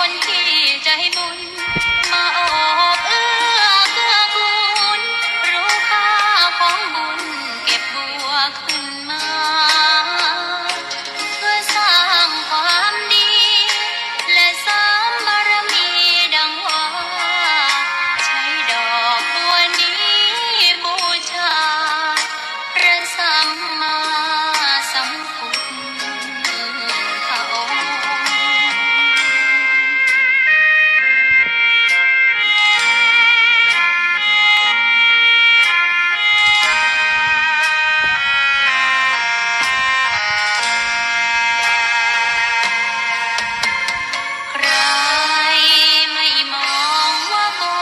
คนที่ใจบุญมาโอบเอื้อเกื้อกูลรู้ค่าของบุญเก็บบัวขึ้นมาเพื่อสร้างความดีและเสริมบารมีดังว่าใช้ดอกบัวนี้บูชาพระสัมมาสัมพุทธองค์ ใครไม่มองว่าบั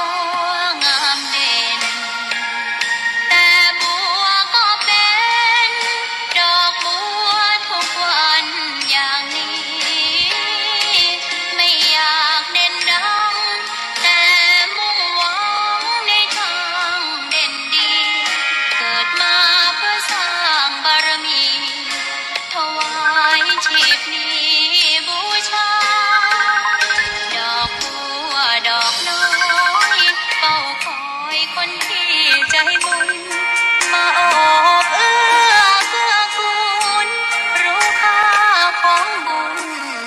วงามเด่นแต่บัวก็เป็นดอกบัวทุกวันอย่างนี้ไม่อยากเด่นดังแต่มุ่งหวังในทางเด่นดีเกิดมาเพื่อสร้างบารมีถวายชีพนี้บูชา ดอกบัวดอกน้อยเฝ้าคอยคนที่ใจบุญมาโอบเอื้อเกื้อกูลรู้ค่าของบุญ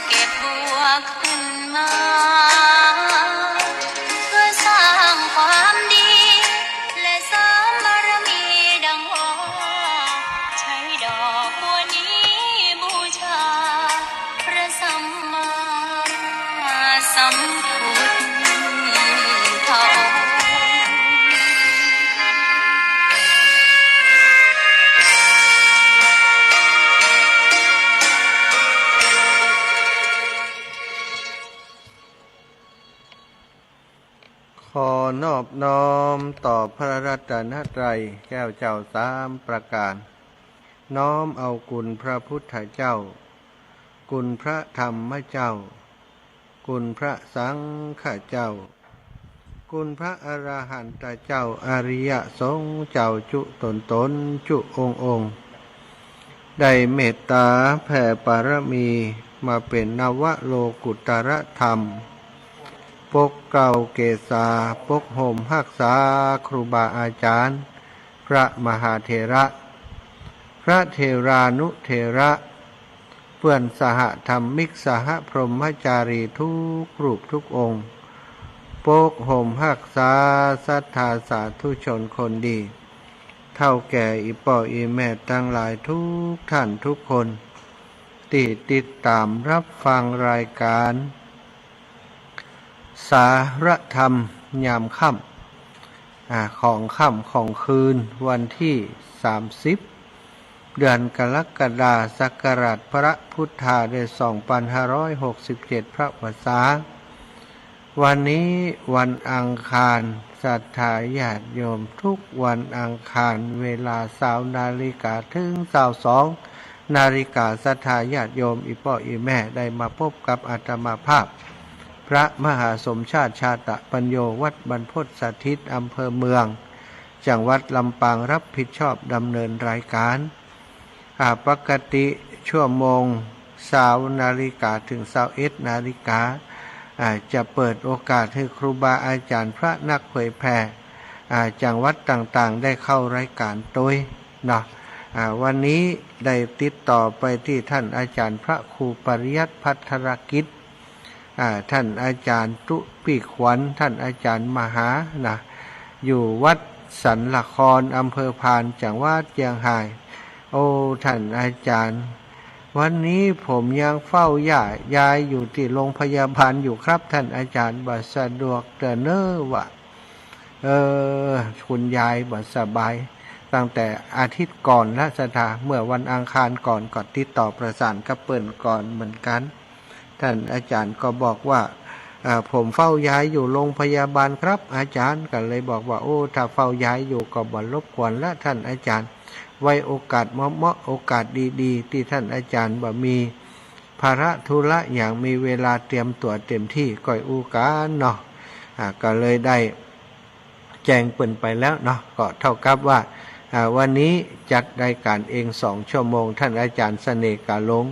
เก็บบัวขึ้นมาเพื่อสร้างความดีและเสริมบารมีดังว่าใช้ดอกบัวนี้บูชาพระสัมมาสัมพุทธองค์ ขอนอบน้อมต่อพระรัตนตรัยแก้วเจ้าสามประการ น้อมเอาคุณพระพุทธเจ้า คุณพระธรรมเจ้า คุณพระสังฆเจ้า คุณพระอรหันตเจ้าอริยสงฆ์เจ้าจุตนจุองค์ได้เมตตาแผ่ปารมีมาเป็นนวโลกุตรธรรม ปกเกล้าเกษาปกห่มรักษาครูบาอาจารย์ พระมหาเถระ พระเทรานุเถระเพื่อนสหธรรมิกสหพรหมจารีทุกรูปทุกองค์ปกห่มรักษาศรัทธาสาธุชนคนดีเท่าแก่อีป่ออีแม่ทั้งหลายทุกท่านทุกคนที่ติดตามรับฟังรายการสารธรรมยามค่ำของคืนวันที่30เดือนกรกฎาคมศักราชพระพุทธาได้2567พระวษาวันนี้วันอังคารศรัทธาญาติโยมทุกวันอังคารเวลา20 นาฬิกาถึง22 นาฬิกาศรัทธาญาติโยมอีพ่ออีแม่ได้มาพบกับอาตมาภาพพระมหาสมชาติชาตปัญโยวัดบรรพตสถิตอำเภอเมืองจังหวัดลำปางรับผิดชอบดำเนินรายการปกติชั่วโมง20 นาฬิกาถึง21 นาฬิกาจะเปิดโอกาสให้ครูบาอาจารย์พระนักเผยแผ่จังหวัดต่างๆได้เข้ารายการโดยเนาะวันนี้ได้ติดต่อไปที่ท่านอาจารย์พระครูปริยัติภัทรกิจท่านอาจารย์ตุปิขวัญท่านอาจารย์มหานะอยู่วัดสันละครอำเภอพานจังหวัดเชียงรายโอ้ท่านอาจารย์วันนี้ผมยังเฝ้ายายอยู่ที่โรงพยาบาลอยู่ครับท่านอาจารย์บ่สะดวกเด้อเน้อวะคุณยายบ่สบายตั้งแต่อาทิตย์ก่อนนะสถาเมื่อวันอังคารก่อนก็ติดต่อประสานกับเปิ้นก่อนเหมือนกันท่านอาจารย์ก็บอกว่าผมเฝ้ายายอยู่โรงพยาบาลครับอาจารย์ก็เลยบอกว่าโอ้ถ้าเฝ้ายายอยู่ก็บ่รบกวนละท่านอาจารย์ไว้โอกาสเหมาะโอกาสดีๆที่ท่านอาจารย์บ่มีภาระธุระอย่างมีเวลาเตรียมตัวเต็มที่ก่อยอูกันเนาะก็เลยได้แจ้งเปิ่นไปแล้วเนาะก็เท่ากับว่าวันนี้จัดรายการเอง2 ชั่วโมงท่านอาจารย์เสน่ห์กาลง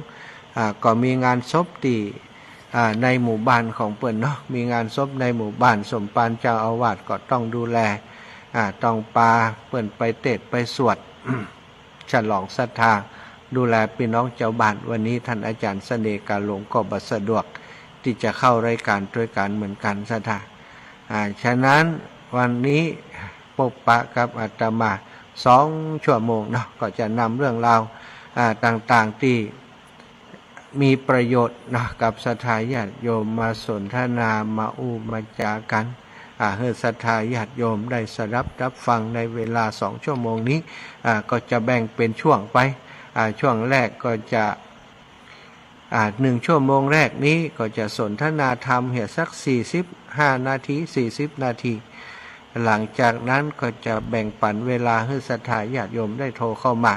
ก็มีงานศพตี ในหมู่บ้านของเปิ้นเนาะมีงานศพในหมู่บ้านสมภารเจ้าอาวาสก็ต้องดูแลต้องปาเปิ้นไปเทศน์ไปสวด ฉลองศรัทธาดูแลพี่น้องเจ้าบ้านวันนี้ท่านอาจารย์เสน่ห์กาหลงก็บ่สะดวกที่จะเข้ารายการด้วยกันเหมือนกันศรัทธาฉะนั้นวันนี้พบปะกับอาตมา2 ชั่วโมงเนาะก็จะนำเรื่องราวต่างๆที่มีประโยชน์นะกับศรัทธาญาติโยมมาสนทนามามาจากันให้ศรัทธาญาติโยมได้สดับรับฟังในเวลา2 ชั่วโมงนี้ก็จะแบ่งเป็นช่วงไปช่วงแรกก็จะ1 ชั่วโมงแรกนี้ก็จะสนทนาธรรมเหตุสัก45 นาที40 นาทีหลังจากนั้นก็จะแบ่งปันเวลาให้ศรัทธาญาติโยมได้โทรเข้ามา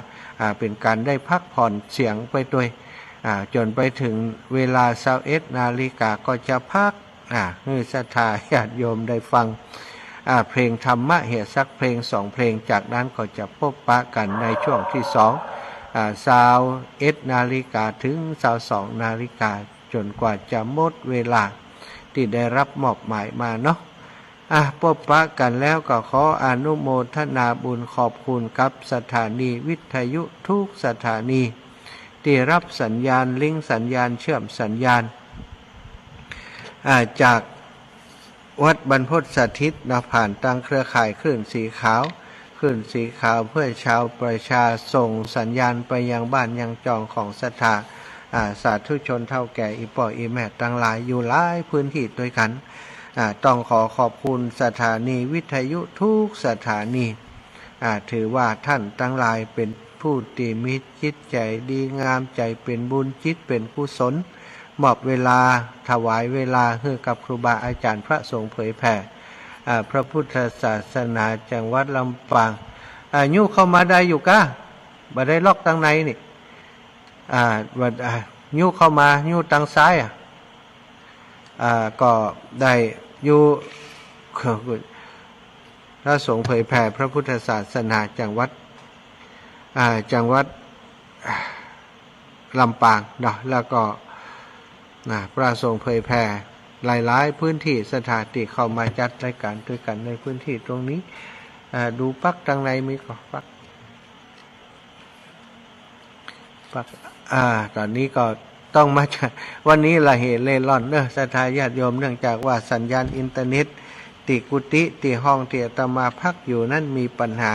เป็นการได้พักผ่อนเสียงไปด้วยจนไปถึงเวลา21 นาฬิกาก็จะพักให้ศรัทธาญาติโยมได้ฟังเพลงธรรมะเหตุสักเพลง2 เพลงจากนั้นก็จะพบปะกันในช่วงที่21 นาฬิกาถึง22 นาฬิกาจนกว่าจะหมดเวลาที่ได้รับมอบหมายมาเนาะพบปะกันแล้วก็ขออนุโมทนาบุญขอบคุณกับสถานีวิทยุทุกสถานีที่รับสัญญาณลิงก์สัญญาณเชื่อมสัญญาณจากวัดบรรพตสถิตผ่านทางเครือข่ายคลื่นสีขาวเพื่อชาวประชาส่งสัญญาณไปยังบ้านยังจองของศรัทธาสาธุชนเฒ่าแก่อีป่ออีแม่ต่างหลายอยู่หลายพื้นที่ด้วยกันต้องขอบคุณสถานีวิทยุทุกสถานีถือว่าท่านทั้งหลายเป็นผู้ที่มีจิตใจดีงามใจเป็นบุญจิตเป็นกุศลมอบเวลาถวายเวลาให้กับครูบาอาจารย์พระสงฆ์เผยแผ่พระพุทธศาสนาจังหวัดลำปางยู่เข้ามาได้อยู่ก้าบ่ได้ล็อกทางในนี่ยู่เข้ามายู่ทางซ้ายก็ได้อยู่พระสงฆ์เผยแผ่พระพุทธศาสนาจังหวัดลำปางเนาะแล้วก็พระสงฆ์เผยแผ่หลายๆพื้นที่สถานที่เข้ามาจัดรายการด้วยกันในพื้นที่ตรงนี้ดูปักทางในมีก็ปักตอนนี้ก็ต้องมาวันนี้ละเหตุเล่ร่อนเนอะศรัทธาญาติโยมเนื่องจากว่าสัญญาณอินเทอร์เน็ตที่กุฏิที่ห้องที่อาตมาพักอยู่นั้นมีปัญหา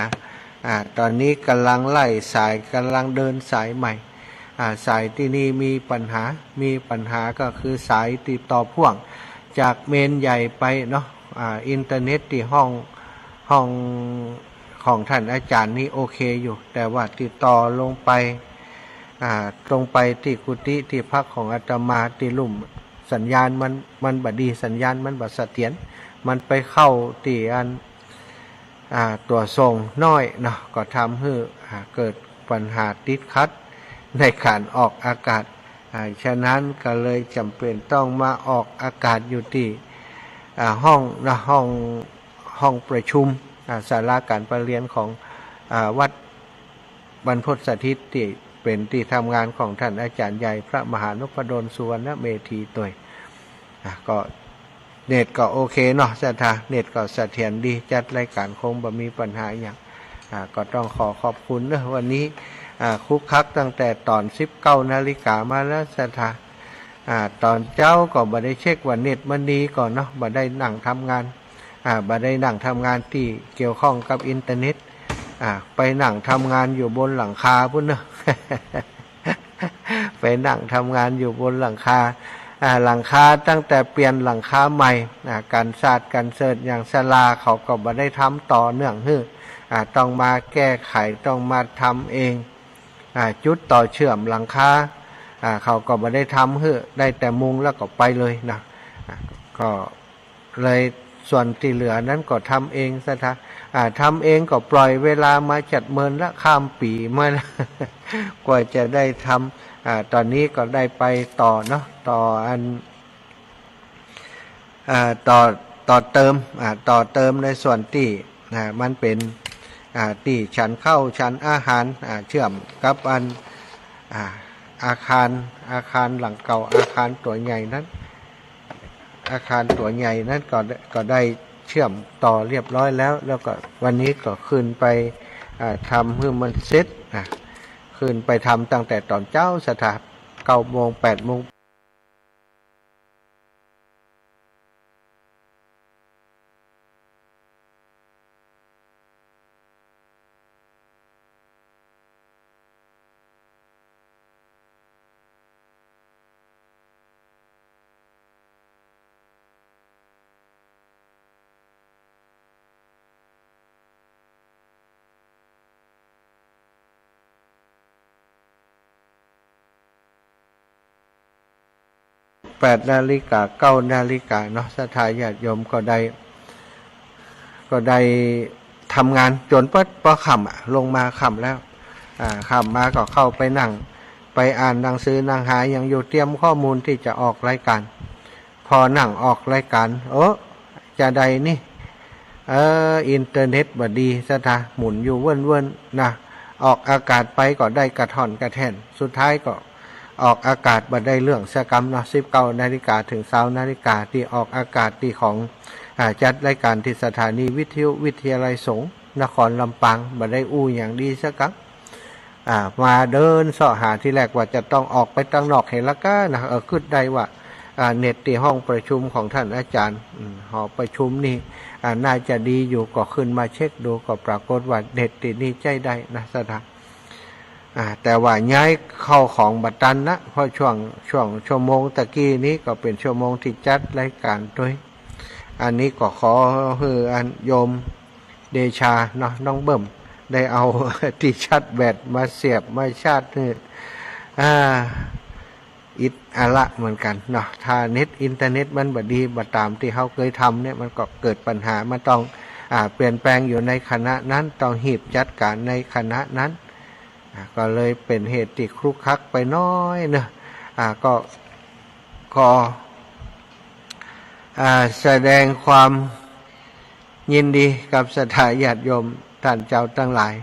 ตอนนี้กำลังไล่สายกำลังเดินสายใหม่สายที่นี่มีปัญหาก็คือสายติดต่อพ่วงจากเมนใหญ่ไปเนาะอินเทอร์เน็ตที่ห้องของท่านอาจารย์นี่โอเคอยู่แต่ว่าติดต่อลงไปตรงไปที่กุฏิที่พักของอาตมาที่ลุ่มสัญญาณมันบดีสัญญาณมันบเสถียรมันไปเข้าที่ตัวส่งน้อยเนาะก็ทำให้เกิดปัญหาติดขัดในการออกอากาศฉะนั้นก็เลยจำเป็นต้องมาออกอากาศอยู่ที่ห้องประชุมศาลาการประเรียนของวัดบรรพตสถิตที่เป็นที่ทำงานของท่านอาจารย์ใหญ่พระมหานพดลสุวรรณเมธีตัวก็เน็ตก็โอเคเนาะศรัทธาเน็ตก็เสถียรดีจัดรายการคงบ่มีปัญหาอย่างก็ต้องขอบคุณนะวันนี้คุกคักตั้งแต่ตอน19 นาฬิกามาแล้วศรัทธาตอนเจ้าก็บ่ได้เช็คว่าเน็ตมันดีก่อนเนาะบ่ได้นั่งทำงานที่เกี่ยวข้องกับอินเทอร์เน็ตไปนั่งทำงานอยู่บนหลังคาพุ่นเนาะ ไปนั่งทำงานอยู่บนหลังคาตั้งแต่เปลี่ยนหลังคาใหม่การสาดการเสิร์ชอย่างศาลาเขาก็บ่ได้ทำต่อเนื่องต้องมาแก้ไขต้องมาทำเองจุดต่อเชื่อมหลังคาเขาก็บ่ได้ทำได้แต่มุงแล้วก็ไปเลยนะก็เลยส่วนที่เหลือนั้นก็ทำเองซะทำเองก็ปล่อยเวลามาจัดเมินละข้ามปีมา กว่าจะได้ทำตอนนี้ก็ได้ไปต่อเนาะต่อเติมในส่วนที่มันเป็นที่ชั้นเข้าชั้นอาหารเชื่อมกับอาคารหลังเก่าอาคารตัวใหญ่นั้น อาคารตัวใหญ่นั้นก็ได้เชื่อมต่อเรียบร้อยแล้วก็วันนี้ก็ขึ้นไปทำให้มันเสร็จขึ้นไปทำตั้งแต่ตอนเจ้าสถาน9 โมง 8 โมง8 นาฬิกา 9 นาฬิกาเนาะศรัทธาญาติโยมก็ได้ทำงานจนพอค่ำลงมาค่ำแล้วค่ำมาก็เข้าไปนั่งไปอ่านหนังสือนั่งหายังอยู่เตรียมข้อมูลที่จะออกรายการพอนั่งออกรายการจะใดนี่อินเทอร์เน็ตบ่ดีศรัทธาหมุนอยู่เว่นๆนะออกอากาศไปก็ได้กระท่อนกระแท่นสุดท้ายก็ออกอากาศบ่ได้เรื่องสกรรมเนาะ19 นาฬิกาถึง 20 นาฬิกาที่ออกอากาศที่ของจัดรายการที่สถานีวิทยุวิทยาลัยสงฆ์นครลำปางบ่ได้อย่างดีสักครับมาเดินเสาะหาที่แรกว่าจะต้องออกไปตั้งนอกเห็นแล้วก็นะคิดได้ว่าเน็ตที่ห้องประชุมของท่านอาจารย์หอประชุมนี่น่าจะดีอยู่ก็ขึ้นมาเช็คดูก็ปรากฏว่าเน็ตที่นี่ใจได้นะสถานแต่ว่าย้ายเข้าของบัตรตันนะเพราะช่วงชั่วโมงตะกี้นี้ก็เป็นชั่วโมงที่จัดรายการด้วยอันนี้ก็ขอให้โยมเดชาเนาะน้องเบิ่มได้เอาที่ชัดแบตมาเสียบมาชาร์จนี่อิดอะละเหมือนกันเนาะถ้าอินเทอร์เน็ตมันบ่ดีบ่ตามที่เขาเคยทำเนี่ยมันก็เกิดปัญหามันต้องเปลี่ยนแปลงอยู่ในคณะนั้นต้องหีบจัดการในคณะนั้นก็เลยเป็นเหตุที่ครุกคลักไปน้อยเนอะก็ขอแสดงความยินดีกับศรัทธาญาติโยมท่านเจ้าทั้งหลาย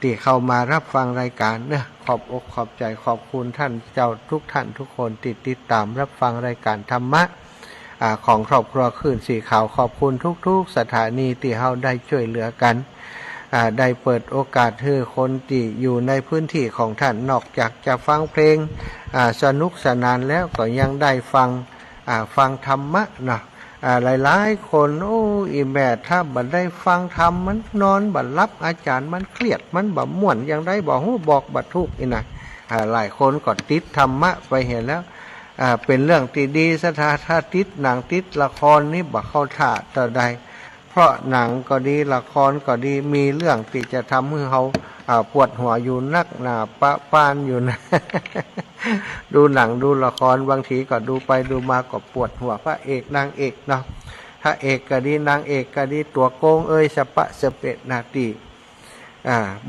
ที่เข้ามารับฟังรายการเนอะขอบอกขอบใจขอบคุณท่านเจ้าทุกท่านทุกคนที่ติดตามรับฟังรายการธรรมะของครอบครัวคลื่นสีขาวขอบคุณทุกๆสถานีที่เราได้ช่วยเหลือกันได้เปิดโอกาสให้คนที่อยู่ในพื้นที่ของท่านนอกจากจะฟังเพลงสนุกสนานแล้วก็ยังได้ฟังธรรมะนะหลายๆคนอีแม่ถ้าบัดได้ฟังธรรมมันนอนบัดรับอาจารย์มันเครียดมันบ่ม่วนยังได้บอกบัดทุกข์นี่นะหลายคนก็ติดธรรมะไปเห็นแล้วเป็นเรื่องที่ดีถ้าติดหนังติดละครนี่บ่เข้าท่าต่อใดเพราะหนังก็ดีละครก็ดีมีเรื่องที่จะทำให้เขาปวดหัวอยู่นักหนาปะปานอยู่นะ ดูหนังดูละครบางทีก็ดูไปดูมาก็ปวดหัวพระเอกนางเอกเนาะพระเอกก็ดีนางเอกก็ดีตัวโกงสปะสเปะนาตี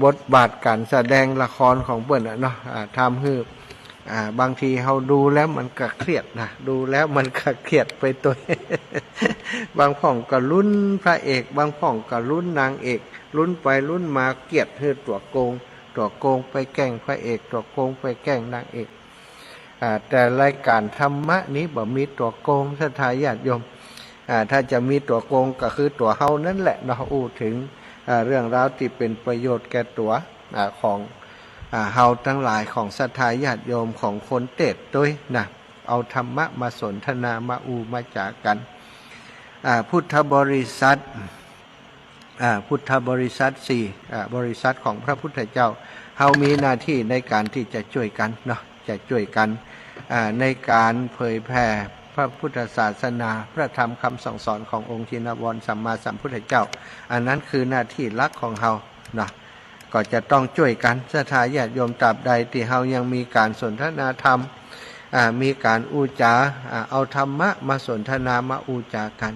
บทบาทการแสดงละครของเปิ้นเนาะทำให้บางทีเราดูแล้วมันก็เครียดนะดูแล้วมันก็เครียดไปตัว บางพ่องก็ลุ้นพระเอกบางพ่องก็ลุ้นนางเอกลุ้นไปลุ้นมาเกลียดให้ตัวโกงไปแกล้งพระเอกตัวโกงไปแกล้งนางเอกแต่รายการธรรมะนี้บ่มีตัวโกงศรัทธาญาติโยมถ้าจะมีตัวโกงก็คือตัวเฮานั่นแหละเนาะถึงเรื่องราวที่เป็นประโยชน์แก่ตัวของเฮาทั้งหลายของศรัทธาญาติโยมของคนเตดด้วยนะเอาธรรมะมาสนทนามาจากันพุทธบริษัท4บริษัทของพระพุทธเจ้าเฮามีหน้าที่ในการที่จะช่วยกันเนาะจะช่วยกันในการเผยแผ่พระพุทธศาสนาพระธรรมคำสั่งสอนขององค์ชินวรสัมมาสัมพุทธเจ้าอันนั้นคือหน้าที่หลักของเฮาเนาะก็จะต้องช่วยกันศรัทธาญาติโยมตราบใดที่เฮายังมีการสนทนาธรรมมีการอูจาเอาธรรมะมาสนทนามาอูจากัน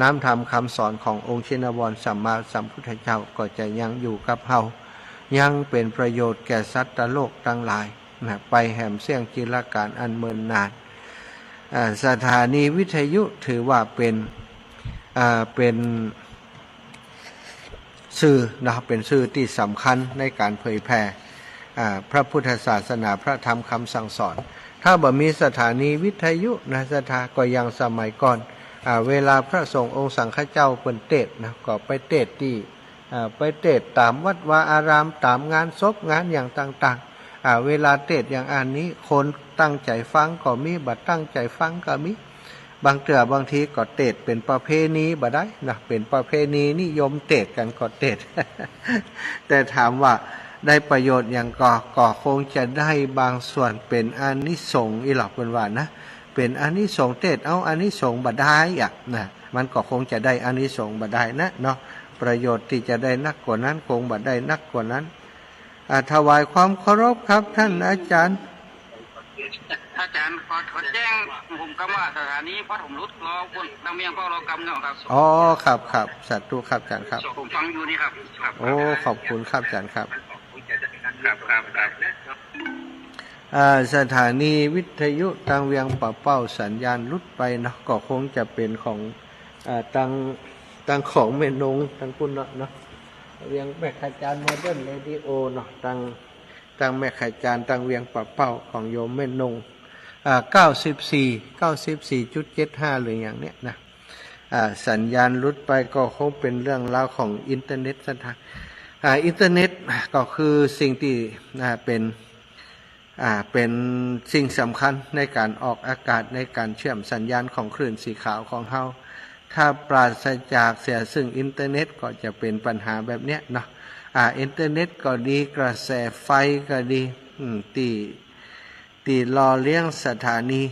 น้ำธรรมคำสอนขององค์ชินวรสัมมาสัมพุทธเจ้าก็จะยังอยู่กับเฮายังเป็นประโยชน์แก่สัตว์โลกทั้งหลายไปแห่มเสี่ยงจิรการอันเมินนานสถานีวิทยุถือว่าเป็นสื่อนะเป็นสื่อที่สำคัญในการเผยแผ่พระพุทธศาสนาพระธรรมคำสั่งสอน ถ้าบ่มีสถานีวิทยุนะสถาก็ยังสมัยก่อนเวลาพระสงฆ์องค์สังฆเจ้าเปิ่นเทศนะก็ไปเทศที่ไปเทศตามวัดวาอารามตามงานศพงานอย่างต่างๆเวลาเทศอย่างอันนี้คนตั้งใจฟังก็มีบ่ตั้งใจฟังก็มีบางเทื่อบางทีก็เทศเป็นประเพณีบ่ได้นะเป็นประเพณีนิยมเทศกันก็เทศ แต่ถามว่าได้ประโยชน์อย่างก็คงจะได้บางส่วนเป็นอานิสงส์อีหลักเป็นว่านะเป็นอานิสงส์เทศเอาอานิสงส์บ่ได้นะมันก็คงจะได้อานิสงส์บ่ได้นะเนาะประโยชน์ที่จะได้นักกว่านั้นคงบ่ได้นักกว่านั้นถวายความเคารพครับท่านอาจารย์ขอแจ้งผมกำว่าสถานีพระถมรุดรอคนบางเมียงก็รอกำเนาะครับอ๋อครับสาธุครับอาจารย์ครับผมฟังอยู่นี่ครับโอ้ขอบคุณครับอาจารย์ครับสถานีวิทยุทางเวียงป่าเป้าสัญญาณรุดไปเนาะก็คงจะเป็นของตังของแม่นงทางคุณเนาะเวียงแม่ขจารโมเดิร์นเรดิโอเนาะตังแม่ขจารตังเวียงป่าเป้าของโยมแม่นง94.75 หรืออย่างเนี้ยนะสัญญาณรุดไปก็คงเป็นเรื่องราวของอินเทอร์เน็ตสถานอินเทอร์เน็ตก็คือสิ่งที่เป็นสิ่งสำคัญในการออกอากาศในการเชื่อมสัญญาณของคลื่นสีขาวของเฮาถ้าปราศจากเสียซึ่งอินเทอร์เน็ตก็จะเป็นปัญหาแบบเนี้ยเนาะอินเทอร์เน็ตก็ดีกระแสไฟก็ดีตีรอเลี้ยงสถานี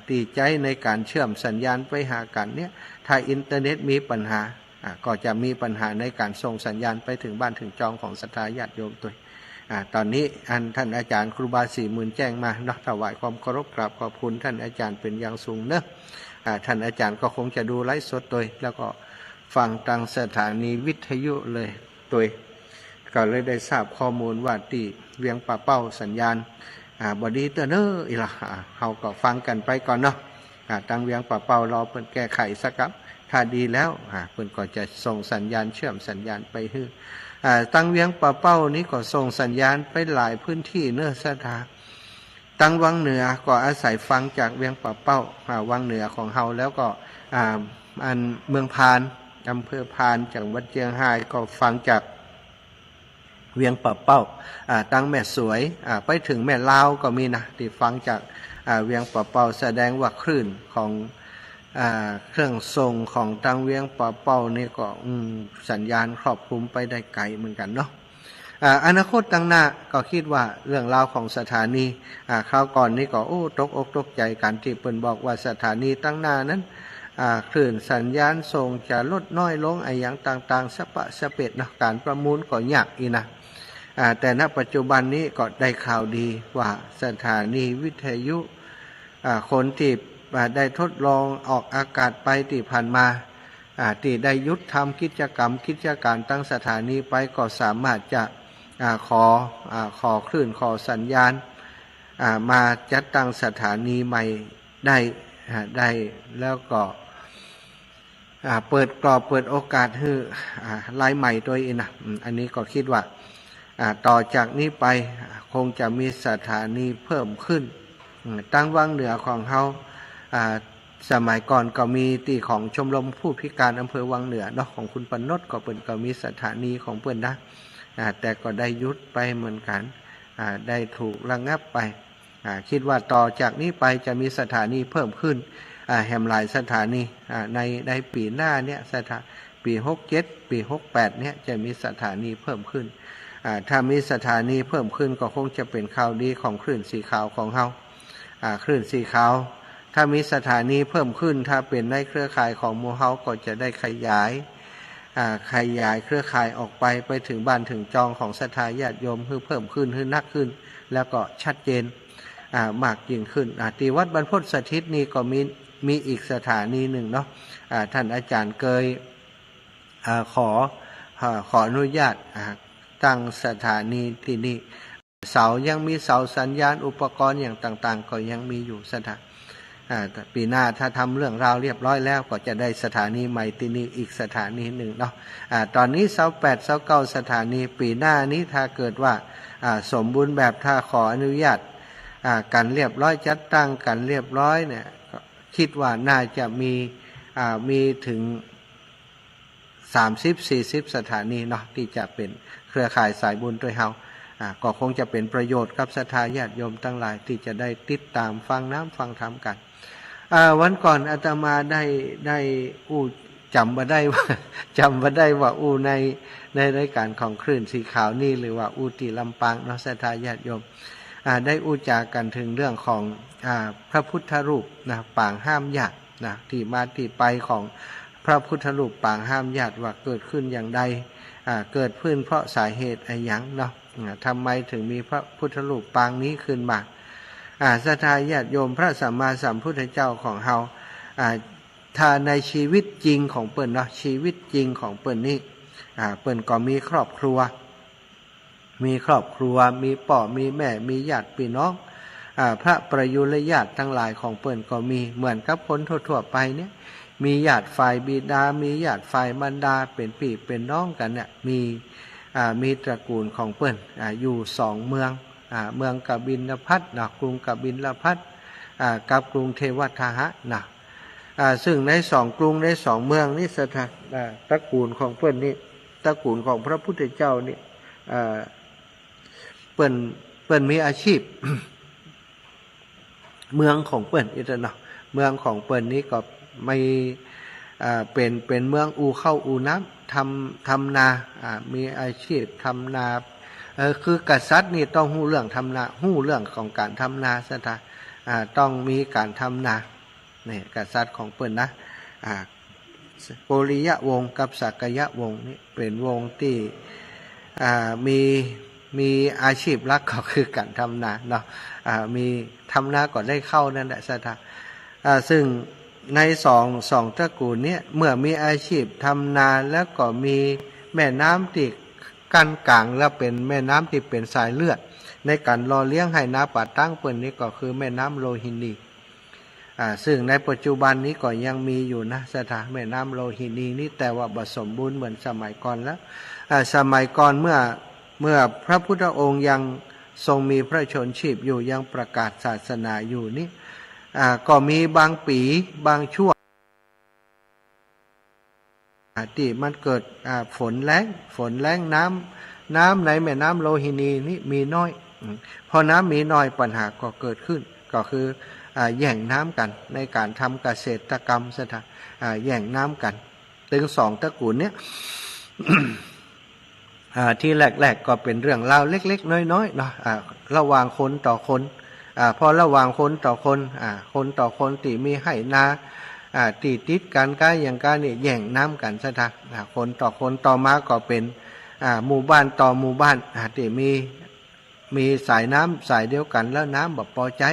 ตีใจในการเชื่อมสัญญาณไปหากันเนี่ยถ้าอินเทอร์เน็ตมีปัญหาก็จะมีปัญหาในการส่งสัญญาณไปถึงบ้านถึงจองของศรัทธาญาติโยมตัวตอนนี้ท่านอาจารย์ครูบา40,000แจ้งมานักถวายความเคารพกราบขอบคุณท่านอาจารย์เป็นอย่างสูงเนอะท่านอาจารย์ก็คงจะดูไลฟ์สดตัวแล้วก็ฟังทางสถานีวิทยุเลยตัวก็เลยได้ทราบข้อมูลว่าที่เวียงป่าเป้าสัญญาณบอดีเตอร์เนอร์อีละเขาก็ฟังกันไปก่อนเนาะทางเวียงป่าเป้ารอเพิ่นแก้ไขสักครับถ้าดีแล้วเพิ่นก็จะส่งสัญญาณเชื่อมสัญญาณไปให้ตั้งเวียงป่าเป้านี้ก็ส่งสัญญาณไปหลายพื้นที่เนื้อสถาตั้งวังเหนือก็อาศัยฟังจากเวียงป่าเป้าวังเหนือของเฮาแล้วก็อันเมืองพานอำเภอพานจังหวัดเชียงรายก็ฟังจากเวียงป่าเป้าตั้งแม่สวยไปถึงแม่ลาวก็มีนะที่ฟังจากเวียงป่าเป้าแสดงว่าคลื่นของเครื่องส่งของทางเวียงป่าเป้านี่ก็สัญญาณครอบคลุมไปได้ไกลเหมือนกันเนาะอนาคตตั้งหน้าก็คิดว่าเรื่องราวของสถานีคราวก่อนนี่ก็ตกอกตกใจกันที่เพิ่นบอกว่าสถานีตั้งหน้านั้นคลื่นสัญญาณส่งจะลดน้อยลงอย่างต่างๆสะปะสะเเป็ดนะการประมูลก็ยากอีนะแต่ณปัจจุบันนี้ก็ได้ข่าวดีว่าสถานีวิทยุคนที่ได้ทดลองออกอากาศไปที่ผ่านมาที่ได้ยุติทำกิจการตั้งสถานีไปก็สามารถจะขอคลื่นขอสัญญาณมาจัดตั้งสถานีใหม่ได้แล้วก็เปิดกรอบเปิดโอกาสให้รายใหม่ตัวเองนะอันนี้ก็คิดว่าต่อจากนี้ไปคงจะมีสถานีเพิ่มขึ้นตั้งวังเหนือของเฮาสมัยก่อนก็มีที่ของชมรมผู้พิการอำเภอวังเหนือเนาะของคุณปนดก็เปิ่นก็มีสถานีของเปิ่นนะแต่ก็ได้ยุดไปเหมือนกันได้ถูกระงับไปคิดว่าต่อจากนี้ไปจะมีสถานีเพิ่มขึ้นแห่งหลายสถานีในปีหน้าเนี่ยปี67ปี68เนี่ยจะมีสถานีเพิ่มขึ้นถ้ามีสถานีเพิ่มขึ้นก็คงจะเป็นข่าวดีของคลื่นสีขาวของเฮาคลื่นสีขาวถ้ามีสถานีเพิ่มขึ้นถ้าเป็นในเครือข่ายของหมู่เฮาก็จะได้ขยายเครือข่ายออกไปถึงบ้านถึงจองของศรัทธาญาติโยมเพิ่มขึ้นนักขึ้นแล้วก็ชัดเจนมากยิ่งขึ้นที่วัดบรรพตสถิตนี่ก็มีอีกสถานีหนึ่งเนาะท่านอาจารย์เคยขออนุญาตตั้งสถานีที่นี่เสายังมีเสาสัญญาณอุปกรณ์อย่างต่างๆก็ยังมีอยู่ปีหน้าถ้าทำเรื่องราวเรียบร้อยแล้วก็จะได้สถานีใหม่ที่นี่อีกสถานีหนึ่งเนาะตอนนี้เสา8เสา9สถานีปีหน้านี้ถ้าเกิดว่าสมบูรณ์แบบถ้าขออนุญาต การเรียบร้อยจัดตั้งกันเรียบร้อยเนี่ยคิดว่าน่าจะมีถึง30-40สถานีเนาะที่จะเป็นเครือข่ายสายบุญโดยเฮาก็คงจะเป็นประโยชน์กับศรัทธาญาติโยมทั้งหลายที่จะได้ติดตามฟังน้ำฟังธรรมกันวันก่อนอาตมาได้จำมาได้ว่าในรายการของคลื่นสีขาวนี่หรือว่าที่ลำปางเนาะศรัทธาญาติโยมได้จากันถึงเรื่องของพระพุทธรูปนะปางห้ามญาตินะที่มาที่ไปของพระพุทธรูปปางห้ามญาติว่าเกิดขึ้นอย่างใดเกิดขึ้นเพราะสาเหตุอะไรอย่างเนาะทำไมถึงมีพระพุทธรูปปางนี้ขึ้นมาศรัทธาญาติโยมพระสัมมาสัมพุทธเจ้าของเฮาถ้าในชีวิตจริงของเปิ้นเนาะชีวิตจริงของเปิ้นนี่เปิ้นก็มีครอบครัวมีพ่อมีแม่มีญาติพี่น้องพระประยุรญาติทั้งหลายของเปิ้นก็มีเหมือนกับคนทั่วๆไปเนี่ยมีญาติฝ่ายบิดามีญาติฝ่ายมารดาเป็นพี่เป็นน้องกันเนี่ยมีตระกูลของเปิ้นอยู่2เมืองเมืองกบิลพัสดุนะกรุงกบิลพัสดุกับกรุงเทวทหะนะซึ่งใน2กรุงใน2เมืองนี่สถานตระกูลของเปิ้นนี่ตระกูลของพระพุทธเจ้านี่เปิ้นมีอาชีพ เมืองของเปิ้นอีกเนาะเมืองของเปิ้นนี้ก็ไม่เป็นเมืองอูเข้าอูน้ำทำนามีอาชีพทำนาคือกษัตริย์นี่ต้องหู้เรื่องทำนาหู้เรื่องของการทำนาซะต้องมีการทำนาเนี่ยกษัตริย์ของเปิ้นนะโกริยะวงศ์กับสักยะวงศ์นี่เป็นวงที่มีอาชีพหลักก็คือการทำนาเนาะมีทำนาก็ได้เข้านั่นแหละซะซึ่งในสองตระกูลนี้เมื่อมีอาชีพทำนาแล้วก็มีแม่น้ำที่กั้นกลางแล้วเป็นแม่น้ำที่เป็นสายเลือดในการรอเลี้ยงให้นาป่าตั้งเปิ้นนี้ก็คือแม่น้ำโลหินีซึ่งในปัจจุบันนี้ก็ยังมีอยู่นะสถานแม่น้ำโลหินีนี่แต่ว่าบ่สมบูรณ์เหมือนสมัยก่อนแล้วสมัยก่อนเมื่อพระพุทธองค์ยังทรงมีพระชนชีพอยู่ยังประกาศศาสนาอยู่นี่ก็มีบางปีบางช่วงที่มันเกิดฝนแล้งน้ำในแม่น้ำโลหินีนี่มีน้อยพอน้ำมีน้อยปัญหาก็เกิดขึ้นก็คือแย่งน้ำกันในการทำเกษตรกรรมซะแย่งน้ำกันถึง2ตระกูลเนี้ย ที่แรกๆก็เป็นเรื่องเล่าเล็กๆน้อยๆเนาะระหว่างคนต่อคนพอระหว่างคนต่อคนคนต่อคนที่มีให้นาติดกันก็อย่างการเนี่ยแย่งน้ำกันซะคนต่อคนต่อมาก็เป็นหมู่บ้านต่อหมู่บ้านที่มีสายน้ำสายเดียวกันแล้วน้ำแบบพอใจ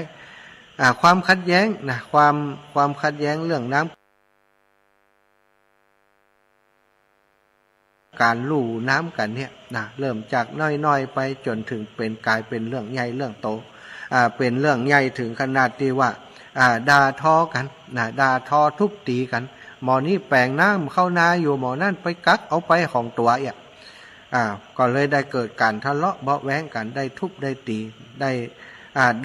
ความขัดแย้งนะความขัดแย้งเรื่องน้ำการลู่น้ำกันเนี่ยนะเริ่มจากน้อยๆไปจนถึงกลายเป็นเรื่องใหญ่เรื่องโตเป็นเรื่องใหญ่ถึงขนาดที่ว่าด่าทอกันนะด่าทอทุบตีกันหมอนี้แปลงน้ำเข้านาอยู่หมอนั่นไปกักเอาไปของตัวก็เลยได้เกิดการทะเลาะเบาะแว้งกันได้ทุบได้ตีได้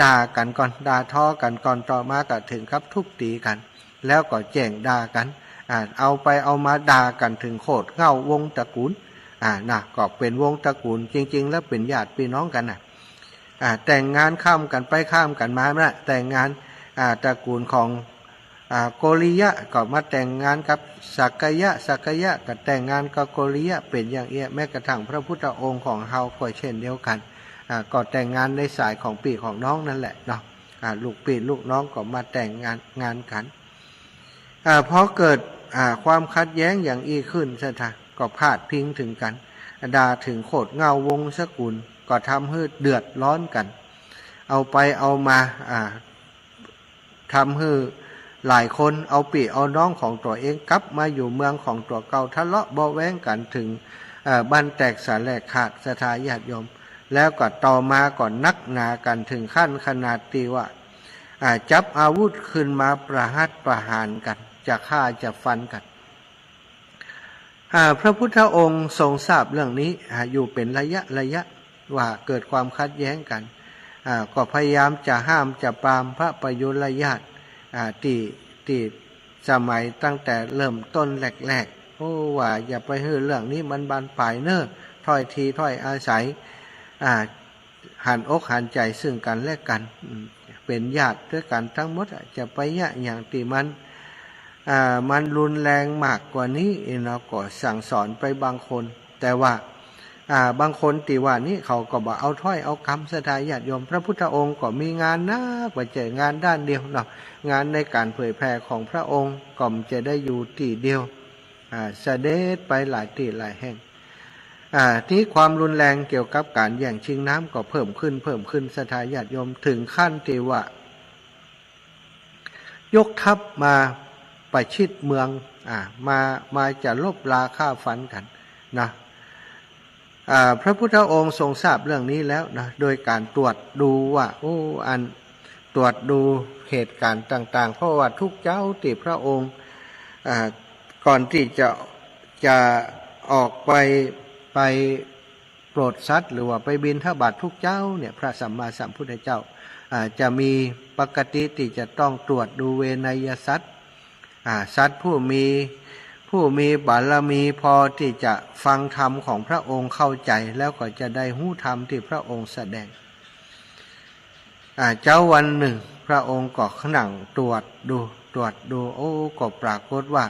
ด่ากันก่อนด่าทอกันก่อนต่อมาก็ถึงครับทุบตีกันแล้วก็แจ้งด่ากันเอาไปเอามาด่ากันถึงโคตรเง่าวงตระกูลนะก็เป็นวงตระกูลจริงๆแล้วเป็นญาติพี่น้องกันแต่งงานข้ามกันไปข้ามกันมานะแต่งงานตระกูลของโกริยะก็มาแต่งงานกับสักยะก็แต่งงานกับโกริยะเป็นอย่างเอี้ยแม้กระทั่งพระพุทธองค์ของเฮาก็เช่นเดียวกันก็แต่งงานในสายของพี่ของน้องนั่นแหละเนาะลูกพี่ลูกน้องก็มาแต่งงานกันพอเกิดความขัดแย้งอย่างอี้ขึ้นซะก็พาดพิงถึงกันด่าถึงโคตรเงาวงสกุลก็ทำให้เดือดร้อนกันเอาไปเอามาทำให้หลายคนเอาปีเอาน้องของตัวเองกลับมาอยู่เมืองของตัวเก่าทะเลาะเบาะแว้งกันถึงบ้านแตกสาแหลกขาดศรัทธาญาติโยมแล้วก็ต่อมาก่อนนักหนากันถึงขั้นขนาดที่ว่าจับอาวุธขึ้นมาประหัตประหารกันจะฆ่าจะฟันกันพระพุทธองค์ทรงทราบเรื่องนี้อยู่เป็นระยะว่าเกิดความขัดแย้งกัน ก็พยายามจะห้ามจะปรามพระประยุรญาติที่สมัยตั้งแต่เริ่มต้นแรกๆโอ้ว่าอย่าไปฮือเรื่องนี้มันบานปลายเนอะถ้อยทีถ้อยอาศัยหันอกหันใจซึ่งกันและกันเป็นญาติด้วยกันทั้งหมดจะไปอย่างที่มันรุนแรงมากกว่านี้เราก็สั่งสอนไปบางคนแต่ว่าบางคนตีว่านี้เขาก็บอกเอาถ้อยเอาคำสถาญาติโยมพระพุทธองค์ก็มีงานนะกว่าจะงานด้านเดียวเนาะงานในการเผยแผ่ของพระองค์ก็จะได้อยู่ที่เดียวเสด็จไปหลายที่หลายแห่งที่ความรุนแรงเกี่ยวกับการแย่งชิงน้ำก็เพิ่มขึ้นสถาญาติโยมถึงขั้นที่ว่ายกทัพมาประชิดเมืองมาจะลบราฆ่าฟันกันนะพระพุทธองค์ทรงทราบเรื่องนี้แล้วนะโดยการตรวจดูว่าตรวจดูเหตุการณ์ต่างๆเพราะว่าทุกเจ้าที่พระองค์ก่อนที่จะออกไปโปรดสัตว์หรือว่าไปบิณฑบาตทุกเจ้าเนี่ยพระสัมมาสัมพุทธเจ้าจะมีปกติที่จะต้องตรวจดูเวนยสัตว์สัตว์ผู้มีบารมีพอที่จะฟังธรรมของพระองค์เข้าใจแล้วก็จะได้หู้ธรรมที่พระองค์แสดงเจ้าวันหนึ่งพระองค์ก็นั่งตรวจดูโอ้ก็ปรากฏว่า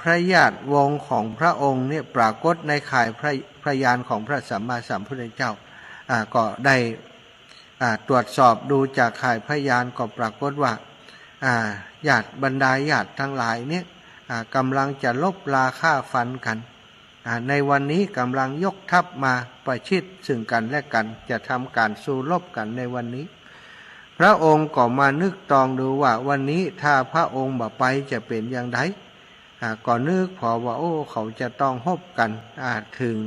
พระญาติวงศ์ของพระองค์เนี่ยปรากฏในข่ายพระยานของพระสัมมาสัมพุทธเจ้าก็ได้ตรวจสอบดูจากข่ายพยานก็ปรากฏว่าญาติบรรดาญาติทั้งหลายเนี่ยกำลังจะลบราฆ่าฟันกันในวันนี้กำลังยกทัพมาประชิดซึ่งกันและกันจะทำการสู้รบกันในวันนี้พระองค์ก็มานึกตองดูว่าวันนี้ถ้าพระองค์บ่ไปจะเป็นอย่างไรก็นึกพอว่าเขาจะต้องฮบกันถึง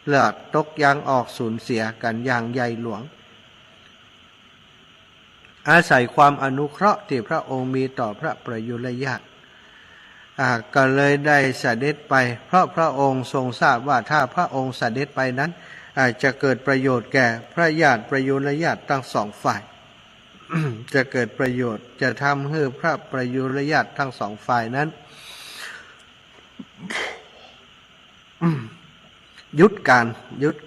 เลือดตกยางออกสูญเสียกันอย่างใหญ่หลวงอาศัยความอนุเคราะห์ที่พระองค์มีต่อพระประยุรญาติก็เลยได้เสด็จไปเพราะพระองค์ทรงทราบว่าถ้าพระองค์เสด็จไปนั้นจะเกิดประโยชน์แก่พระญาติประยุรญาติทั้งสองฝ่าย จะเกิดประโยชน์จะทำให้พระประยุรญาติทั้งสองฝ่ายนั้น ยุด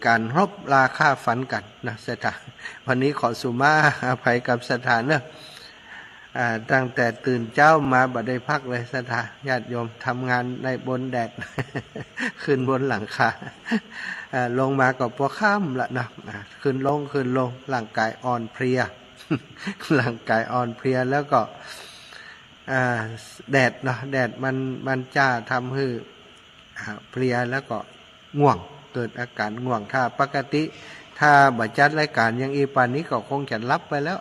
การรบราฆ่าฟันกันนะสถานวันนี้ขอสุมาอภัยกับสถานเนอะตั้งแต่ตื่นเจ้ามาบัดได้พักเลยสถานญาติโยมทำงานในบนแดด ขึ้นบนหลังคาลงมาก็พอค่ำละนะขึ้นลงร่างกายอ่อนเพลีย ร่างกายอ่อนเพลียแล้วก็แดดเนาะแดดมันจ้าทำให้เพลียแล้วก็ง่วงเกิดอาการง่วงถ้าปกติถ้าบัดจัดรายการยังอีปานนี้ก็คงจะรับไปแล้ว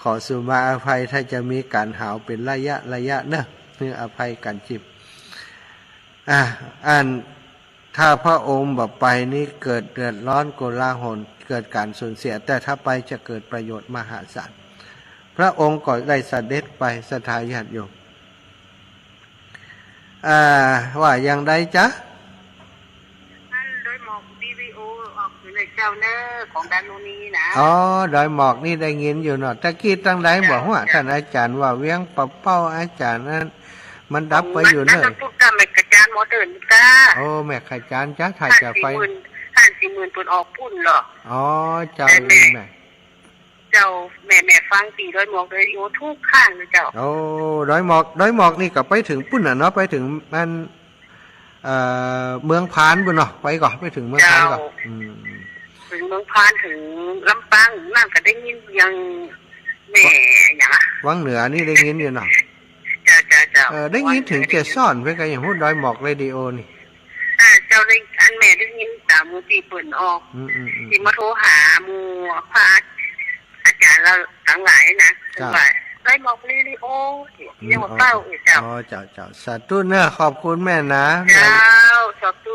ขอสุมาอภัยถ้าจะมีการหาวเป็นระยะเนอะเพื่ออภัยกันจิบถ้าพระองค์บอกไปนี่เกิดเดือดร้อนโกลาหลเกิดการสูญเสียแต่ถ้าไปจะเกิดประโยชน์มหาศาลพระองค์ก็ได้เสด็จไปสถานญาติโยมว่าอย่างไรจ๊ะโดยหมอกวิดีโอออกอยู่ในเจ้าเนอของดานุนีนะดอยหมอกนี่ได้ยินอยู่เนาะตะกี้ตั้งใดบอกว่าท่านอาจารย์ว่าเวียงปะเป้าอาจารย์นั้นมันดับไปอยู่เนอะพูดกับแม่ขจารย์หมอเดินจ้าแม่ขจารย์จ้าถ่ายจะไป50,000ปุ่นออกปุ่นเหรอเจ้าแม่แม่ฟังตีดอยหมอกเลยทุกข้างเลยเจ้าดอยหมอกนี่ก็ไปถึงปุ่นเนาะไปถึงมันเมืองพานบุญเนาะไปก่อนไปถึงเมืองพานก่อนถึงเมืองพานถึงลำปางนั่นก็ได้ยินยังแม่อย่างวังเหนือนี่ได้ยินอยู่เนาะจ้าได้ยินถึงเจซ่อนไปกันอย่างพูดดอยหมอกเรดิโอนี่เจ้าได้อันแม่ได้ยินตามมูตีเปิดออกที่มาโทรหามูพาอาจารย์เราทั้งหลายนะว่าได้หมอกเรดิโอยังมาเป้าอีกเจ้าสาธุเนอะขอบคุณแม่นะเจ้าสาธุ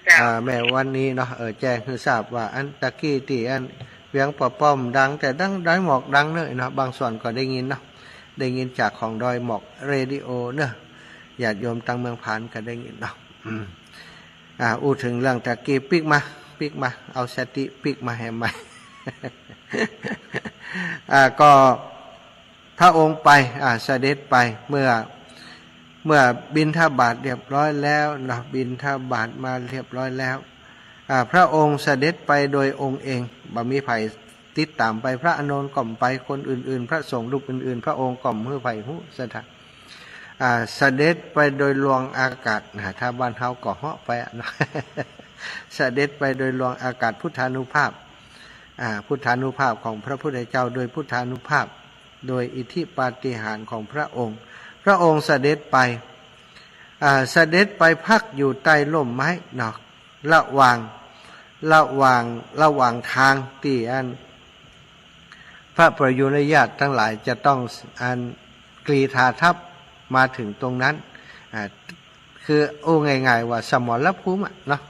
เจ้าแม่วันนี้เนาะแจ้งให้ทราบว่าอันตะกี้ที่อันเวียงปะป้อมดังแต่ดอยหมอกดังเนอะเนาะบางส่วนก็ได้ยินเนาะได้ยินจากของดอยหมอกเรดิโอเนอะญาติโยมตั้งเมืองพานก็ได้ยินเนาะอู้ถึงเรื่องตะกี้ปิกมา ปิกมาเอาสติปิกมาแหมใหม่ ก็พระองค์ไปเสด็จไปเมื่อบิณฑบาตเรียบร้อยแล้วนะบิณฑบาตมาเรียบร้อยแล้วพระองค์เสด็จไปโดยองค์เองบ่มีไผติดตามไปพระอานนท์ก่อมไปคนอื่นๆพระสงฆ์รูปอื่นๆพระองค์ก่อมเพื่อไผหูสถานเสด็จไปโดยลวงอากาศถ้าบ้านเฮาก็เหาะไปนะ เสด็จไปโดยลวงอากาศพุทธานุภาพพุทธานุภาพของพระพุทธเจ้าโดยพุทธานุภาพโดยอิทธิปาฏิหาริย์ของพระองค์เสด็จไปพักอยู่ใต้ร่มไม้เนาะระหว่างทางที่อันพระประยุรญาติทั้งหลายจะต้องอันกรีธาทัพมาถึงตรงนั้นคือง่ายๆว่าสมรภูมิเนาะ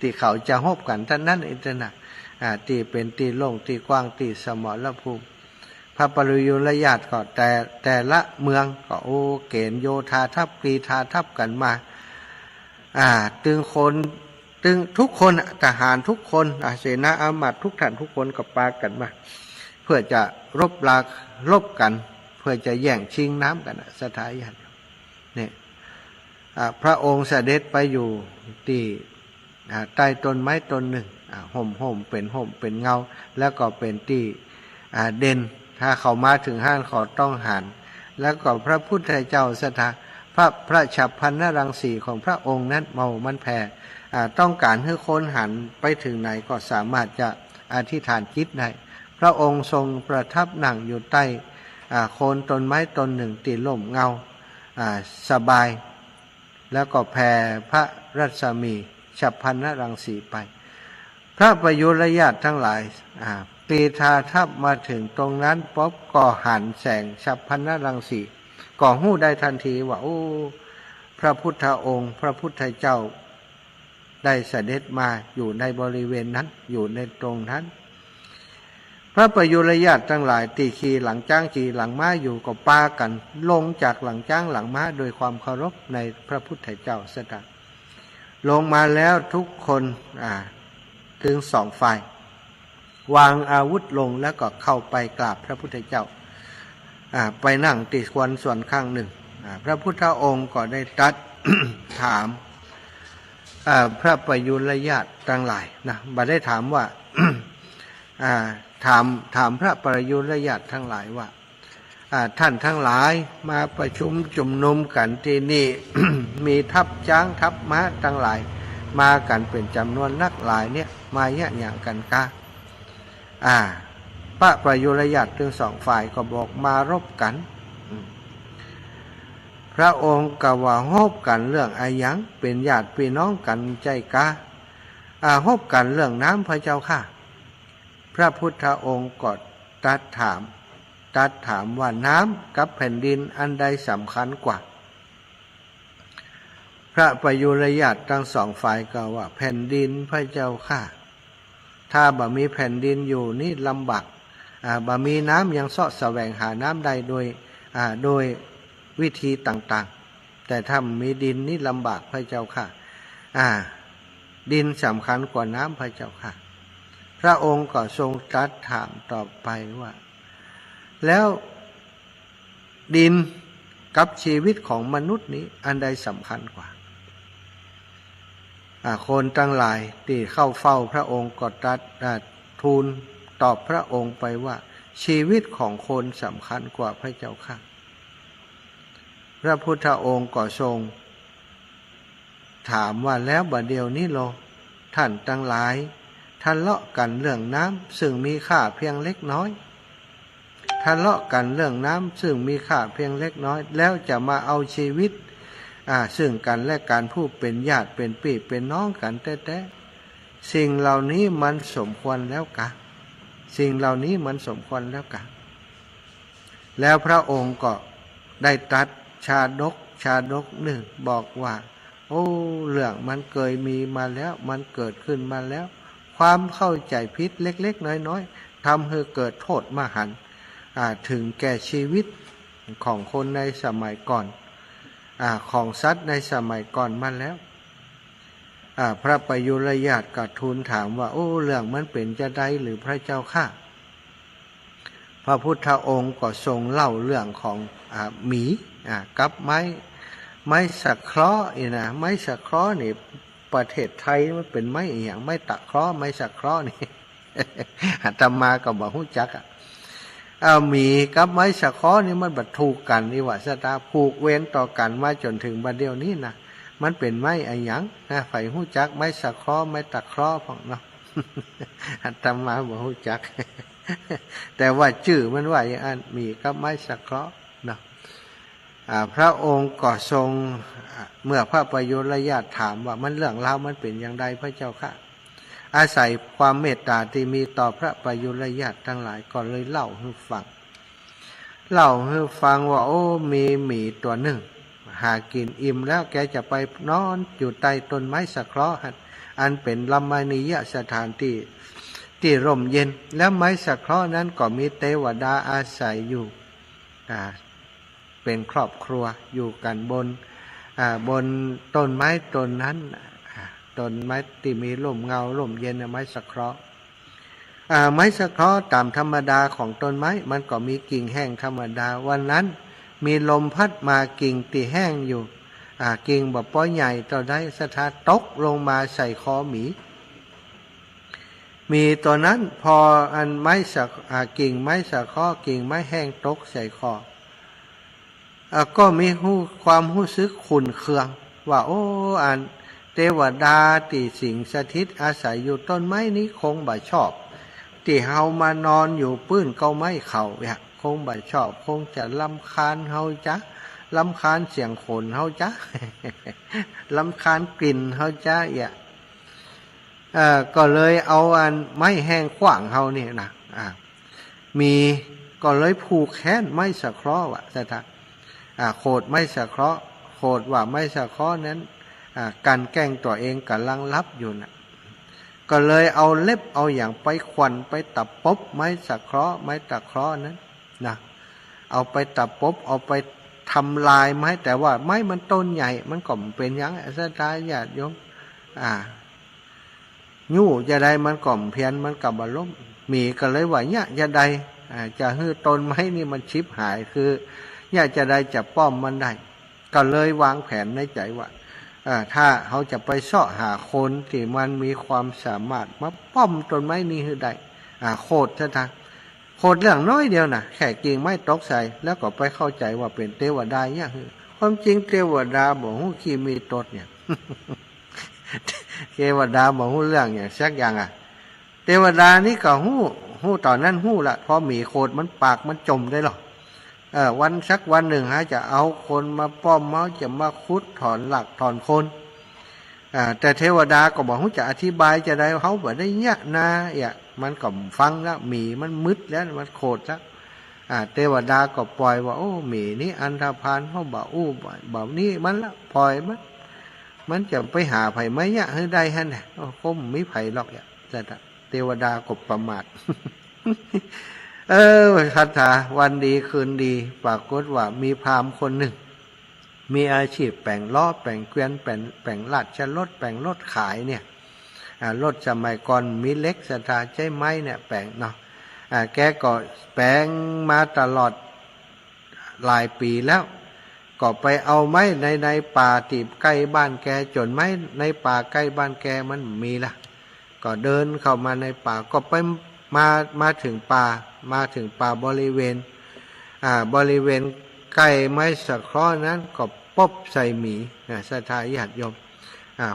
ที่เขาจะฮบกันท่านนั้นอินทนะที่เป็นที่โล่งที่กว้างที่สมรภูมิพระปริยุรญาติก็แต่ละเมืองก็เกณฑ์โยธาทัพกรีธาทัพกันมาตึงทุกคนทหารทุกคนเสนาอามาตย์ทุกท่านทุกคนก็ปากันมาเพื่อจะรบกันเพื่อจะแย่งชิงน้ำกันสถานอย่างเนี่ยพระองค์เสด็จไปอยู่ที่ใต้ต้นไม้ต้นหนึ่งห่มเป็นเงาแล้วก็เป็นที่เด่นถ้าเขามาถึงห้านเขาต้องหันแล้วก็พระพุทธเจ้าสถาพระฉัพพรรณรังสีของพระองค์นั้นมันแผ่ต้องการให้คนหันไปถึงไหนก็สามารถจะอธิษฐานจิตได้พระองค์ทรงประทับนั่งอยู่ใต้โคนต้นไม้ต้นหนึ่งติดร่มเงาสบายแล้วก็แผ่พระรัศมีฉัพพรรณรังสีไปพระประยุรญาติทั้งหลายปีธาทัพมาถึงตรงนั้นป๊อบก็หันแสงฉัพพรรณรังสีก็หู้ได้ทันทีว่าพระพุทธองค์พระพุทธเจ้าได้เสด็จมาอยู่ในบริเวณนั้นอยู่ในตรงนั้นพระประยุรญาติทั้งหลายตีขี่หลังจ้างขี่หลังม้าอยู่ก็ปากันลงจากหลังจ้างหลังม้าโดยความเคารพในพระพุทธเจ้าสดับลงมาแล้วทุกคนถึงสองฝ่ายวางอาวุธลงแล้วก็เข้าไปกราบพระพุทธเจ้าไปนั่งติควรส่วนข้างหนึ่งพระพุทธองค์ก็ได้ตรัส ถามพระประยุรญาติทั้งหลายนะบ่ได้ถามว่า ถามพระประยุรญาติทั้งหลายว่าท่านทั้งหลายมาประชุมจุมนุมกันที่นี่ มีทัพช้างทัพม้าทั้งหลายมากันเป็นจำนวนนักหลายเนี่ยมาแยกอย่างกันกะพระประยุรญาติทั้งสองฝ่ายก็บอกมารบกันพระองค์ก็ว่าฮบกันเรื่องอายังเป็นญาติพี่น้องกันใจกะฮบกันเรื่องน้ำพระเจ้าค่ะพระพุทธองค์ก็ตรัสถามว่าน้ำกับแผ่นดินอันใดสำคัญกว่าพระประยุรญาติทั้งสองฝ่ายก็ว่าแผ่นดินพระเจ้าค่ะถ้าบ่มีแผ่นดินอยู่นี่ลำบากบ่มีน้ำยังเสาะแสวงหาน้ำใดโดยวิธีต่างๆแต่ถ้ามีดินนี่ลำบากพระเจ้าค่ะดินสำคัญกว่าน้ำพระเจ้าค่ะพระองค์ก็ทรงตรัสถามต่อไปว่าแล้วดินกับชีวิตของมนุษย์นี้อันใดสำคัญกว่าคนทั้งหลายที่เข้าเฝ้าพระองค์ก็ตรัสทูลตอบพระองค์ไปว่าชีวิตของคนสำคัญกว่าพระเจ้าค่ะพระพุทธองค์ก็ทรงถามว่าแล้วบัดเดี๋ยวนี้ท่านทั้งหลายทะเลาะกันเรื่องน้ำซึ่งมีค่าเพียงเล็กน้อยทะเลาะกันเรื่องน้ำซึ่งมีค่าเพียงเล็กน้อยแล้วจะมาเอาชีวิตซึ่งกันและการผู้เป็นญาติเป็นพี่เป็นน้องกันแท้ๆสิ่งเหล่านี้มันสมควรแล้วกะสิ่งเหล่านี้มันสมควรแล้วกะแล้วพระองค์ก็ได้ตรัสชาดกหนึ่งบอกว่าเรื่องมันเคยมีมาแล้วมันเกิดขึ้นมาแล้วความเข้าใจผิดเล็กๆน้อยๆทำให้เกิดโทษมหันต์ถึงแก่ชีวิตของคนในสมัยก่อนของสัตว์ในสมัยก่อนมาแล้ว พระประยุรญาติก็ทูลถามว่าโอ้เรื่องมันเป็นจะได้หรือพระเจ้าข้าพระพุทธองค์ก็ทรงเล่าเรื่องของหมีกับไม้สักเคราะห์นะไม้สักเคราะห์นี่ประเทศไทยมันเป็นไม้อย่างไม้ตะเคราะห์ไม้สักเคราะห์นี่ อาตมาก็บอกฮู้จักหมีกับไม้สักเคราะห์นี่มันบัดถูกกันนี่ว่าสตาผูกเวรต่อกันมาจนถึงบัดเดียวนี้นะมันเป็นไม้อะไรอย่างไฟฮู้จักไม้สักเคราะห์ไม้ตะเคราะห์พวกเนาะ อาตมาบอกฮู้จัก แต่ว่าชื่อมันว่าอย่างนั้นมีกับไม้สักเคราะห์เนาะพระองค์ก็ทรงเมื่อพระประยุรญาติถามว่ามันเรื่องราวมันเป็นอย่างไรพระเจ้าค่ะอาศัยความเมตตาที่มีต่อพระประยุรญาติทั้งหลายก็เลยเล่าให้ฟังว่าโอ้มีหมีตัวหนึ่งหากินอิ่มแล้วแกจะไปนอนอยู่ใต้ต้นไม้สักเคราะห์อันเป็นลัมมานียสถานที่ร่มเย็นแล้วไม้สักเคราะห์นั้นก็มีเทวดาอาศัยอยู่เป็นครอบครัวอยู่กันบนต้นไม้ต้นนั้นต้นไม้ที่มีร่มเงาร่มเย็นไม้สักเคราะห์ไม้สักเคราะห์ตามธรรมดาของต้นไม้มันก็มีกิ่งแห้งธรรมดาวันนั้นมีลมพัดมากิ่งที่แห้งอยู่กิ่งแบบป้อใหญ่ต่อได้สถาตกลงมาใส่คอหมีตัวนั้นพออันไม้สักกิ่งไม้สักเคราะห์กิ่งไม้แห้งตกใส่คอก็มีความรู้สึกขุ่นเคืองว่าโอ้อันเทวดาที่สิงสถิตอาศัยอยู่ต้นไม้นี้คงบ่ชอบที่เฮามานอนอยู่ปื้นเก้าไม้เขาคงบ่ชอบคงจะรำคาญเฮาจ๊ะรำคาญเสียงขนเฮาจ๊ะ รำคาญกลิ่นเฮาจ๊ะก็เลยเอาอันไม้แห้งขว้างเฮานี่นะมีก็เลยผูกแขนไม้สักเคราะห์ว่าจะโคดไม้สักเคราะห์โคดว่าไม้สักเคราะห์นั้นการแกล้งตัวเองกำลังรับอยู่นะก็เลยเอาเล็บเอาอย่างไปควันไปตับปบไม้สักเคราะห์ไม้ตะเคราะห์นั้นนะเอาไปตับปบเอาไปทำลายไม้แต่ว่าไม้มันต้นใหญ่มันก็เป็นอย่างสตาญาติโยมยู่จะได้มันก่อมเพียนมันกับบล้มมีก็เลยว่าเนี่ยจะได้จะฮื้อต้นไม้นี่มันชิบหายคือเนี่ยจะได้จะป้อมมันได้ก็เลยวางแผนในใจว่าถ้าเขาจะไปเสาะหาคนที่มันมีความสามารถมาป้อมต้นไม้นี้ให้ได้โคตรโคตรเรื่องน้อยเดียวนะแค่กิ่งไม้ตกใส่แล้วก็ไปเข้าใจว่าเป็นเทวดาเนี่ยคือความจริงเทวดาบอกฮู้ขี้มีตดเนี่ย เทวดาบอกฮู้เรื่องอย่างสักอย่างเทวดานี่ก็ฮู้ตอนนั้นฮู้ละพอมีโคตรมันปากมันจมได้หรอวันสักวันหนึ่งจะเอาคนมาป้อมเขาจะมาคุดถอนหลักถอนคนแต่เทวดาก็บอกเขาจะอธิบายจะได้เขาบอกได้เนี่ยนะมันก็ฟังแล้วหมีมันมืดแล้วมันโคตรแล้วเทวดาก็ปล่อยว่าโอ้หมีนี่อันธพาลเขาบอกอู้บอกนี่มันละปล่อยมันจะไปหาไผ่ไหมเนี่ยให้ได้ฮะเนี่ยคงไม่ไผ่หรอกแต่เทวดาก็ประมาท คาถาวันดีคืนดีปรากฏว่ามีพราหมณ์คนหนึ่งมีอาชีพแปลงล้อแปลงเกวียนแปลงลาดรถแปลงรถขายเนี่ยรถสมัยก่อนมีเล็กสถาใช้ไม้เนี่ยแปลงเนาะแกก็แปลงมาตลอดหลายปีแล้วก็ไปเอาไม้ในป่าที่ใกล้บ้านแกจนไม้ในป่าใกล้บ้านแกมันมีละก็เดินเข้ามาในป่าก็ไปมาถึงป่าบริเวณใกล้ไม้สักเคราะห์นั้นก็ปบใส่หมีศรัทธาญาติโยม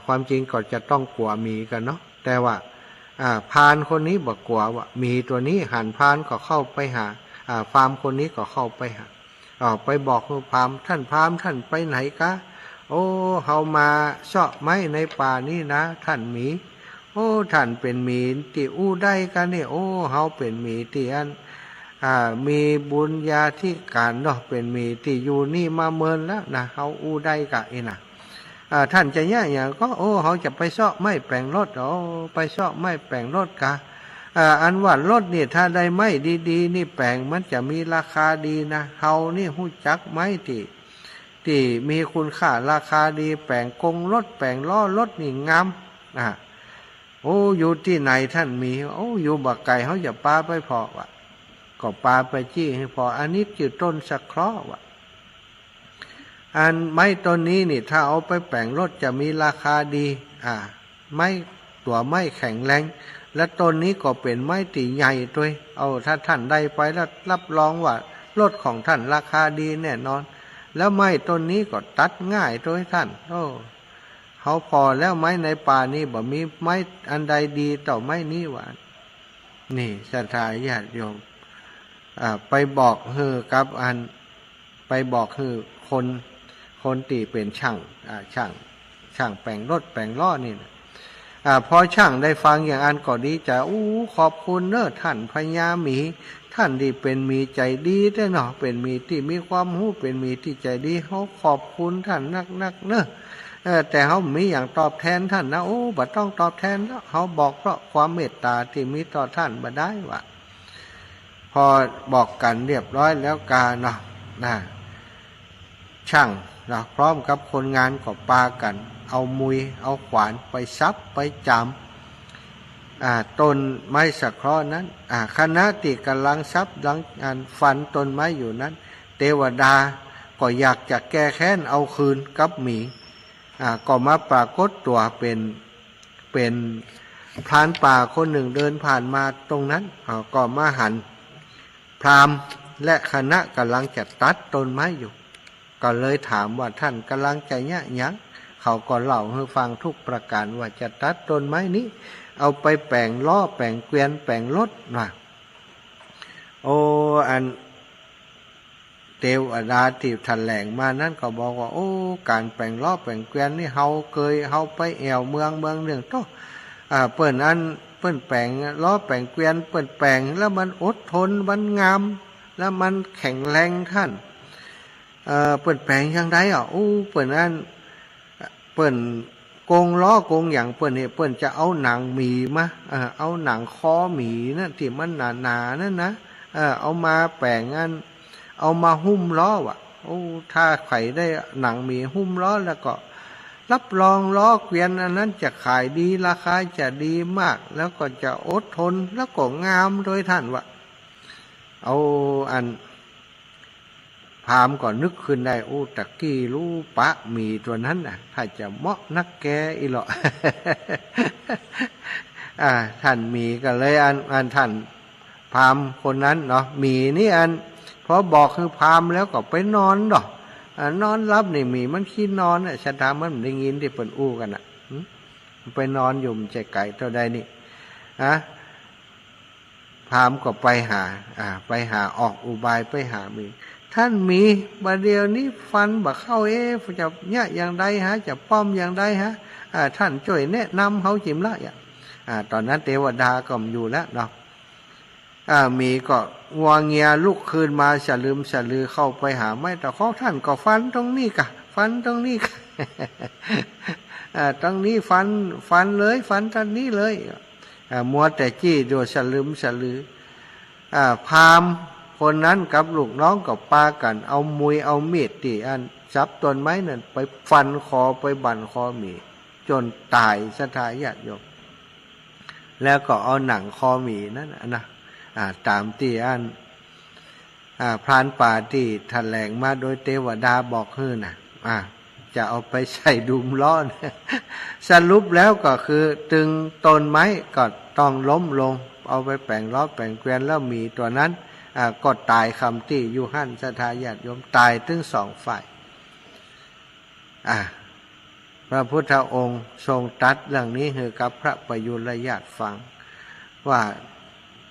ความจริงก็จะต้องกลัวหมีกันเนาะแต่ว่าพรานคนนี้บอกกลัวว่าหมีตัวนี้หันพรานก็เข้าไปหาฟาร์มคนนี้ก็เข้าไปหาไปบอกพราหมณ์ท่านไปไหนกะโอ้เฮามาเสาะไม้ในป่านี้นะท่านหมีโอ้ท่านเป็นหมีที่อู้ได้กันนี่โอ้เฮาเป็นหมีที่อันมีบุญญาธิการเนาะเป็นหมีที่อยู่นี่มาเมินแล้วนะเฮาอู้ได้กะอีนะท่านจะแย่อย่างก็โอ้เฮาจะไปเสาะไม้แปลงรถไปเสาะไม้แปลงรถกะอันว่ารถนี่ถ้าได้ไม้ดีๆนี่แปลงมันจะมีราคาดีนะเฮานี่ฮู้จักไม้ที่มีคุณค่าราคาดีแปลงกงรถแปลงล้อรถนี่งาม โอ้อยู่ที่ไหนท่านมีโอ้อยู่บักไก่เขาจะปาไปพอวะก็ปาไปจี้ให้พออันนี้คือต้นสะเคราะห์วะอันไม้ต้นนี้นี่ถ้าเอาไปแปลงรถจะมีราคาดีไม้ตัวไม้แข็งแรงและต้นนี้ก็เป็นไม้ตีใหญ่ด้วยเอาถ้าท่านได้ไปแล้วรับรองว่ารถของท่านราคาดีแน่นอนแล้วไม้ต้นนี้ก็ตัดง่ายด้วยท่านโอ้เขาพอแล้วไม้ในป่านี้บ่มีไม้อันใดดีต่อไม้นี้วะนี่ศรัทธาญาติโยมไปบอกกับไปบอกคนตีเป็นช่างแปลงรถแปลงล้อนี่นะพอช่างได้ฟังอย่างก็ดีใจขอบคุณเนอะท่านพญาหมีท่านที่เป็นมีใจดีได้เนาะเป็นมีที่มีความรู้เป็นมีที่ใจดีเขาขอบคุณท่านนักเนอะแต่เขามีอย่างตอบแทนท่านนะบ่ต้องตอบแทนแล้วเขาบอกเพราะความเมตตาที่มีต่อท่านบ่ได้วะพอบอกกันเรียบร้อยแล้วกาเนาะช่างนะพร้อมกับคนงานก็ปากันเอามุยเอาขวานไปซับไปจำต้นไม้สะเคราะห์นั้นคณะที่กำลังซับกำลังฟันต้นไม้อยู่นั้นเทวดาก็อยากจะแก้แค้นเอาคืนกับหมีก็มาปรากฏตัวเป็นพรานป่าคนหนึ่งเดินผ่านมาตรงนั้นก็มาหันพราหมณ์และคณะกำลังจะตัดต้นไม้อยู่ก็เลยถามว่าท่านกำลังจะยะยังเขาก็เล่าให้ฟังทุกประการว่าจะตัดต้นไม้นี้เอาไปแปลงล้อแปลงเกวียนแปลงรถนะอันเทวดาที่แถลงมานั้นก็บอกว่าการแปลงล้อแปลงเกวียนนี่เฮาไปแอวเมืองหนึ่งโตเปิ้นแปลงล้อแปลงเกวียนเปิ้นแปลงแล้วมันอดทนมันงามแล้วมันแข็งแรงท่านเปิ้นแปลงอย่างไรเปิ้นโกงล้อโกงอย่างเปิ้นจะเอาหนังหมีมาเอาหนังคอหมีนั่นที่มันหนานั่นนะเอามาแปลงเอามาหุ้มล้อถ้าใครได้หนังหมีหุ้มล้อแล้วก็รับรองล้อเกวียนอันนั้นจะขายดีราคาจะดีมากแล้วก็จะอดทนแล้วก็งามโดยท่านวะพามก่อนนึกขึ้นได้ตะกี้รู้ปะมีตัวนั้นน่ะถ้าจะเหมาะนักแกอีหรอ ท่านมีก็เลยท่านพามคนนั้นเนาะมีนี่พอบอกคือพามแล้วก็ไปนอนดอกนอนรับนี่มีมันขี้นอนชะตามันได้ยินที่เปิ้นอู้กันน่ะไปนอนอยู่ใจไก่เท่าใดนี่พามก็ไปหาออกอุบายไปหามีท่านมีบาเดียวนี้ฟันบ่เข้าจะเนี่ยอย่างใดจะป้อมอย่างใดท่านช่วยแนะนำเขาจิมละตอนนั้นเทวดาก็อยู่แล้วเนาะมีก็งัวเงียลุกคืนมาสลือเข้าไปหาไม่แต่เขาท่านก็ฟันตรงนี้กะฟันตรงนี้กะ ตรงนี้ฟันเลยฟันตรงนี้เลยมัวแต่จี้ดูสลือพามคนนั้นกับลูกน้องกับปากันเอามุยเอามีดที่จับต้นไม้นั่นไปฟันคอไปบั่นคอหมีจนตายศรัทธาญาติโยมแล้วก็เอาหนังคอหมีนั่นนะตามที่พรานป่าที่แถลงมาโดยเทวดาบอกน่ะจะเอาไปใส่ดุมล้อสรุปแล้วก็คือตึงต้นไม้ก็ต้องล้มลงเอาไปแปลงล้อแปลงเกวียนแล้วมีตัวนั้นก็ตายคำที่อยู่หั่นศรัทธาญาติโยมตายถึงสองฝ่ายพระพุทธองค์ทรงตรัสเรื่องนี้ให้กับพระประยุรญาติฟังว่า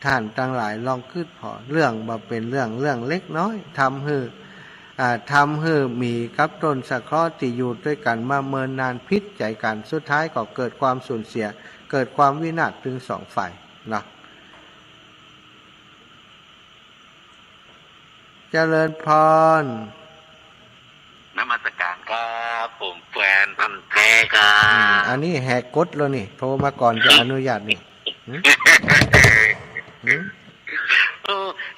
ท่านทั้งหลายลองคิดพอเรื่องมาเป็นเรื่องเล็กน้อยทำให้มีกับต้นสะเคราะห์ที่อยู่ด้วยกันมาเมินนานพิษใจกันสุดท้ายก็เกิดความสูญเสียเกิดความวินาศถึงสองฝ่ายนะเจริญพรนมัสการครับผมแฟนพันธุ์แท้ครับ อันนี้แหกกฎแล้วนี่โทรมาก่อนจะอนุญาตนี่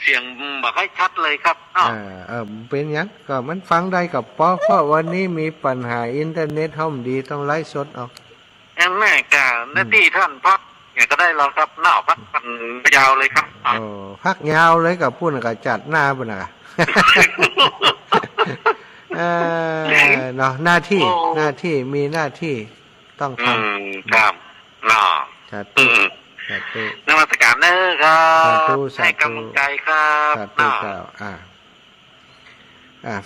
เสียงบอกให้ชัดเลยครับเป็นยังก็มันฟังได้กับเพราะวันนี้มีปัญหาอินเทอร์เน็ตห้องดีต้องไลฟ์สดเอา นั่นแม่กาหน้าที่ท่านพักเนี่ยก็ได้แล้วครับหน้าพักกันยาวเลยครับ โอ้พักยาวเลยกับพูดกับจัดหน้าปุ่นนะเนาะหน้าที่มีหน้าที่ต้องทำครับเนาะสาธุสาธุนมัสการเนอครับให้กำลังใจครับสาธุเจ้า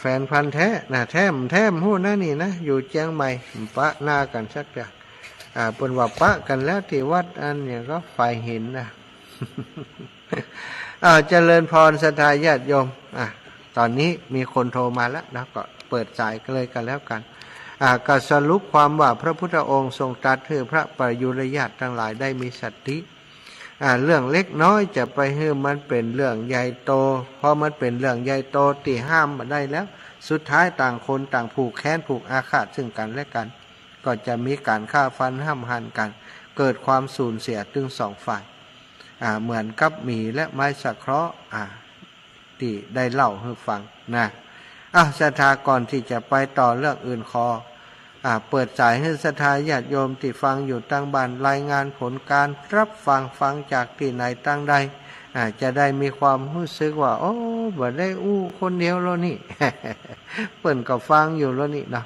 แฟนพันธุ์แท้นะแท้มหู้นะนี่นะอยู่เชียงใหม่ปะหน้ากันสักอย่างเป็นว่าปะกันแล้วที่วัดอันเนี่ยก็ฝ่ายหินนะเจริญพรศรัทธาญาติโยมตอนนี้มีคนโทรมาแล้วนะก็เปิดสายกันเลยกันแล้วกันก็สรุปความว่าพระพุทธองค์ทรงตรัสให้พระประยุรญาติทั้งหลายได้มีสติเรื่องเล็กน้อยจะไปให้มันเป็นเรื่องใหญ่โตพอมันเป็นเรื่องใหญ่โตตีห้ามมาได้แล้วสุดท้ายต่างคนต่างผูกแค้นผูกอาฆาตซึ่งกันและกันก็จะมีการฆ่าฟันห้ามหันกันเกิดความสูญเสียถึงสองฝ่ายเหมือนกับหมีและไม้สะเคราะห์ที่ได้เล่าให้ฟังนะศรัทธาก่อนที่จะไปต่อเรื่องอื่นขอเปิดสายให้ศรัทธาญาติโยมที่ฟังอยู่ตั้งบ้านรายงานผลการรับฟังจากที่ไหนตั้งใดจะได้มีความรู้สึกว่าโอ้บ่ได้คนเดียวแล้วนี่ เปิ่นก็ฟังอยู่แล้วนี่นะ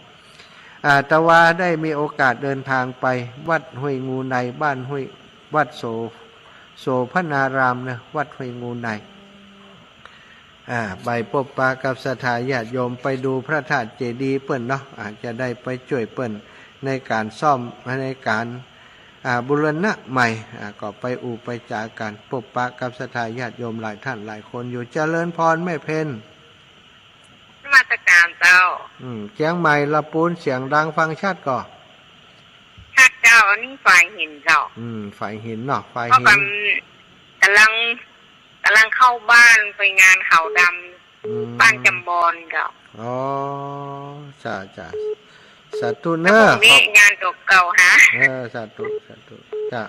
แต่ว่าได้มีโอกาสเดินทางไปวัดห้วยงูในบ้านห้วยวัดโสพนารามนะวัดห้วยงูในไปพบปะกับศรัทธาญาติโยมไปดูพระธาตุเจดีย์เปิ้นเนาะจะได้ไปช่วยเปิ้นในการซ่อมในการบูรณะใหม่ก็ไปไปจากกันพบปะกับศรัทธาญาติโยมหลายท่านหลายคนอยู่เจริญพรแม่เพ็ญมาตรการเจ้าเชียงใหม่ละปูนเสียงดังฟังชัดก่อชัดเจ้าอันนี้ฝ่ายหินเจ้าฝ่ายหินเนาะฝ่ายหินกำลังเข้าบ้านไปงานเขาดำบ้านจำบอนเจ้าอ๋อจ้าสาธุเนอะนี่งานเก่าฮะสาธุจ้า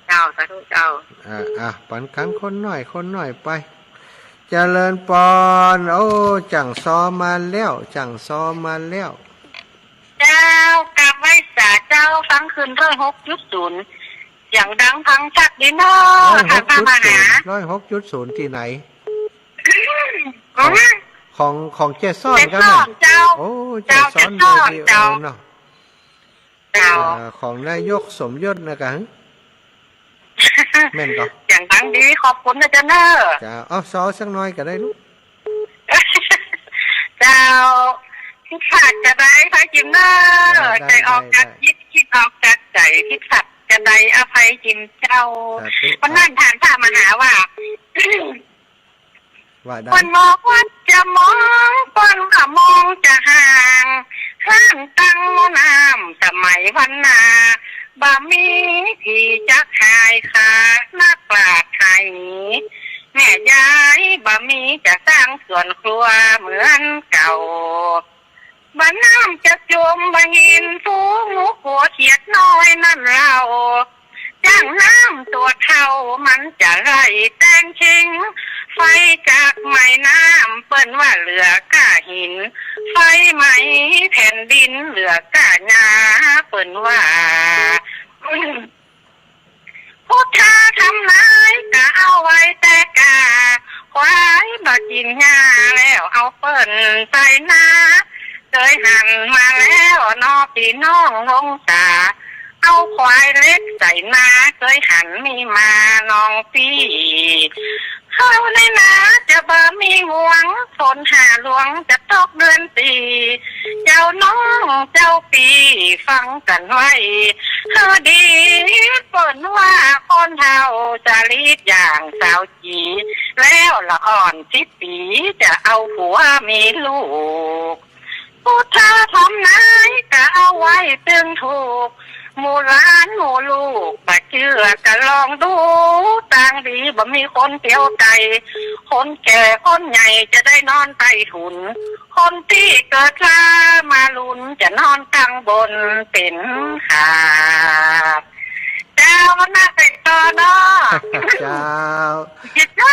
สาธุเจ้าปันกันคนหน่อยไปเจริญปอนโอ้จังซอมาแล้วเจ้ากลับไว้สาเจ้าฟังคืน106.0อย่างดังพังชัดดีเนาะทางพระมหา106.0ที่ไหนของเจซ้อนกันนะโอ้เจซ้อนเจ้าเนาะของนายกสมยศนะกันแม่นก็อย่างดังดีขอบคุณนะเจ้าเนอะจ้าซอสักน้อยก็ได้ลูกเจ้าคิดขาดจะได้พระจิมเนอะใจออกจากคิดออกจากใจคิดขาดจะได้อภัยจิมเจ้าวันนั้นทานพระมหาว่าคนมองว่าจะมองคนก็มองจะห่างห้างตั้งน้ำสมัยวันนาบ่มีที่จะหายขาดนักปราชญ์ไทยแม่ยายบ่มีจะสร้างสวนครัวเหมือนเก่าบ่น้ำจะจมบ่หินฟูงหัวเขียดน้อยนั่นเราจ้างน้ำตัวเท่ามันจะไล่แต่งชิงไฟจากไม้น้ำเปิ้นว่าเหลือก้าหินไฟไหม้แผ่นดินเหลือก้าหญ้าเปิ้นว่าพุทธาทำนายก็เอาไว้แต่กาควายบ่กินหญ้าแล้วเอาเปิ้นใส่นาเคยหันมาแล้วนอพี่น้องลงสาเอาควายเล็กใส่นาเคยหันมีมาน้องพี่เข้าในนาจะบ่มีห่วงฝนหาหลวงจะตกเดือนตีเจ้าน้องเจ้าปีฟังกันไว้เฮาดีเปิ้นว่าคนเฒ่าจะรีดอย่างสาวจีแล้วละอ่อน10 ปีจะเอาผัวมีลูกพุทธาทำนายก็เอาไว้ตึงถูกหมู่หลานหมู่ลูกบ่เชื่อก็ลองดูต่างดีบ่มีคนเตียวใจคนแก่คนใหญ่จะได้นอนใต้ถุนคนที่เกิดมาลุ้นจะนอนตั้งบนเป็นขาเจ้ามันน่าเป็นต่อเนาะเจ้า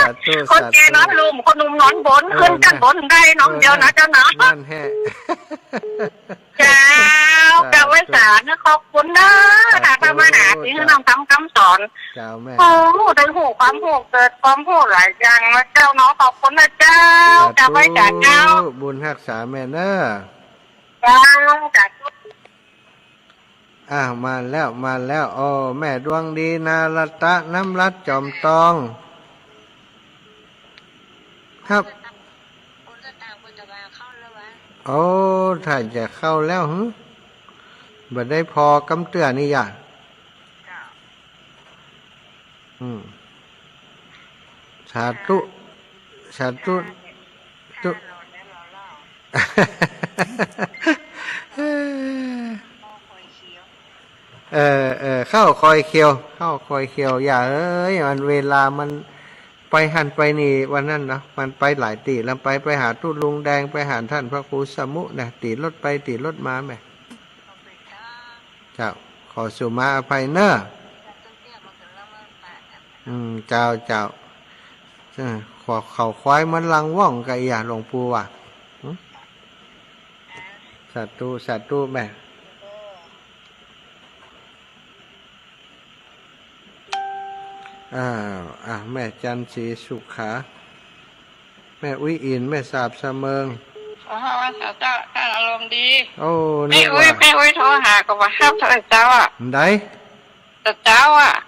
คนแก่นอนลุ่มคนหนุ่มนอนบนขึ้นกันบนได้น้องเดียวนะเจ้าเนาะนั่นแฮะเจ้ากะไว้สา นะขอบคุณนะธรรมดาที่ให้นำคำสอน เจ้าแม่ โอ้ได้หูความหูเกิดความหูหลายอย่างนะเจ้าเนาะขอบคุณนะเจ้าจะไว้จากเจ้า บุญรักษาแม่เนอะ เจ้าจาก มาแล้วโอ้แม่ดวงดีนารัตะน้ำรัดจอมตอง ครับโอ้ถ้าจะเข้าแล้วบ่ได้พอกำเตือนี่อย่าสาธุตุเข้าคอยเคียวอย่ามันเวลามันไปหันไปนี่วันนั้นนะมันไปหลายตีแล้วไปหาตู้ลุงแดงไปหาท่านพระครูสมุนะตีรถไปตีรถมาแม่เจ้าขอสุมาอภัยเนอะเจ้าขอเขาควายมันลังว่องกะอย่าหลวงปู่ว่ะสัตว์แม่แม่จันทร์ศรีสุขาแม่อุ้ยอินแม่สาบเสมิงเจ้าท่านอารมณ์ดี โอ้ แม่อุ้ยโทรหาก็ว่าห้ามเท่าเจ้าได้แต่เจ้า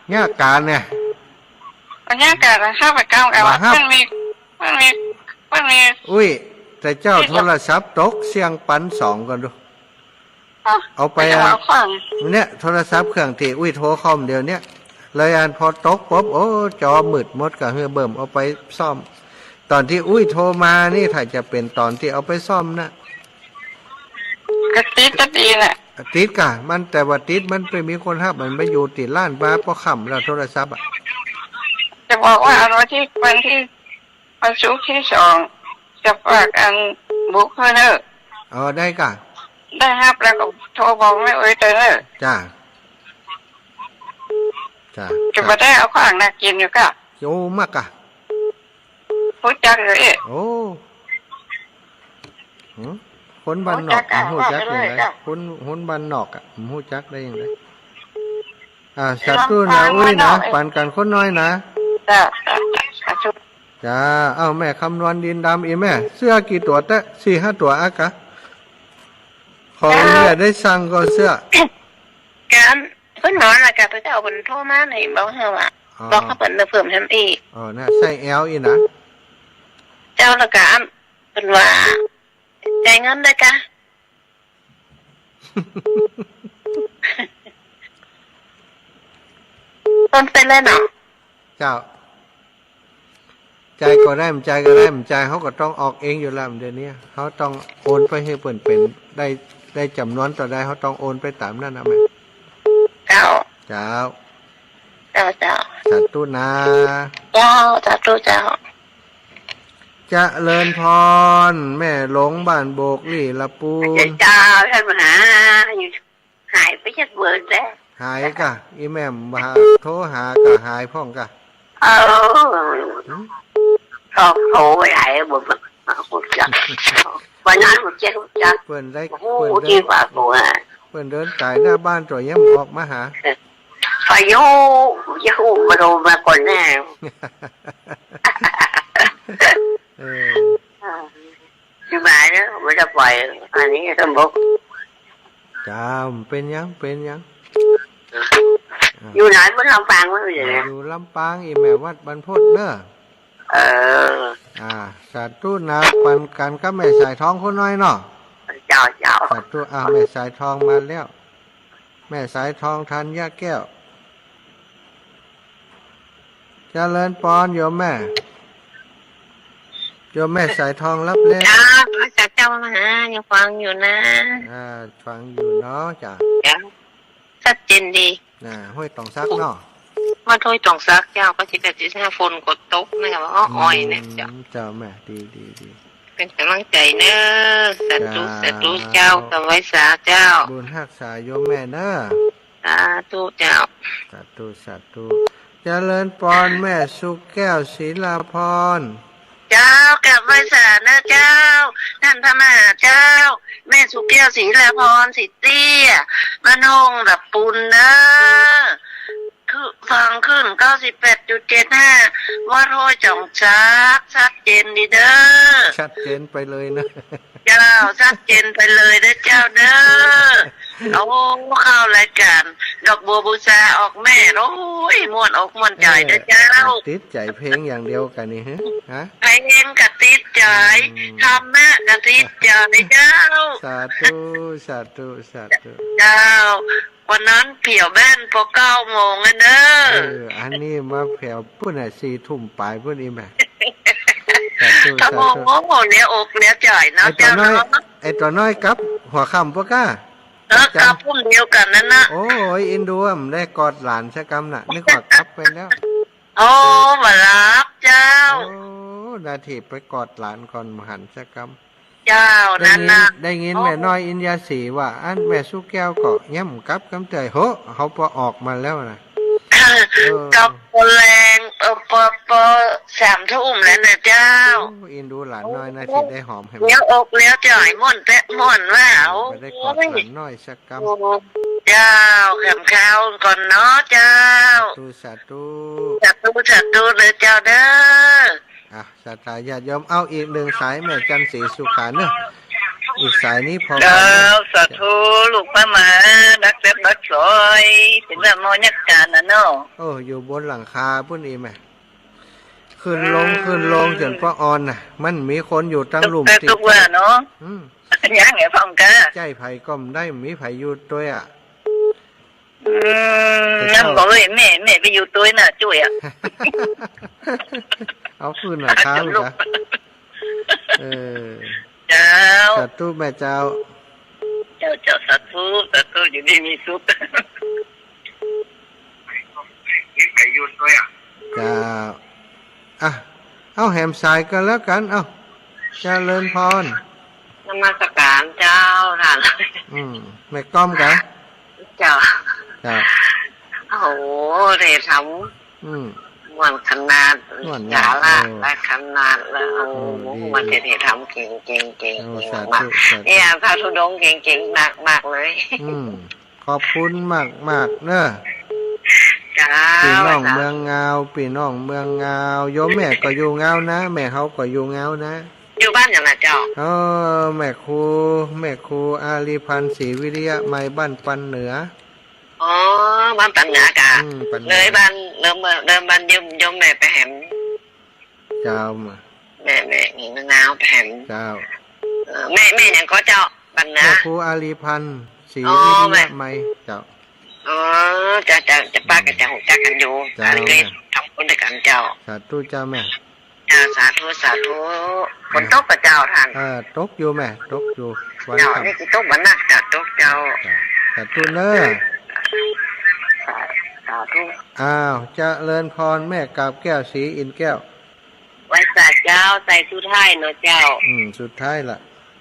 เนี่ยการเนี่ยวันนี้เกิดห้ามไปก้าวกันว่ามันมีอุ้ยแต่เจ้าโทรศัพท์ตกเสียงปันสองกันดูเอาไปเนี่ยโทรศัพท์เครื่องที่อุ้ยโทรคอมเดียวเนี่ยเลยพอตกปุ๊บโอ้จอมืดหมดกับเฮือเบิ่มเอาไปซ่อมตอนที่อุ้ยโทรมานี่ถ้าจะเป็นตอนที่เอาไปซ่อมนะก็ติดก็ดีแหละติดกะมันแต่ว่าติดมันไปมีคนฮับมันไปอยู่ติดล้านบ้าเพราะค่ำแล้วโทรศัพท์จะบอกว่าวันที่วันศุกร์ที่2จะฝากอันบุ๊กเนอร์ได้กะได้ฮับแล้วก็โทรบอกไม่อุ้ยเตอร์จ้าจะมาได้เอาข้างน่ากินอยู่ก็โอ้มากะพูดจักเลยโอ้คนบ้านนอกหูจักเลยคนบ้านนอกหูจักได้ยังไงสัตว์ตู้นะอุ้ยนะปั่นกันคนน้อยนะจ้าแม่คำนวณดินดำอีแม่เสื้อกี่ตัวแต่4-5 ตัวกะขอเนี่ยได้สั่งก็เสื้อกันเพิ่นนอนแล้วก็ไปเอาบนโทรมาในบอกเฮาบอกเขาเพิ่นเพิ่มให้อีกน่ะใส่Lอีนะเจ้าละกันเพิ่นว่าจ่ายเงินได้กะต้นเป็นเลยเนาะเจ้าใจก็ได้ใจก็ได้ใจเขาก็ต้องออกเองอยู่แล้วเดี๋ยวนี้เขาต้องโอนไปให้เพิ่นเป็นได้จำนวนต่อได้เขาต้องโอนไปตามนั่นนะแม่เจ้าสัตว์ตู้นาสัตว์ตู้เจ้าจะเลินพรแม่หลงบ้านโบกลี่ละปูนเจ้าท่านมหาหายไปจากเบิร์ดแล้วหายกะอีแม่มาโทรหากะหายพ่องกะโทรไปหายหมดวันนั้นหมดเจ้าเปิ่นได้เปิ่นเดินไก่หน้าบ้านตัวยังออกมาหาพายุมาโดนมาก่อนแน่สบายนะไม่ได้ปล่อยอันนี้สมบูรณ์จ้าเป็นยังอยู่ไหนบนลำปางวะอยู่ลำปางอีแม่วัดบรรพตเนอะสัตว์ตู้นาปันกันก็แม่สายทองคนน้อยเนาะเจ้าสัตว์ตู้แม่สายทองมาแล้วแม่สายทองทันยาแก้วเจริญพรโยมแม่สายทองรับแล้วเจ้ามาหายังฟังอยู่นะฟังอยู่เนาะจ้ะชัดเจนดีห้วยตองซักเนาะมาถ้วยตองซักเจ้าก็จะให้ฝนกดตกนะครับว่าอ้อยเนี่ยเจ้าแม่ดีเป็นกำลังใจเนอะสาธุเจ้าสวัยสาเจ้าบุญรักษาโยมแม่เนอะสาธุเจ้าสาธุเจริญพรแม่สุแก้วศิลาพร เจ้ากลับไหว้ศาลนะเจ้าท่านพระมหาเจ้า แม่สุแก้วศรีละพรสิเตี้ยมะนงดับปุนเด้อคือฟังขึ้น 98.75 ว่าโทษจ่องชัดเจนดีเด้อ ชัดเจนไปเลยนะ เจ้าชัดเจนไปเลยเด้อเจ้าเด้อเอาเข้ารายการดอกบัวบูชาออกแม่โอ้ยม่วนอกม่วนใจเด้อเจ้า ติดใจเพลงอย่างเดียวกันนี่ฮะ เพลงกะติดใจทำแม่กะติดใจเจ้า สาธุสาธุสาธุ เจ้าวันนั้นเผียวแม่นพอ9 โมงอะเด้อ อันนี้มาแผ่วพุ่นอ่ะ4 ทุ่มปลายพุ่นอีแม่ ถ้ามองเนี้ยอกเนี้ยจ่อยนะเจ้าเนาะ ไอ้ตัวน้อยกับหัวค่ำพวกก้า กับพุ่มเดียวกันนั่นนะ โอ้ยอินดูมได้กอดหลานชะกรรมน่ะนึกว่ากับไปแล้ว โอ้มารับเจ้า โอ้นาทีไปกอดหลานก่อนมหันชะกรรม เจ้านั่นนะ ได้ยินแม่น้อยอินยาสีว่าอันแม่สุแก้วก็ย่ำกับกำเตยโหเขาพอออกมาแล้วนะ กับคนแรงป3 ทุ่มแล้วนะเจ้า อินดูหลานน้อยนาทีได้หอมให้ เลี้ยวอกเลี้ยวจ่อยม่วนแปะม่วนว่าเอา ไปได้กอดหลานน้อยชะกรรม เจ้าแขมข้าวก่อนเนาะเจ้า สาธุ จัดตู้เลยเจ้าเด้อ อ่ะศรัทธาญาติโยมเอาอีกหนึ่งสายแม่จันศรีสุขาเนอะอีกสายนี้พอ เจ้าสาธุลูกพระมหาดักเล็บดักซอยเป็นแบบมอยักการนะเนาะ โอ้อยู่บนหลังคาพุ่นอีแม่ขึ้นลงจนป้าออนน่ะ มันมีคนอยู่ตั้งหลุม แต่ ติด ทุกว่าเนาะยังไงฟังกะ ใจไผ่ก็มได้มีไผ่อยู่ตัวอ่ะ นั่นบอกเลยแม่ไปอยู่ตัวน่ะจุ้ยอ่ะ เอาขึ้นหลังคาลูกอ่ะเจ้า สาธุแม่เจ้า เจ้าสาธุอยู่ดีมีสุข นี่ไปอยู่ด้วยอ่ะ เจ้าอ่ะเอาแหมสายกันแล้วกันเอาเจริญพร นมัสการเจ้าท่าน แม่ก้อมกัน เจ้า เจ้า โอ้โหเรทำม่วนขนาดจาละและขนาดแล้วโอ้มันเรทำเก่งมากเนี่ยพระธุดงค์เก่งมากเลย ขอบคุณมากเนอะ จ้า พี่น้องเมืองเงาพี่น้องเมืองเงาโยมแม่ก็อยู่เงานะแม่เขาก็อยู่เงานะ อยู่บ้านอย่างไรเจ้าแม่ครูอาลีพันธ์ศรีวิริยะไม้บ้านปันเหนืออ๋อบ้านปันเหนือกะเลยบ้านเริ่มบ้านยมแม่ไปแหมเจ้ามาแม่หญิงนาวไปแหมเจ้าแม่อย่างก็เจ้าปันเหนือแม่ครูอาลีพันธ์ศรีวิริยะไม้เจ้าอ๋อจะป้ากับจะหกจักกันอยู่อะไรก็ทำคนด้วยกันเจ้าสาธุเจ้าแม่สาธุฝนตกกับเจ้าท่านตกอยู่แม่ตกอยู่วันเจ้านี่คือตกวันนักจัดตกเจ้าสาธุเนอะสาธุอ้าวเจริญพรแม่กาบแก้วศรีอินแก้วไว้สาเจ้าใส่สุดท้ายเนาะเจ้าสุดท้ายล่ะ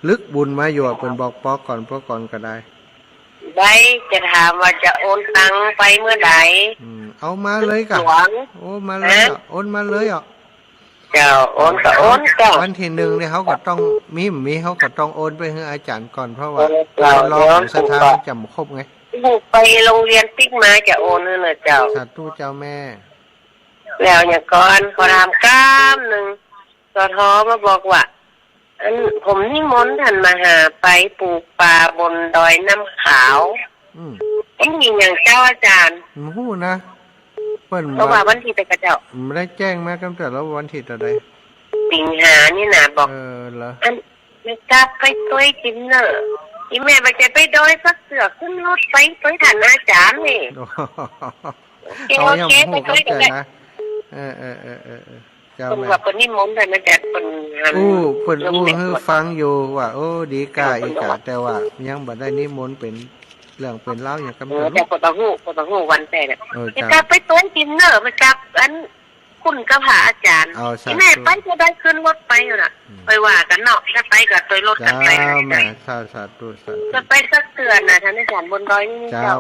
ลึกบุญมาอยู่เป็นบอกปอกก่อนก็ได้ได้จะถามว่าจะโอนตังไปเมื่อใดเอามาเลยกะโอ้มาเลยโอนมาเลยอ่ะเจ้าโอนก็โอนเจ้าวันที่1เนี่ยเขาก็ต้องมีเขาก็ต้องโอนไปให้อาจารย์ก่อนเพราะว่าเราสถานจำครบไงไปโรงเรียนติ๊กมาจะโอนเนอะเจ้าสาธุเจ้าแม่แล้วอย่างก่อนขอถามก้ามหนึ่งสทมาบอกว่าผมนิมนต์ท่านมาหาไปปลูกป่าบนดอยน้ำขาวต้องมีอย่างเจ้าอาจารย์หู้นะเปิ้นเพราะว่าวันที่ไปกระเจ้าไม่ได้แจ้งมากันแต่แล้ววันที่อะไรสิงหานี่นะบอกเหรอไม่กลับไปต้วยกินเนอะอีแม่ไปจะไปดอยสักเสือขึ้นรถไปต้วยฐานอาจารย์นี่โอเคไปต้วยกันนะเจ้าแม่คนนิมนต์แต่มาจากคนเพิ่นให้ฟังอยู่ว่าโอ้ดีกาอีกะแต่ว่ายังบ่ได้นิมนต์เป็นเรื่องเป็นเล่าอย่างกำลังแต่ปตหูวันแต่เนี่ยจะกลับไปต้นกินเนอร์ไปกลับคุณกับพระอาจารย์ที่แม่ไปจะได้ขึ้นรถไปอยู่น่ะไปว่ากันเนาะถ้าไปกับตัวรถกันไปแม่สาธุจะไปสักเตือนนะท่านอาจารย์บนดอยนี่เจ้า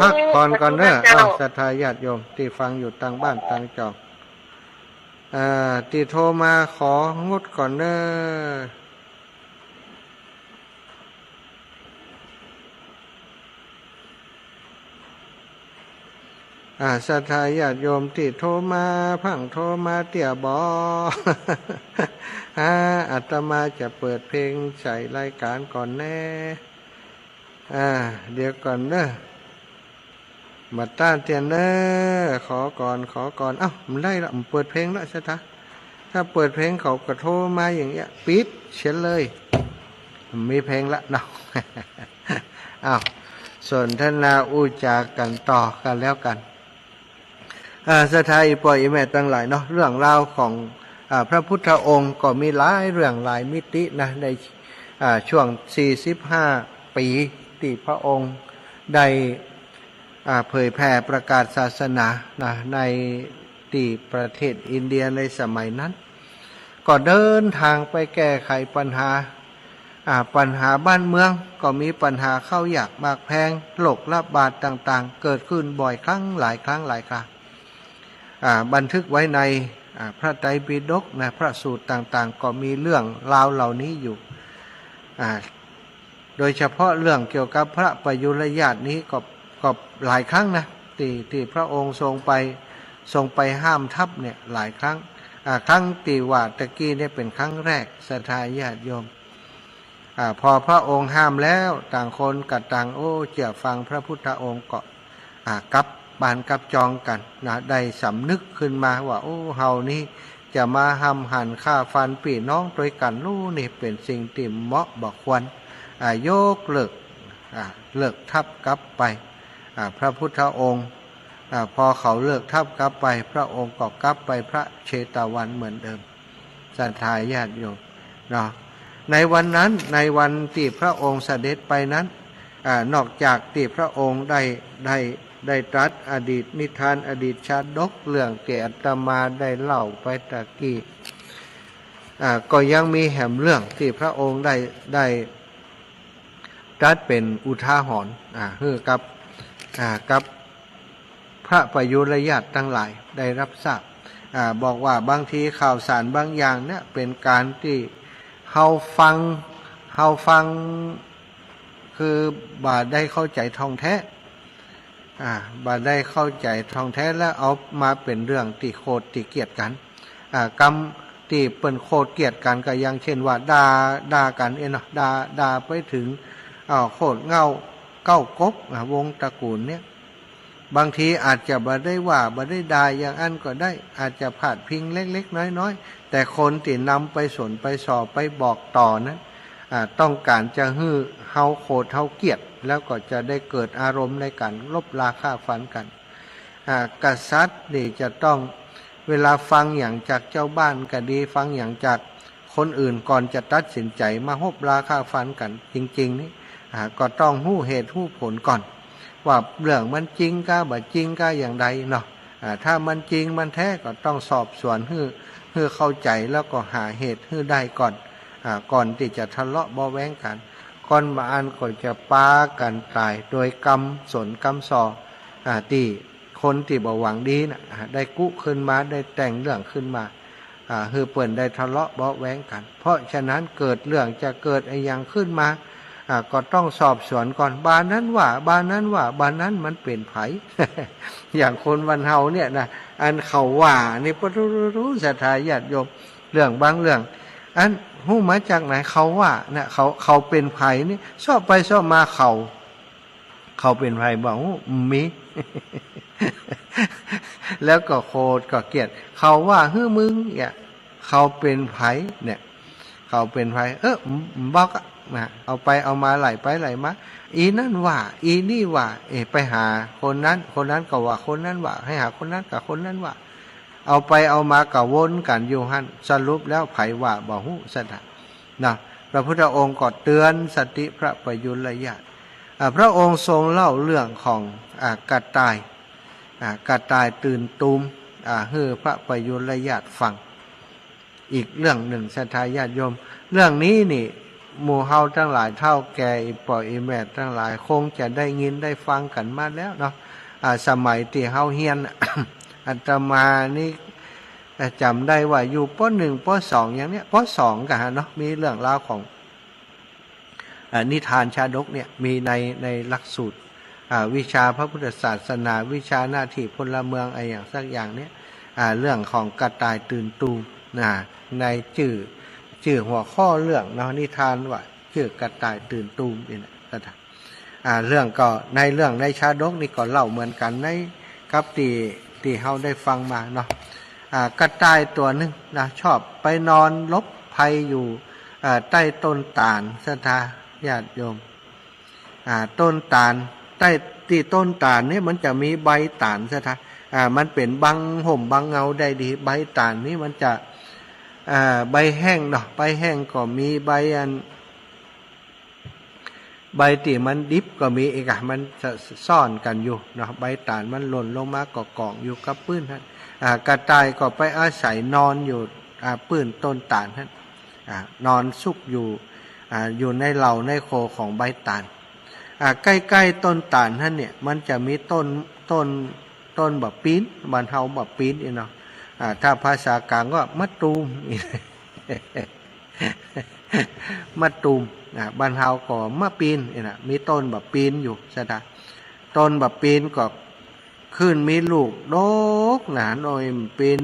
พักผ่อนก่อนเด้อศรัทธาญาติโยมที่ฟังอยู่ต่างบ้านต่างจอง ติโทรมาของดก่อนเด้อศรัทธาญาติโยมที่โทรมาพังโทรมาเตี่ยบอ อาตมาจะเปิดเพลงใส่รายการก่อนแน่เดี๋ยวก่อนเด้อมาต้านเตียนเด้อขอก่อนมันได้ละมันเปิดเพลงแล้วใช่ไหมถ้าเปิดเพลงเขาก็โทรมาอย่างเงี้ยปิดเฉยเลยมีเพลงละเนาะ สนทนาอุจากันต่อกันแล้วกันศรัทธาอีปอยอีแม่ตั้งหลายเนาะเรื่องราวของพระพุทธองค์ก็มีหลายเรื่องหลายมิตินะในช่วง45ปีที่พระองค์ได้เผยแผ่ประกาศศาสนานะในที่ประเทศอินเดียในสมัยนั้นก็เดินทางไปแก้ไขปัญหาบ้านเมืองก็มีปัญหาข้าวยากมากแพงโรคระบาดต่างๆเกิดขึ้นบ่อยครั้งหลายครั้งบันทึกไว้ในพระไตรปิฎกนะพระสูตรต่างๆก็มีเรื่องราวเหล่านี้อยู่โดยเฉพาะเรื่องเกี่ยวกับพระประยุรญาตินี้ก็หลายครั้งนะที่พระองค์ทรงไปห้ามทัพเนี่ยหลายครั้งครั้งที่ว่าตะกี้เนี่ยเป็นครั้งแรกศรัทธาญาติโยมพอพระองค์ห้ามแล้วต่างคนกับต่างเชื่อฟังพระพุทธองค์ก็กลับบานกลับจองกันนะได้สำนึกขึ้นมาว่าเฮานี้จะมาห้ามหันฆ่าฟันพี่น้องด้วยกันนี่เป็นสิ่งที่เหมาะบ่ควรยกเลิกทัพกลับไปพระพุทธองค์พอเขาเลิกทัพกลับไปพระองค์ก็กลับไปพระเชตวันเหมือนเดิมศรัทธาญาติโยมเนาะในวันนั้นในวันที่พระองค์เสด็จไปนั้นนอกจากที่พระองค์ได้ตรัสอดีตนิทานอดีตชาดกเรื่องที่อาตมาได้เล่าไปตะกี้ก็ยังมีแหมเรื่องที่พระองค์ได้ตรัสเป็นอุทาหรณ์คือกับพระประยุรญาติทั้งหลายได้รับทราบบอกว่าบางทีข่าวสารบางอย่างเนี่ยเป็นการที่เฮาฟังคือบ่ได้เข้าใจท่องแท้บ่ได้เข้าใจท่องแท้แล้วเอามาเป็นเรื่องที่โคตรที่เกลียดกันกรรมที่เปิ้นโคตรเกลียดกันก็อย่างเช่นว่าด่ากันเนาะด่าไปถึงโคตรเก้ากบวงตระกูลเนี่ยบางทีอาจจะบ่ได้ว่าบ่ได้ด่าอย่างอันก็ได้อาจจะพาดพิงเล็กๆน้อยๆแต่คนที่นำไปสนไปสอบไปบอกต่อนั้นต้องการจะฮื้อเฮาโคตรเฮาเกลียดแล้วก็จะได้เกิดอารมณ์ในการลบราฆ่าฟันกันกษัตริย์นี่จะต้องเวลาฟังอย่างจากเจ้าบ้านก็ดีฟังอย่างจากคนอื่นก่อนจะตัดสินใจมาลบราฆ่าฟันกันจริงๆนี่ก็ต้องฮู้เหตุฮู้ผลก่อนว่าเรื่องมันจริงก็บ่จริงก็อย่างใดเนาะถ้ามันจริงมันแท้ก็ต้องสอบสวนให้เข้าใจแล้วก็หาเหตุให้ได้ก่อนที่จะทะเลาะเบาะแว้งกันก่อนมาอันก็จะปากันตายโดยกรรมสนกรรมสอที่คนที่บ่หวังดีนะได้กุขึ้นมาได้แต่งเรื่องขึ้นมาคือเปิ่นได้ทะเลาะเบาะแว้งกันเพราะฉะนั้นเกิดเรื่องจะเกิดอะไรอย่างขึ้นมาก็ต้องสอบสวนก่อนบ้านนั้นว่าบ้านนั้นว่าบ้านนั้นมันเป็นไผ อย่างคนวันเฮาเนี่ยนะอันเขาว่านี่บ่รู้ศรัทธาญาติโยมเรื่องบางเรื่องอันหู้มาจากไหนเขาว่าเนี่ยเขาเป็นไผนี่ชอบไปชอบมาเขาเป็นไผบอกมี แล้วก็โคตรก็เกลียดเขาว่าฮื้อมึงเนี่ยเขาเป็นไผเนี่ยเขาเป็นไผบอกเอาไปเอามาไหลไปไหลมาอีนั่นว่าอีนี่ว่าไปหาคนนั้นก็ว่าคนนั้นว่าให้หาคนนั้นกับคนนั้นว่าเอาไปเอามากะวนกันอยู่หั่นสรุปแล้วไผว่าบ่ฮู้ซะนะพระพุทธองค์ก็เตือนสติพระประยุรญาติพระองค์ทรงเล่าเรื่องของกระต่ายตื่นตูมให้พระประยุรญาติฟังอีกเรื่องหนึ่งศรัทธาญาติโยมเรื่องนี้นี่หมู่เฮาทั้งหลายเท่าแก่อีปอยอีแม่ทั้งหลายคงจะได้ยินได้ฟังกันมาแล้วเนาะสมัยที่เฮาเฮียน อาตมานี่ จำได้ว่าอยู่ป .1 ป .2 อย่างเนี้ยป .2 กันเนาะมีเรื่องราวของนิทานชาดกเนี่ยมีในหลักสูตรวิชาพระพุทธศาสนาวิชาหน้าที่พลเมืองอะไรอย่างสักอย่างเนี้ยเรื่องของกระต่ายตื่นตูมในชื่อหัวข้อเรื่องเนาะนิทานว่าชื่อกระต่ายตื่นตูมนี่นะเรื่องก็ในเรื่องในชาดกนี่ก็เล่าเหมือนกันในกับที่เฮาได้ฟังมาเนาะกระต่ายตัวนึงนะชอบไปนอนลบภัยอยู่ใต้ต้นตาลศรัทธาญาติโยมต้นตาลใต้ที่ต้นตาลนี่มันจะมีใบตาลศรัทธามันเป็นบังห่มบังเงาได้ดีใบตาลนี่มันจะใบแห้งเนาะใบแห้งก็มีใบที่มันดิบก็มีอีกมันซ่อนกันอยู่เนาะใบตาลมันหล่นลงมาก็กองอยู่กับปื้นท่านกระต่ายก็ไปอาศัยนอนอยู่ปื้นต้นตาลท่านนอนซุกอยู่ในเหล่าในโคของใบตาลใกล้ๆต้นตาลท่านเนี่ยมันจะมีต้นแบบปีนบ้านเฮาแบบปีนเนาะถ้าภาษากลางก็มะตูมมะตูมบ้านเฮาก็มะปีนนะมีต้นแบบปีนอยู่ใช่ไหมต้นแบบปีนก็ขึ้นมีลูกดกหนาหน่อยปีน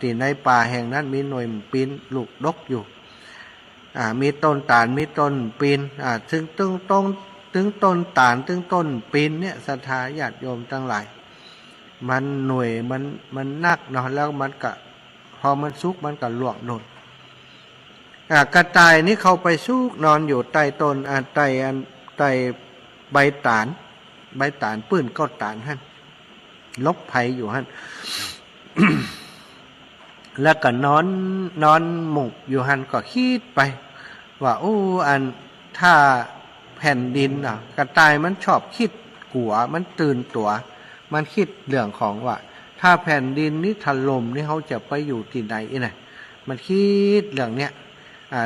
ที่ในป่าแห่งนั้นมีหน่วยปีนลูกดกอยู่มีต้นตาลมีต้นปีนถึงต้นตาลถึงต้นปีนเนี่ยศรัทธาญาติโยมทั้งหลายมันหน่วยมันนักเนาะแล้วมันก็พอมันสุกมันก็ลวกโดนกระต่ายนี่เขาไปสุกนอนอยู่ใต้ต้นใต้ใบตาลปื้นก็ตาลหั่นลบภัยอยู่หั่น แล้วก็นอนหมุกอยู่หั่นก็คิดไปว่าถ้าแผ่นดินกระต่ายมันชอบคิดกัวมันตื่นตัวมันคิดเรื่องของว่าถ้าแผ่นดินนี้ถล่มนี่เขาจะไปอยู่ที่ไหนน่ะมันคิดเรื่องเนี้ย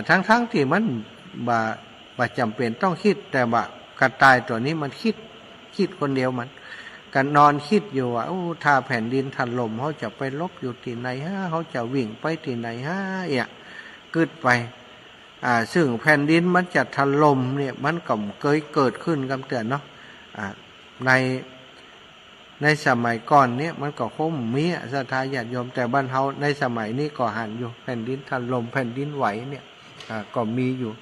ทั้งที่มันบ่จำเป็นต้องคิดแต่ว่ากระต่ายตัวนี้มันคิดคนเดียวมันกันนอนคิดอยู่ว่าถ้าแผ่นดินถล่มเขาจะไปลบอยู่ที่ไหนฮะเขาจะวิ่งไปที่ไหนฮะกึดไปซึ่งแผ่นดินมันจะถล่มเนี่ยมันก็เคยเกิดขึ้นกันเตือนเนาะในสมัยก่อนเนี่ยมันก็คงมีศรัทธาญาติโยมแต่บ้านเฮาในสมัยนี้ก็หันอยู่แผ่นดินถล่มแผ่นดินไหวเนี่ยก็มีอยู่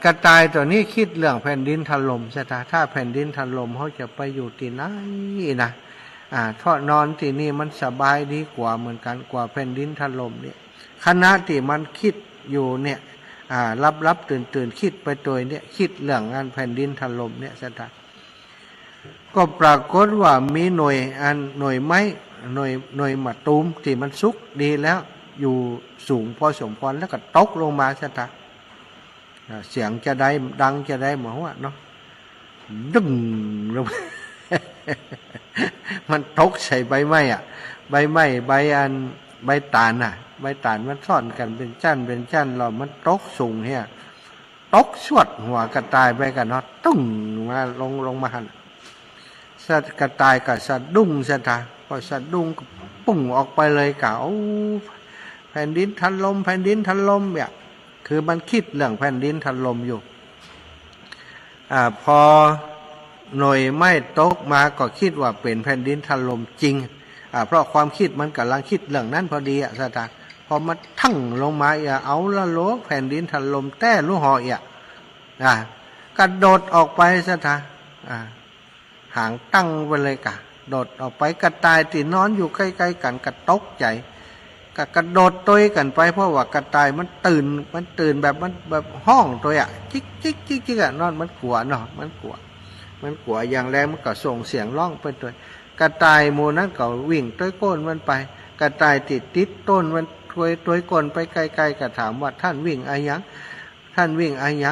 กระต่ายตัวนี้คิดเรื่องแผ่นดินถล่มศรัทธาถ้าแผ่นดินถล่มเขาจะไปอยู่ที่ไหนนะทอดนอนที่นี่มันสบายดีกว่าเหมือนกันกว่าแผ่นดินถล่มเนี่ยขณะที่มันคิดอยู่เนี่ยรับตื่นคิดไปตัวเนี่ยคิดเรื่องงานแผ่นดินถล่มเนี่ยศรัทธาก็ปรากฏว่ามีหน่วยไม้หน่วยมะตูมที่มันสุกดีแล้วอยู่สูงพอสมควรแล้วก็ตกลงมาศรัทธาเสียงจะได้ดังจะได้เหมือนว่าเนาะดึงลง มันตกใส่ใบไม้ใบไม้ใบตาลใบตาลมันซ่อนกันเป็นชั้นเรามันตกสูงเนี่ยตกสวดหัวกระต่ายไปกันเนาะตึ้งมาลงมาหันกระต่ายกับสะดุ้งศรัทธาพอสะดุ้งก็ปุ้งออกไปเลยกะแผ่นดินถล่มเนี่ยคือมันคิดเรื่องแผ่นดินถล่มอยู่พอหน่วยไม้ตกมาก็คิดว่าเป็นแผ่นดินถล่มจริงเพราะความคิดมันกำลังคิดเรื่องนั้นพอดีศรัทธาพอมาทั้งลงมาเอาละโลกแผ่นดินถล่มแต่ลูกหอกระโดดออกไปศรัทธาหางตั้งไปเลยกะโดดออกไปกระต่ายที่นอนอยู่ใกล้ๆกันกระตกใจกระโดดตัวกันไปเพราะว่ากระต่ายมันตื่นแบบห้องตัวจิ๊กนอนมันกลัวเนาะมันกลัวอย่างแรงมันก็ส่งเสียงร้องไปตัวกระต่ายหมู่นั้นก็วิ่งตัวก้นมันไปกระต่ายติดต้นมันตัวก้นไปไกลๆก็ถามว่าท่านวิ่งอะไรยั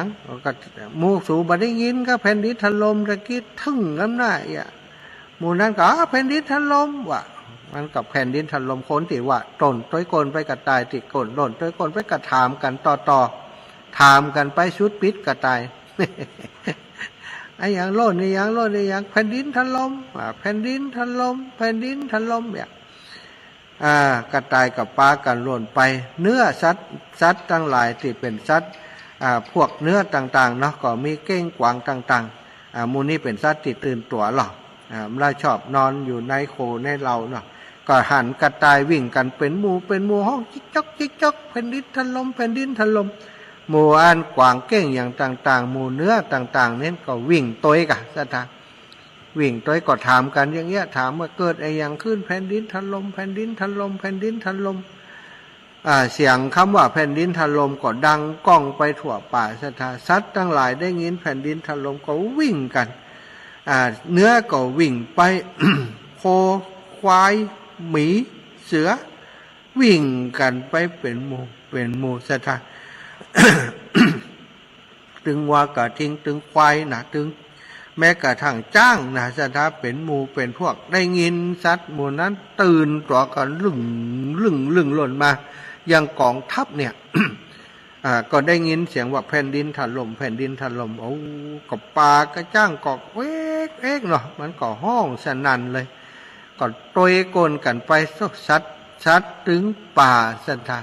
งก็หมู่สูบได้ยินก็แผ่นดินถล่มตะกี้ทึ่งน้ำหน้าหมู่นั้นก็แผ่นดินถล่มว่ะมันกับแผ่นดินถล่มคนที่ว่าต้นตัวก้นไปกระต่ายติดก้นโดนตัวก้นไปกระถามกันต่อถามกันไปชุดปิดกระต่าย ไอ้อย่างโลดนี่อย่างแผ่นดินถล่มเนี่ย กระต่ายกับปลากันหล่นไปเนื้อสัตว์ทั้งหลายที่เป็นสัตว์พวกเนื้อต่างๆเนาะก็มีเก้งกวางต่างๆมูนี้เป็นสัตว์ที่ตื่นตัวหรอกมันชอบนอนอยู่ในโคในเราเนาะก็หันกระต่ายวิ่งกันเป็นหมู่ห้องจิ๊กจ๊อกจิ๊กจ๊อกแผ่นดินถล่มแผ่นดินถล่มหมู่อันกวางเก้งอย่างต่างๆหมู่เนื้อต่างๆเน้นก็วิ่งตัวกะสถาวิ่งตัวก็ถามกันอย่างเงี้ยถามว่าเกิดอะไรอย่างขึ้นแผ่นดินถล่มแผ่นดินถล่มแผ่นดินถล่มเสียงคำว่าแผ่นดินถล่มก็ดังก้องไปทั่วป่าสถาสัตว์ทั้งหลายได้ยินแผ่นดินถล่มก็วิ่งกันเนื้อก็วิ่งไป โคควายหมีเสือวิ่งกันไปเป็นหมู่สถา ตึงว่ากะทิ้งตึงควายนะตึงแม้กระทั่งจ้างนะสถาเป็นหมู่เป็นพวกได้ยินสัตว์หมู่นั้นตื่นตัวกันลึงหล่นมายังกองทัพเนี่ย ก็ได้ยินเสียงว่าแผ่นดินถล่มแผ่นดินถล่มโอ้ก็ปลากระจ้างก็เอ๊กเนาะมันก็ห้องสนั่นเลยก็โตยโกนกันไปสัตว์ถึงป่าสันทา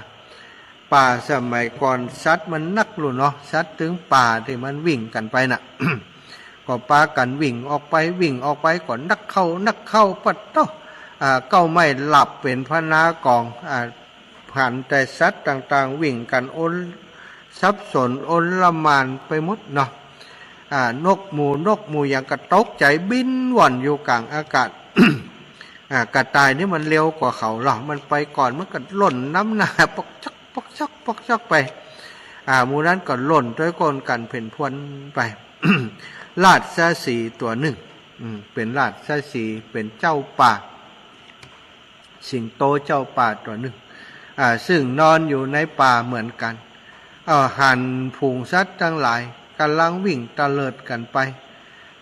ป่าสมัยก่อนสัตว์มันนักหลุเนาะสัตว์ถึงป่าที่มันวิ่งกันไปน่ะ ก็ปากันวิ่งออกไปก่อนนักเข้าปัดโตเก้าไม่หลับเป็นพนากองผ่านแต่สัตว์ต่างๆวิ่งกันสับสนละมานไปหมดเนาะนกหมูอย่างกระตกใจบินว่อนอยู่กลางอากาศ กระต่ายนี่มันเร็วกว่าเขาหรอมันไปก่อนมันก็หล่นน้ำหนาปอกชักไปหมูนั้นก็หล่นด้วยก้นกันเพ่นพวนไป ราชสีห์ตัวหนึ่งเป็นราชสีห์เป็นเจ้าป่าสิงโตเจ้าป่าตัวหนึ่งซึ่งนอนอยู่ในป่าเหมือนกันหันฝูงสัตว์ทั้งหลายกำลังวิ่งตะเลิดกันไป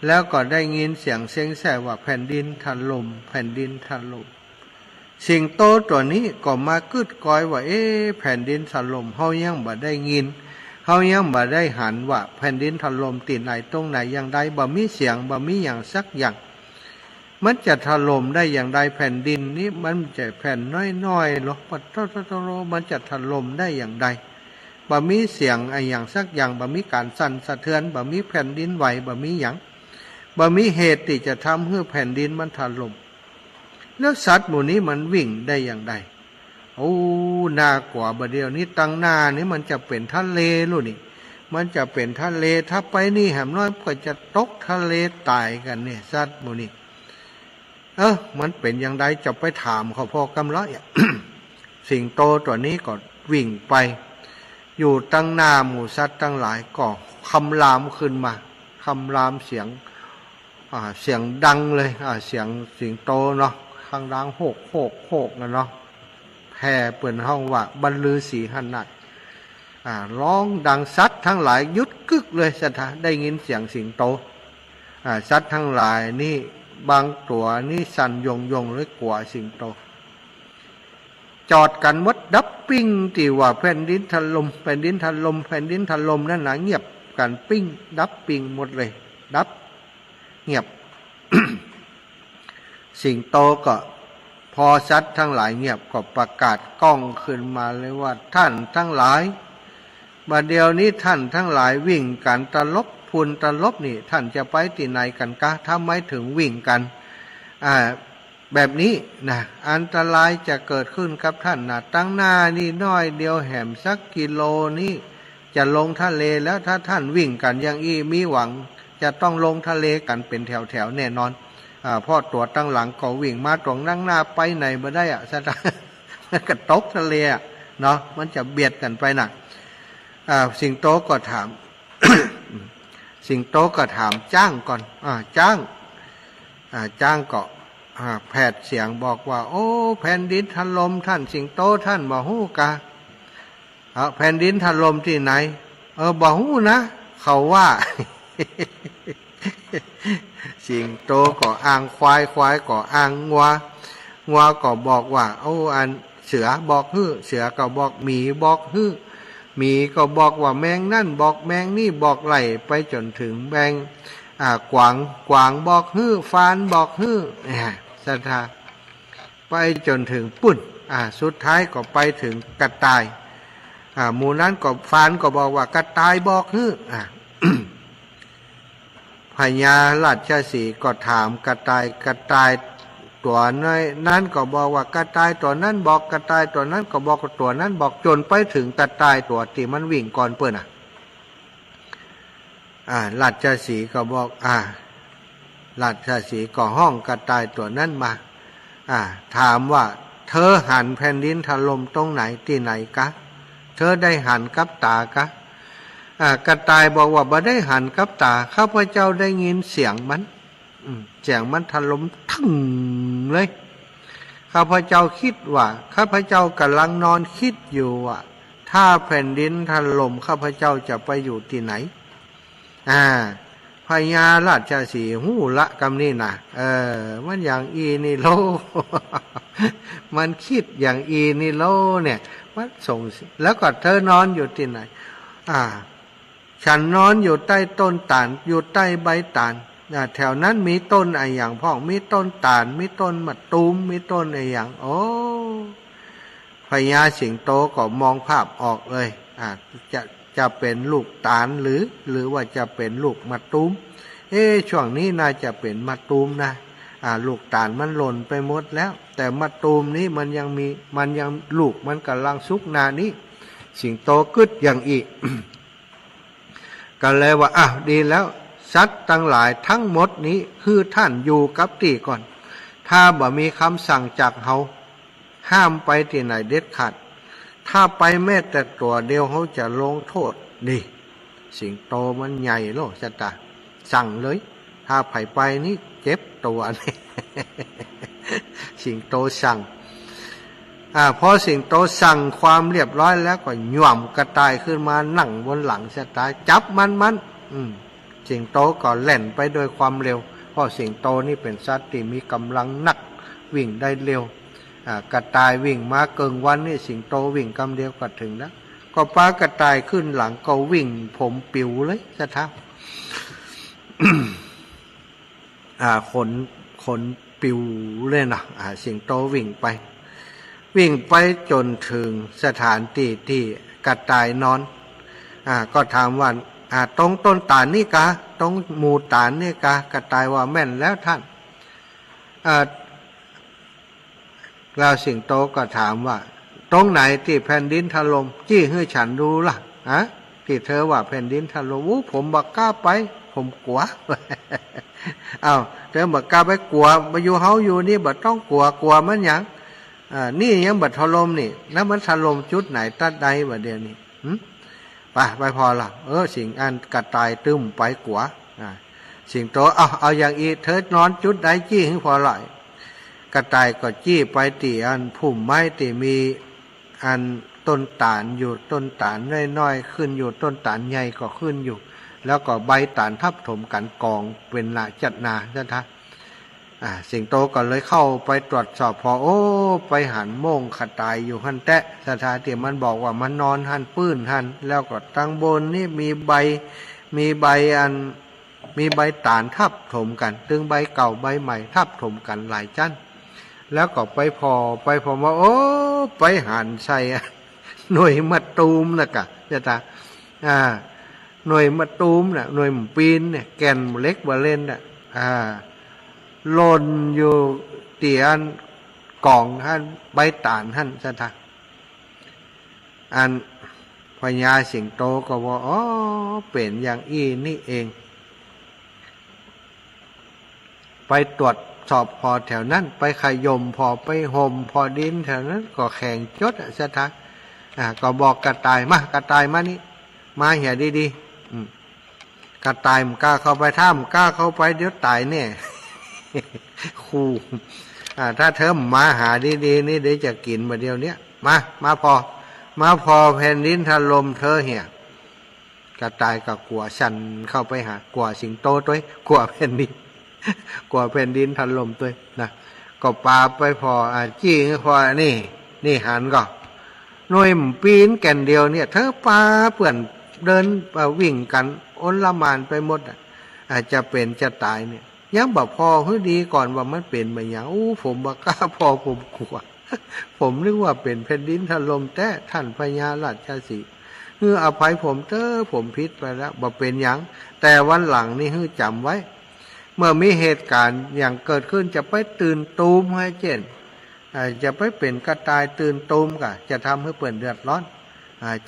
แล้วก็ได้ยินเสียงเซ็งแซ่ว่าแผ่นดินถล่มแผ่นดินถล่มสิงโตตัวนี้ก็มากึดก้อยว่าแผ่นดินถล่มเฮายังบ่ได้ยินเฮายังบ่ได้หันว่าแผ่นดินถล่มที่ไหนตรงไหนอย่างใดบ่มีเสียงบ่มีอย่างสักอย่างมันจะถล่มได้อย่างใดแผ่นดินนี้มันจะแผ่นน้อยๆหรอกปัดโตมันจะถล่มได้อย่างใดบ่มีเสียงอะไรอย่างสักอย่างบ่มีการสั่นสะเทือนบ่มีแผ่นดินไหวบ่มีหยังบ่มีเหตุที่จะทำให้แผ่นดินมันถล่มแล้วสัตว์หมู่นี้มันวิ่งได้อย่างใดโอ้น่ากว่าบ่เดียวนี้ตั้งหน้านี่มันจะเป็นทะเลลูกนี่มันจะเป็นทะเลถ้าไปนี่แหมน้อยก็จะตกทะเลตายกันเนี่ยสัตว์หมู่นี้มันเป็นอย่างไรจะไปถามเขาพอกำลัง สิงโตตัวนี้ก็วิ่งไปอยู่ตั้งหน้าหมู่สัตว์ทั้งหลายก็คำรามขึ้นมาคำรามเสียงดังเลยเสียงสิงโตเนาะข้างดังโหกนะเนาะแผ่เปิ่นห้องว่าบรรลือสีหันนัดร้องดังสัตว์ทั้งหลายยุดกึกเลยสถาได้ยินเสียงสิงโตสัตว์ทั้งหลายนี่บางตัวนี่สั่นยงเลยกลัวสิงโตจอดกันมดดับปิ้งที่ว่าแผ่นดินถล่มแผ่นดินถล่มนั่นนะเงียบกันปิ้งดับปิ้งหมดเลยดับเงียบ สิงโตก็พอสัตว์ทั้งหลายเงียบก็ประกาศก้องขึ้นมาเลยว่าท่านทั้งหลายบัดเดี๋ยวนี้ท่านทั้งหลายวิ่งกันตลบพุนตลบนี่ท่านจะไปที่ไหนกันกะทำไมถึงวิ่งกันแบบนี้นะอันตรายจะเกิดขึ้นกับท่านนะตั้งหน้านี่น้อยเดียวแหมสักกิโลนี่จะลงทะเลแล้วถ้าท่านวิ่งกันอย่างอี้มีหวังจะต้องลงทะเลกันเป็นแถวแน่นอนพ่อตัวตั้งหลังก็วิ่งมาตรงนั่งหน้าไปไหนมาได้อะสตามันก็ตกทะเลเนาะมันจะเบียดกันไปน่ะสิงโตก็ถาม สิงโตก็ถามจ้างก่อนจ้างก็แผดเสียงบอกว่าโอ้แผ่นดินถล่มท่านสิงโตท่านบ่ฮู้กะแผ่นดินถล่มที่ไหนบ่ฮู้นะเขาว่า สิงโตก็อ้างควายก็อ้างงัวก็บอกว่าโอ้อันเสือบอกฮื้อเสือก็บอกหมีบอกฮื้อหมีก็บอกว่าแมงนั่นบอกแมงนี่บอกไหลไปจนถึงแมงกวางบอกฮื้อฟานบอกฮื้อสัทธาไปจนถึงปุ่น สุดท้ายก็ไปถึงกระต่ายหมู่นั้นก็ฟานก็บอกว่ากระต่ายบอกฮึพญาราชสีห์ก็ถามกระต่ายตัวนั้นก็บอกว่ากระต่ายตัวนั้นบอกกระต่ายตัวนั้นก็บอกตัวนั้นบอกจนไปถึงกระต่ายตัวที่มันวิ่งก่อนเปิ้นราชสีห์ก็บอกราชสีห์ก็ห้องกระต่ายตัวนั้นมาถามว่าเธอหันแผ่นดินถล่มตรงไหนที่ไหนกะเธอได้หันกับตากะกระต่ายบอกว่าบ่ได้หันกับตาข้าพเจ้าได้ยินเสียงมันเสียงมันถล่มทั้งเลยข้าพเจ้าคิดว่าข้าพเจ้ากำลังนอนคิดอยู่ว่าถ้าแผ่นดินถล่มข้าพเจ้าจะไปอยู่ที่ไหนพญาราชสีห์หูละกำนี้นะมันอย่างอีนี่โล มันคิดอย่างอีนี่โลเนี่ยมันส่งแล้วก็เธอนอนอยู่ที่ไหนฉันนอนอยู่ใต้ต้นตาลอยู่ใต้ใบตาลแถวนั้นมีต้นอะไรอย่างพ่อมีต้นตาลมีต้นมะตูมมีต้นอะไรอย่างโอ้พญาสิงโตก็มองภาพออกเลยจะเป็นลูกตาลหรือว่าจะเป็นลูกมะตูมช่วงนี้น่าจะเป็นมะตูมนะลูกตาลมันหล่นไปหมดแล้วแต่มะตูมนี้มันยังลูกมันกำลังสุกนานี้สิงโตกึดอย่างอีก ก็เลยว่าดีแล้วสัตว์ทั้งหลายทั้งหมดนี้คือท่านอยู่กับที่ก่อนถ้าบ่มีคำสั่งจากเฮาห้ามไปที่ไหนเด็ดขาดถ้าไปแม้แต่ตัวเดียวเขาจะลงโทษนี่สิงโตมันใหญ่โลชะตาสั่งเลยถ้าไผไปนี่เจ็บตัวนี่ สิงโตสั่งพอสิงโตสั่งความเรียบร้อยแล้วก็หย่อมกระต่ายขึ้นมานั่งบนหลังชะตาจับมันสิงโตก็แล่นไปโดยความเร็วเพราะสิงโตนี่เป็นสัตว์ที่มีกำลังนักวิ่งได้เร็วกระต่ายวิ่งมาเกินวันนี่สิงโตวิ่งกำเดียวก็ถึงแล้วก็ปากระต่ายขึ้นหลังก็วิ่งผมปิวเลยจะทับ ขนปิวเลยนะสิงโตวิ่งไปจนถึงสถานที่กระต่ายนอนก็ถามว่าตรงต้นตาลนี่กะตรงหมู่ตาลนี่กะกระต่ายว่าแม่นแล้วท่านแล้วสิงโตก็ถามว่าตรงไหนที่แผ่นดินถล่มจี้ให้ฉันดูล่ะที่เธอว่าแผ่นดินถล่มผมบักกล้าไปผมกลัว เธอบักกล้าไปกลัวมาอยู่เฮาอยู่นี่บัดต้องกลัวมันหยังนี่ยังบัดถล่มนี่แล้วมันถล่มจุดไหนตัดใดบัดเดียวนี้ไปพอละสิ่งอันกระต่ายตึมไปกลัวสิงโตเอาอย่างอีเธอนอนจุดใดจี้ให้พอละกระต่ายก็จี้ไปตีอันพุ่มไม้ตีมีอันต้นตาลอยู่ต้นตาลน้อยๆขึ้นอยู่ต้นตาลใหญ่ก็ขึ้นอยู่แล้วก็ใบตาลทับถมกันกองเป็นละจัดนาใช่ไหมสิงโตก็เลยเข้าไปตรวจสอบพอไปหันโม่งกระต่ายอยู่หันแตะสถานที่มันบอกว่ามันนอนหันปื้นหันแล้วก็ตั้งบนนี่มีใบตาลทับถมกันตึงใบเก่าใบใหม่ทับถมกันหลายชั้นแล้วก็ไปพอว่าไปหันใส่หน่วยมะตูมนะกะจะตาหน่วยมะตูมน่ะหน่วยปีนเนี่ยแก่นเล็กบะเล่นน่ะหล่นอยู่เตียนกล่องท่านใบตาลท่านจะตาอันพญาสิงโตก็ว่าเป็นอย่างนี่เองไปตรวจสอบพอแถวนั้นไปขยมพอไปห่มพอดินแถวนั้นก็แข่งจดสถานก็บอกกระต่ายมากระต่ายมานี่มาเหี่ยดีๆกระต่ายมันกล้าเข้าไปถ้ำกล้าเข้าไปเดี๋ยวตายเนี่ยคู่ถ้าเธอมาหาดีๆนี่เดี๋ยวจะกินมาเดียวเนี้ยมาพอแผ่นดินถล่มเธอเหี่ยกระต่ายก็กลัวสั่นเข้าไปหากลัวสิงโตตัวกลัวแผ่นดินกลัวแผ่นดินถล่มตัวนะก็ปาไปพอจี้พอนี่หันก็หน่วยปีนแก่นเดียวเนี่ยเธอปาเปื่อนเดินวิ่งกันอ้นละมานไปหมดอาจจะเป็นจะตายเนี่ยยังบอกพอให้ดีก่อนว่ามันเป็นมาอย่างผมบอกกล้าพอผมกลัว ผมนึกว่าเป็นแผ่นดินถล่มแต่ท่านพญาราชสีห์อภัยผมเต้อผมผิดไปแล้วบ่เป็นหยังแต่วันหลังนี่จำไว้เมื่อมีเหตุการณ์อย่างเกิดขึ้นจะไปตื่นตูมให้เจนจะไปเป็นกระต่ายตื่นตูมก็จะทำให้เปิ่นเดือดร้อน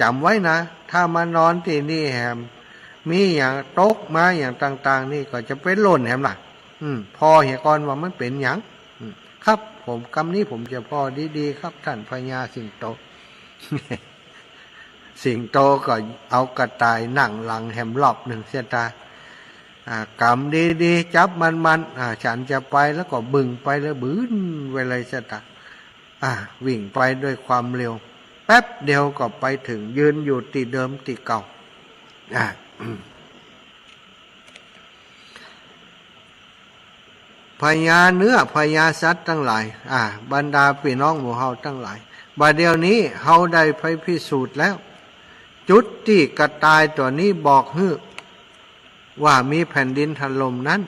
จำไว้นะถ้ามานอนที่นี่แฮมมีอย่างตกมาอย่างต่างๆนี่ก็จะไปหล่นแฮมล่ะพอเหี่ยก่อนว่ามันเป็นหยังครับผมคำนี้ผมจะพอดีๆครับท่านพญาสิงโต สิงโตก็เอากระต่ายนั่งหลังแฮมรอบหนึ่งเสียตากำดีๆจับมันฉันจะไปแล้วก็บึงไปแล้วบื้นเวลาเสียตาวิ่งไปด้วยความเร็วแป๊บเดียวก็ไปถึงยืนอยู่ที่เดิมที่เก่าพญาเนื้อพญาสัตว์ทั้งหลายบรรดาพี่น้องหมู่เฮาทั้งหลายบัดเดี๋ยวนี้เฮาได้ไปพิสูจน์แล้วจุดที่กระต่ายตัวนี้บอกว่ามีแผ่นดินถล่มนั้น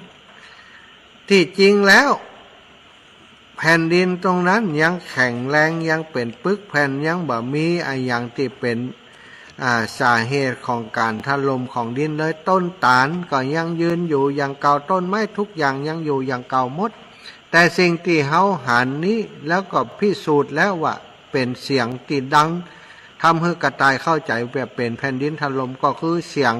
ที่จริงแล้วแผ่นดินตรงนั้นยังแข็งแรงยังเป็นปึกแผ่นยังบ่มีอย่างที่เป็นสาเหตุของการถล่มของดินเลยต้นตาลก็ยังยืนอยู่อย่างเก่าต้นไม้ทุกอย่างยังอยู่อย่างเก่าหมดแต่สิ่งที่เฮาหันนี้แล้วก็พิสูจน์แล้วว่าเป็นเสียงที่ดังทำให้กระต่ายเข้าใจแบบเป็นแผ่นดินถล่มก็คือเสียง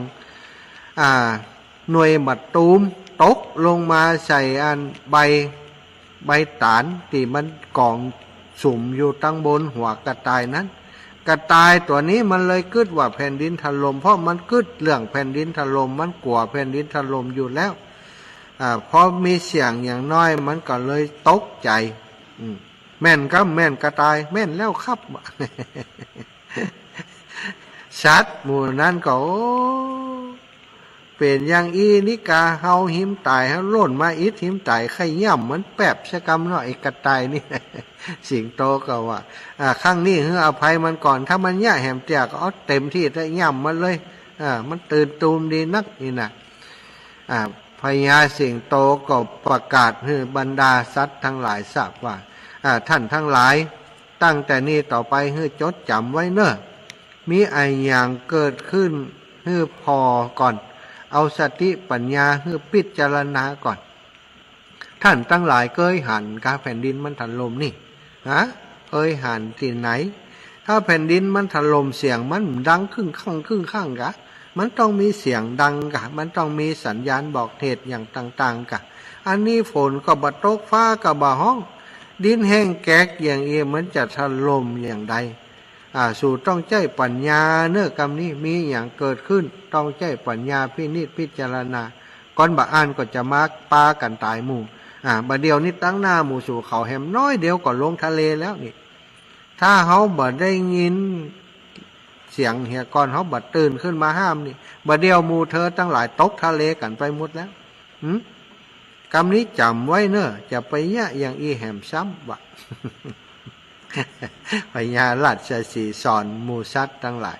หน่วยมะตูมตกลงมาใส่ใบตาลที่มันกองสุ่มอยู่ตั้งบนหัวกระต่ายนั้นกระต่ายตัวนี้มันเลยกึดว่าแผ่นดินถล่มเพราะมันกึดเรื่องแผ่นดินถล่มมันกลัวแผ่นดินถล่มอยู่แล้วพอมีเสียงอย่างน้อยมันก็เลยตกใจแม่นครับแม่นกระต่ายแม่นแล้วครับ สัตว์หมู่นั้นก็เป็นอย่างอีนิกาเฮาหิมตายเฮาโล่นมาอิดหิมตายไข่ย่ำมันแป๊บชะกำเนาะไอ้กระต่ายนี่ สิงโตก็ว่าครั้งนี้อภัยมันก่อนถ้ามันย่าแหมเตียก็เอาเต็มที่ได้ย่ำมันเลยมันตื่นตูมดีนักนี่นะพญาสิงโตก็ประกาศให้บรรดาสัตว์ทั้งหลายทราบว่าท่านทั้งหลายตั้งแต่นี้ต่อไปให้จดจำไว้เนอะมีไออย่างเกิดขึ้นให้พอก่อนเอาสติปัญญาให้พิจารณาก่อนท่านทั้งหลายเคยหันกาแผ่นดินมันถล่มนี่เคยหันที่ไหนถ้าแผ่นดินมันถล่มเสียงมันดังครึ่งข้างกะมันต้องมีเสียงดังกะมันต้องมีสัญญาณบอกเหตุอย่างต่างๆกะอันนี้ฝนก็บ่ตกฟ้าก็บ่ฮ้องดินแห้งแกกอย่างมันจะถล่มอย่างใดสู่ต้องใจปัญญาเนื้อกรรมนี้มีอย่างเกิดขึ้นต้องใจปัญญาพิจารณาก่อนบ่อ่านก็จะมาปากันตายหมู่บ่เดียวนี้ตั้งหน้าหมู่สู่เขาแหมน้อยเดียวก็ลงทะเลแล้วนี่ถ้าเฮาบ่ได้ยินเสียงเหียก่อนเฮาบ่ตื่นขึ้นมาห้ามนี่บ่เดียวหมู่เธอทั้งหลายตกทะเลกันไปหมดแล้วกรรมนี้จำไว้เนอะจะไปยะอย่างอีแหมซ้ำวะ พญาราชสีห์สอนหมู่สัตว์ทั้งหลาย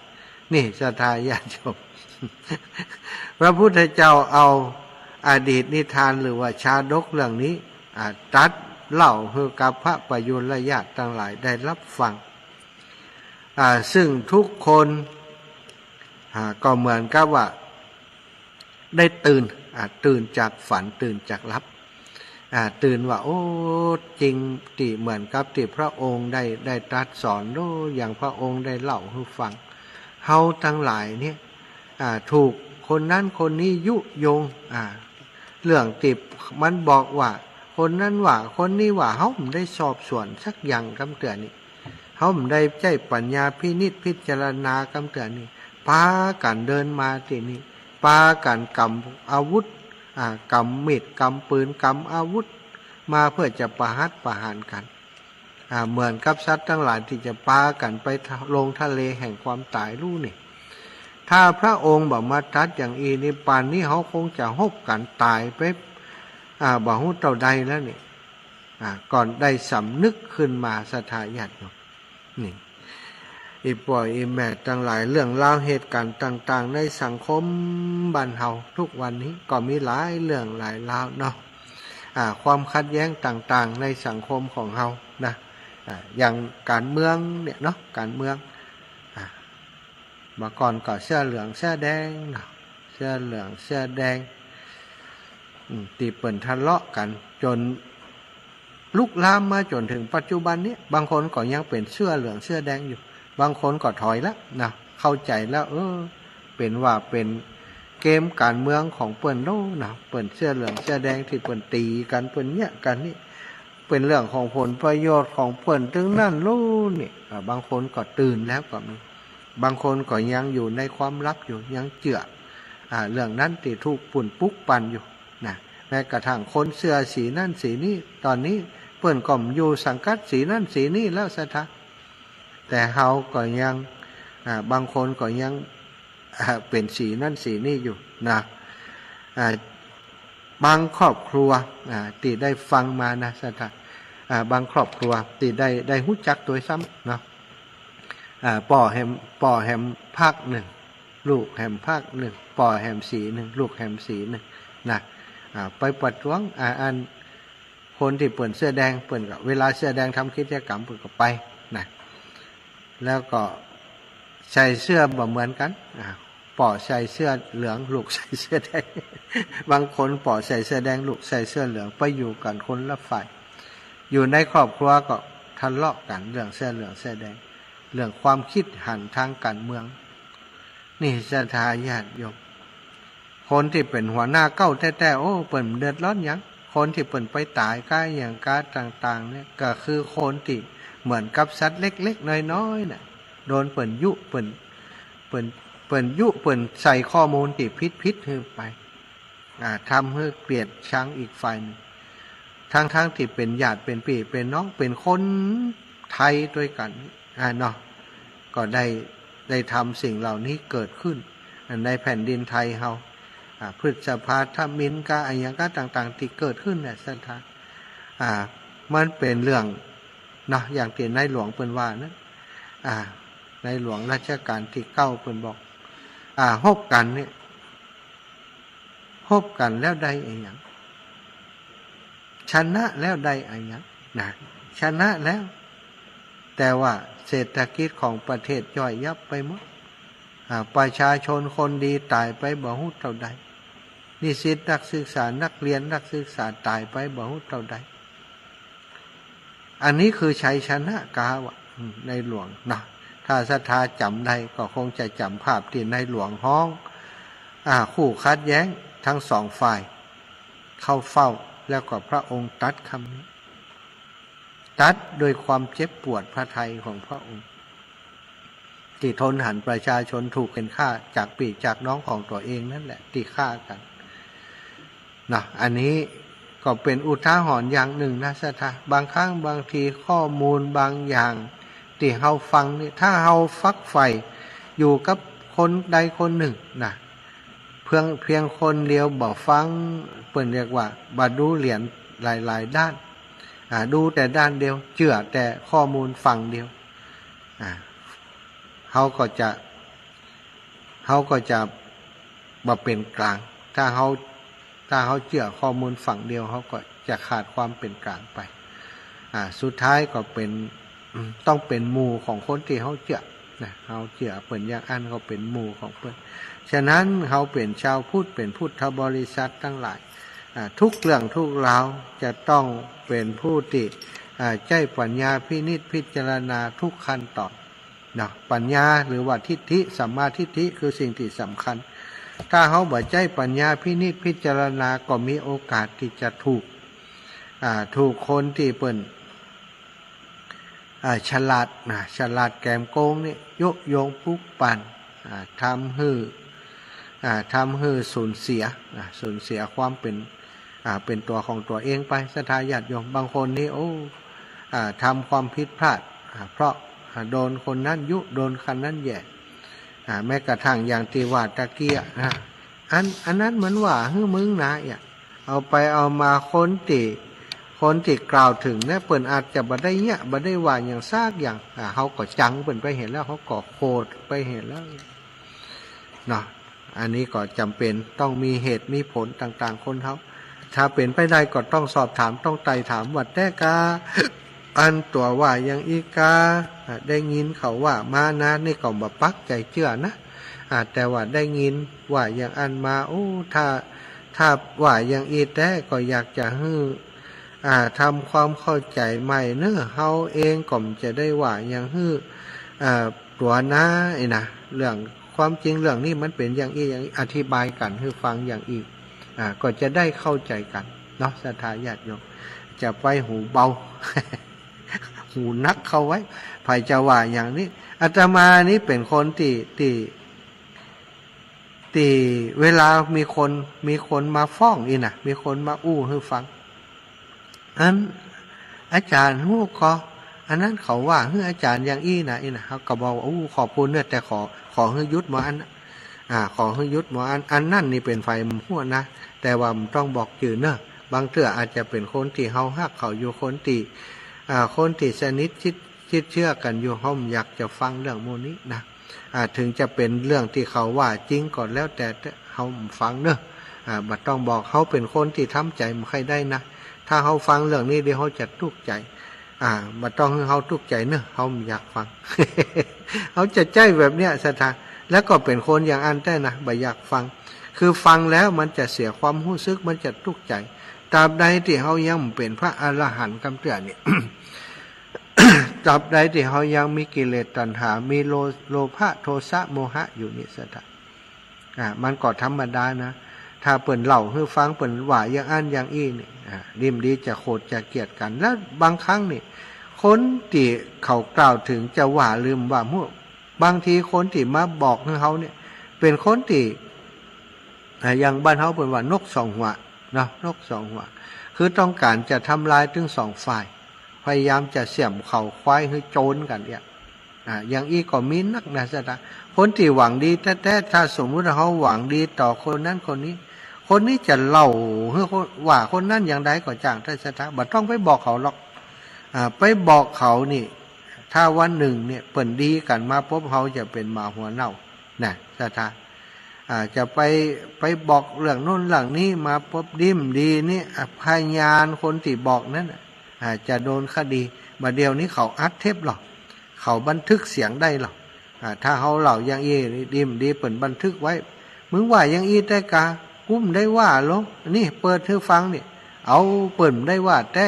นี่ศรัทธาญาติโยม พระพุทธเจ้าเอาอดีตนิทานหรือว่าชาดกเรื่องนี้ตรัสเล่าให้กับพระประยุรญาติทั้งหลายได้รับฟังซึ่งทุกคนก็เหมือนกับว่าได้ตื่นจากฝันตื่นจากหลับตื่นว่าโอ้จริงที่เหมือนกับที่พระองค์ได้ตรัสสอนอย่างพระองค์ได้เล่าให้ฟังเฮาทั้งหลายเนี่ยถูกคนนั้นคนนี้ยุยงเรื่องติบมันบอกว่าคนนั้นว่าคนนี้ว่าเฮาไม่ได้สอบสวนสักอย่างคำเตือนนี้เฮาไม่ได้ใจปัญญาพิจารณาคำเตือนนี้พากันเดินมาที่นี่พากันกำอาวุธกำมีดกำปืนกำอาวุธมาเพื่อจะประหารกันเหมือนกับสัตว์ทั้งหลายที่จะพากันไปลงทะเลแห่งความตายรู้นี่ถ้าพระองค์บอกมาตรัสอย่างอีนี่ป่านนี้เขาคงจะฮบกันตายไปบอกฮู้เต่าใดแล้วนี่ก่อนได้สำนึกขึ้นมาศรัทธาญาติโยมนี่อีป่อยอีแม่ทั้งหลายเรื่องราวเหตุการณ์ต่างๆในสังคมบ้านเฮาทุกวันนี้ก็มีหลายเรื่องหลายราวเนาะความขัดแย้งต่างๆในสังคมของเฮานะ อย่างการเมืองเนี่ยเนาะการเมืองเมื่อก่อนก็เสื้อเหลืองเสื้อแดงเนาะเสื้อเหลืองเสื้อแดงตีเปิ่นทะเลาะกันจนลุกลามมาจนถึงปัจจุบันนี้บางคนก็ยังเป็นเสื้อเหลืองเสื้อแดงอยู่บางคนก็ถอยแล้วนะเข้าใจแล้วเป็นว่าเป็นเกมการเมืองของเปิ่นโน่นะเปิ่นเสื้อเหลืองเสื้อแดงที่เปิ่นตีกันเปิ่นเนี่ยกันนี่เป็นเรื่องของผลประโยชน์ของเปิ่นถึงนั่นรู้นี่บางคนก็ตื่นแล้วก็มีบางคนก็ยังอยู่ในความลับอยู่ยังเจือเรื่องนั้นที่ถูกปุ่นปุ๊กปั่นอยู่นะแม้กระทั่งคนเสื้อสีนั่นสีนี้ตอนนี้เปิ่นก็อยู่สังกัดสีนั่นสีนี้แล้วซะท่าแต่เฮาก็ยังบางคนก็ยังเป็นสีนั่นสีนี้อยู่นะบางครอบครัวที่ได้ฟังมานะสถานบางครอบครัวที่ได้รู้จักตัวซ้ำเนาะป่อแฮมภาคหนึ่งลูกแฮมภาคหนึ่งป่อแฮมสีหนึ่งลูกแฮมสีหนึ่งนะไปประท้วงอันคนที่เปิ่นเสื้อแดงเปิ่นกับเวลาเสื้อแดงทำกิจกรรมเปิ่นก็ไปนะแล้วก็ใส่เสื้อแบบเหมือนกันป่อใส่เสื้อเหลืองลูกใส่เสื้อแดงบางคนป่อใส่เสื้อแดงลูกใส่เสื้อเหลืองไปอยู่กันคนละฝ่ายอยู่ในครอบครัวก็ทะเลาะกันเรื่องเสื้อเหลืองเสื้อแดงเรื่องความคิดหันทางการเมืองนี่ศรัทธาญาติโยมคนที่เป็นหัวหน้าเก้าแท้ๆเปิ่นเดือดร้อนยังคนที่เปิ่นไปตายก้าอย่างกาต่างๆเนี่ยก็คือคนที่เหมือนกับสัตว์เล็กๆน้อยๆน่ะโดนเปิ่นยุเปิ่นใส่ข้อมูลที่พิษขึ้นไปทำให้เกลียดชังอีกฝ่ายนึงทั้งที่เป็นญาติเป็นพี่เป็นน้องเป็นคนไทยด้วยกันเนาะก็ได้ทำสิ่งเหล่านี้เกิดขึ้นในแผ่นดินไทยเฮาพฤษภาธมินกาอัยกะต่างๆที่เกิดขึ้นเนี่ยสัทธามันเป็นเรื่องเนาะอย่างที่ในหลวงเปิ้นว่านั้นในหลวงรัชกาลที่9เปิ้นบอกฮบกันเนี่ยฮบกันแล้วได้อะไรอย่างชนะแล้วได้อะไรอย่างนะชนะแล้วแต่ว่าเศรษฐกิจของประเทศย่อยยับไปหมดประชาชนคนดีตายไปบ่ฮู้เท่าใดนิสิตนักศึกษานักเรียนนักศึกษาตายไปบ่ฮู้เท่าใดอันนี้คือชัยชนะกาวะในหลวงนะถ้าศรัทธาจำได้ก็คงจะจำภาพที่ในหลวงฮ้องคู่คัดแย้งทั้งสองฝ่ายเข้าเฝ้าแล้วก็พระองค์ตรัสคำนี้ตรัสโดยความเจ็บปวดพระทัยของพระองค์ที่ทนหันประชาชนถูกฆ่าจากพี่จากน้องของตัวเองนั่นแหละที่ฆ่ากันนะอันนี้ก็เป็นอุทาหรณ์อย่างหนึ่งนะศรัทธาบางครั้งบางทีข้อมูลบางอย่างที่เฮาฟังนี่ถ้าเฮาฟักใฝ่อยู่กับคนใดคนหนึ่งนะเพียงคนเดียวบ่ฟังเปิ้นเรียกว่าบ่ดูเหรียญหลายๆด้านดูแต่ด้านเดียวเชื่อแต่ข้อมูลฝั่งเดียวเขาก็จะมาเป็นกลางถ้าเขาเชื่อข้อมูลฝั่งเดียวเขาก็จะขาดความเป็นกลางไปสุดท้ายก็เป็นต้องเป็นหมู่ของคนที่เขาเชื่อนะเขาเชื่อเปิ่นอย่างอันเขาเป็นหมู่ของเปิ่นฉะนั้นเขาเป็นชาวพุทธเป็นพุทธบริษัททั้งหลายทุกเรื่องทุกราวจะต้องเป็นผู้ที่ใจปัญญาพินิจพิจารณาทุกขั้นตอนนะปัญญาหรือว่าทิฏฐิสัมมาทิฏฐิคือสิ่งที่สำคัญถ้าเขาบ่ใจปัญญาพินิจพิจารณาก็มีโอกาสที่จะถูกคนที่เปิ่นฉลาดแกมโกงนี่ยกโยงปุ๊กปั่นทำให้สูญเสียความเป็นตัวของตัวเองไปศรัทธาญาติโยมบางคนนี่ทำความผิดพลาดเพราะโดนคนนั้นยุโดนคนนั้นแย่แม้กระทั่งอย่างที่ว่าตะเกียอันนั้นเหมือนว่าฮื้อมึงนะเอาไปเอามาคนที่กล่าวถึงเนี่ยเปิ่นอาจจะบ่ได้เนี่ยบ่ได้ว่าอย่างซากอย่างเขาก็จังเปิ่นไปเห็นแล้วเขาก็โคตรไปเห็นแล้วเนาะอันนี้ก็จำเป็นต้องมีเหตุมีผลต่างๆคนเขาถ้าเป็นไปได้ก็ต้องสอบถามต้องไต่ถามว่าแต่กา อันตัวว่ายังอีกาได้ยินเขาว่ามานะนี่ก็บ่ปักใจเชื่อนะแต่ว่าได้ยินว่าอย่างอันมาโอ้ถ้าว่าอย่างอีแต่ก็อยากจะให้ทำความเข้าใจใหม่เนอะเฮาเองก็จะได้ว่าอย่างให้ตัวนะไอ้นะเรื่องความจริงเรื่องนี้มันเป็นอย่างอีอย่างอธิบายกันให้ฟังอย่างอีกก็จะได้เข้าใจกันเนาะศรัทธาญาติโยมจะไปหูเบา หูนักเข้าไว้ภัยจะว่าอย่างนี้อาตมานี้เป็นคนที่เวลามีคนมาฟ้องอีน่ะมีคนมาอู้ให้ฟังอาจารย์ฮู้ก็อันนั้นเขาว่าให้อาจารย์อย่างอี้นะอีน่ะเขาก็บอกว่าอู้ขอบคุณเนี่ยแต่ขอให้ยุดหมออันขอให้ยุดหมออันนั่นนี่เป็นไฟหัวนะแต่ว่ามันต้องบอกจื่อเนอะบางเทื่ออาจจะเป็นคนที่เฮาฮักเขาอยู่คนที่สนิทชิดเชื่อกันอยู่ห้อมอยากจะฟังเรื่องโมนี้นะถึงจะเป็นเรื่องที่เขาว่าจริงก่อนแล้วแต่เฮาฟังเนอะบัดต้องบอกเขาเป็นคนที่ทำใจไม่ค่อยได้นะถ้าเฮาฟังเรื่องนี้เดี๋ยวเขาจะทุกข์ใจบัดต้องให้เฮาทุกข์ใจเนอะเฮาอยากฟัง เขาจะใจแบบเนี้ยสถานแล้วก็เป็นคนอย่างอันแต่นะบ่อยากฟังคือฟังแล้วมันจะเสียความรู้สึกมันจะทุกข์ใจตราบใดที่เฮายังเป็นพระอรหันต์กำเตือนเนี่ย ตราบใดที่เฮายังมีกิเลสตัณหามีโลภะโทสะโมหะอยู่นี่สถานมันก็ธรรมดานะถ้าเปิ่นเล่าให้ฟังเปิ่นว่าอย่างอันอย่างอี้นี่ริมดีจะโคตรจะเกลียดกันแล้วบางครั้งนี่คนที่เขากล่าวถึงจะว่าลืมว่ามั่วบางทีคนที่มาบอกให้เขาเนี่ยเป็นคนที่อย่างบ้านเขาเป็นว่านกสองหัวเนาะนกสองหัวคือต้องการจะทำลายถึงสองฝ่ายพยายามจะเสี่ยมเข่าควายให้โจรกันเนี่ยอย่างอี้ก็มีนักนะสตาคนที่หวังดีแต่ถ้าสมมุติเขาหวังดีต่อคนนั้นคนนี้จะเล่าให้ว่าคนนั้นอย่างใดก็จ้างท่านสตาบ่ต้องไปบอกเขาหรอกไปบอกเขานี่ถ้าวันหนึ่งเนี่ยเปิ่นดีกันมาพบเขาจะเป็นหมาหัวเน่านะสตาจะไปบอกเรื่องโน้นเรื่องนี้มาพบดิ้มดีนี่พยานคนที่บอกนั้นจะโดนคดีมาเดียวนี้เขาอัดเทปหรอกเขาบันทึกเสียงได้หรอกถ้าเขาเล่าอย่างอี้ดิ้มดีเปิ่นบันทึกไว้มึงว่าอย่างอี้แต่กากุ้มได้ว่าลงนี่เปิดให้ฟังนี่เอาเปิ่นได้ว่าแต่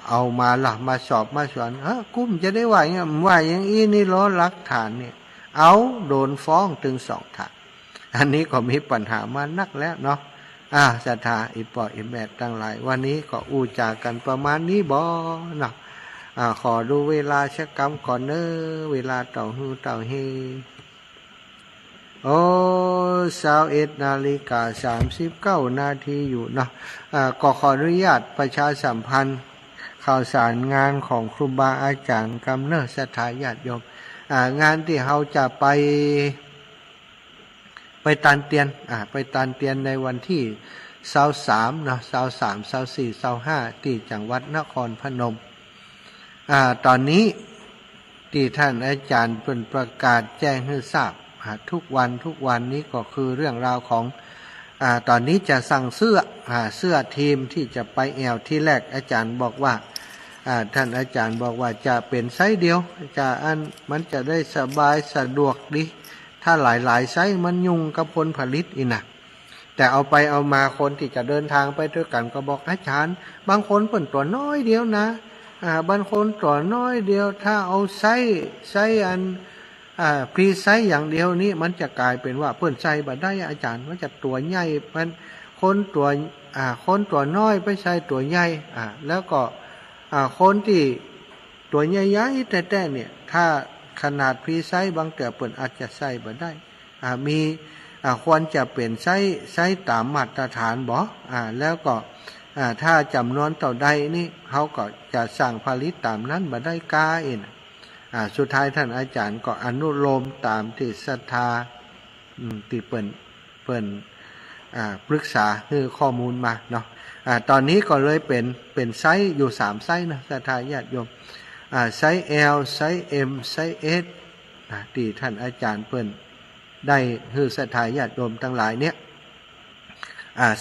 เอามาละมาสอบมาสอนกุ้มจะได้ว่าอย่างว่าอย่างอี้นี่ล้อหลักฐานเนี่ยเอาโดนฟ้องถึง2 ฐานอันนี้ก็มีปัญหามานักแล้วเนาะศรัทธาอิปออิแมตทั้งหลายวันนี้ก็อู้จากันประมาณนี้บ่เนาะขอดูเวลาชักกรรมก่อนเนอะเวลาเต่าฮือเต่าเฮโอ้21:39 นาทีอยู่เนาะก็ขออนุญาตประชาสัมพันธ์ข่าวสารงานของครูบาอาจารย์กำเนิดศรัทธาญาติโยมงานที่เราจะไปตันเตียนไปตันเตียนในวันที่23เนาะ23 24 25ที่จังหวัดนครพนมตอนนี้ที่ท่านอาจารย์เป็นประกาศแจ้งให้ทราบทุกวันนี้ก็คือเรื่องราวของตอนนี้จะสั่งเสื้อทีมที่จะไปแอวที่แรกอาจารย์บอกว่าท่านอาจารย์บอกว่าจะเป็นไซส์เดียวมันจะได้สบายสะดวกดีถ้าหลายไซส์มันยุ่งกับผลผลิตอีกนะแต่เอาไปเอามาคนที่จะเดินทางไปด้วยกันก็บอกอาจารย์บางคนเปิ่นตัวน้อยเดียวนะบางคนตัวน้อยเดียวถ้าเอาไซส์อันพรีไซส์อย่างเดียวนี้มันจะกลายเป็นว่าเปิ้นใส่บ่ได้อาจารย์มันจะตัวใหญ่มันคนตัวน้อยไปใส่ตัวใหญ่แล้วก็คนที่ตัวใหญ่ๆแต่เนี่ยถ้าขนาดพรีไซส์บางแต่เปิ้นอาจจะใส่บ่ได้มีควรจะเป็นไซส์ตามมาตรฐานบ่แล้วก็ถ้าจำนวนต่อใดนี่เขาก็จะสั่งผลิตตามนั้นบ่ได้กาเองสุดท้ายท่านอาจารย์ก็อนุโลมตามที่ศรัทธาที่เปิ้นปรึกษาคือข้อมูลมาเนาะตอนนี้ก็เลยเป็นไซส์อยู่3ไซส์นะศรัทธาญาติโยมไซส์ L ไซส์ M ไซส์ S ที่ท่านอาจารย์เปิ้นได้คือศรัทธาญาติโยมทั้งหลายเนี่ย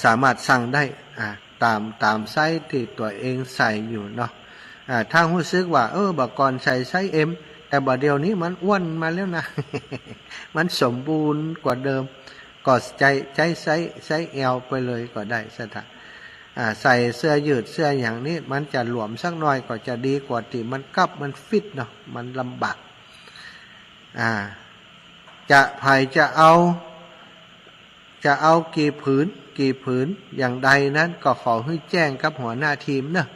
สามารถสั่งได้ตามไซส์ที่ตัวเองใส่อยู่เนาะ ถ้ารู้สึกว่าบักก่อนใส่ไซส์ M แต่บัดเดียวนี้มันอ้วนมาแล้วนะ มันสมบูรณ์กว่าเดิมก็ใช้ไซส์ L ไปเลยก็ได้สถาใส่เสื้อยืดเสื้ออย่างนี้มันจะหลวมสักหน่อยก็จะดีกว่าที่มันกับมันฟิตเนาะมันลำบากจะไผ่จะเอากี่ผืนอย่างใดนั้นก็ขอให้แจ้งกับหัวหน้าทีมเนอะ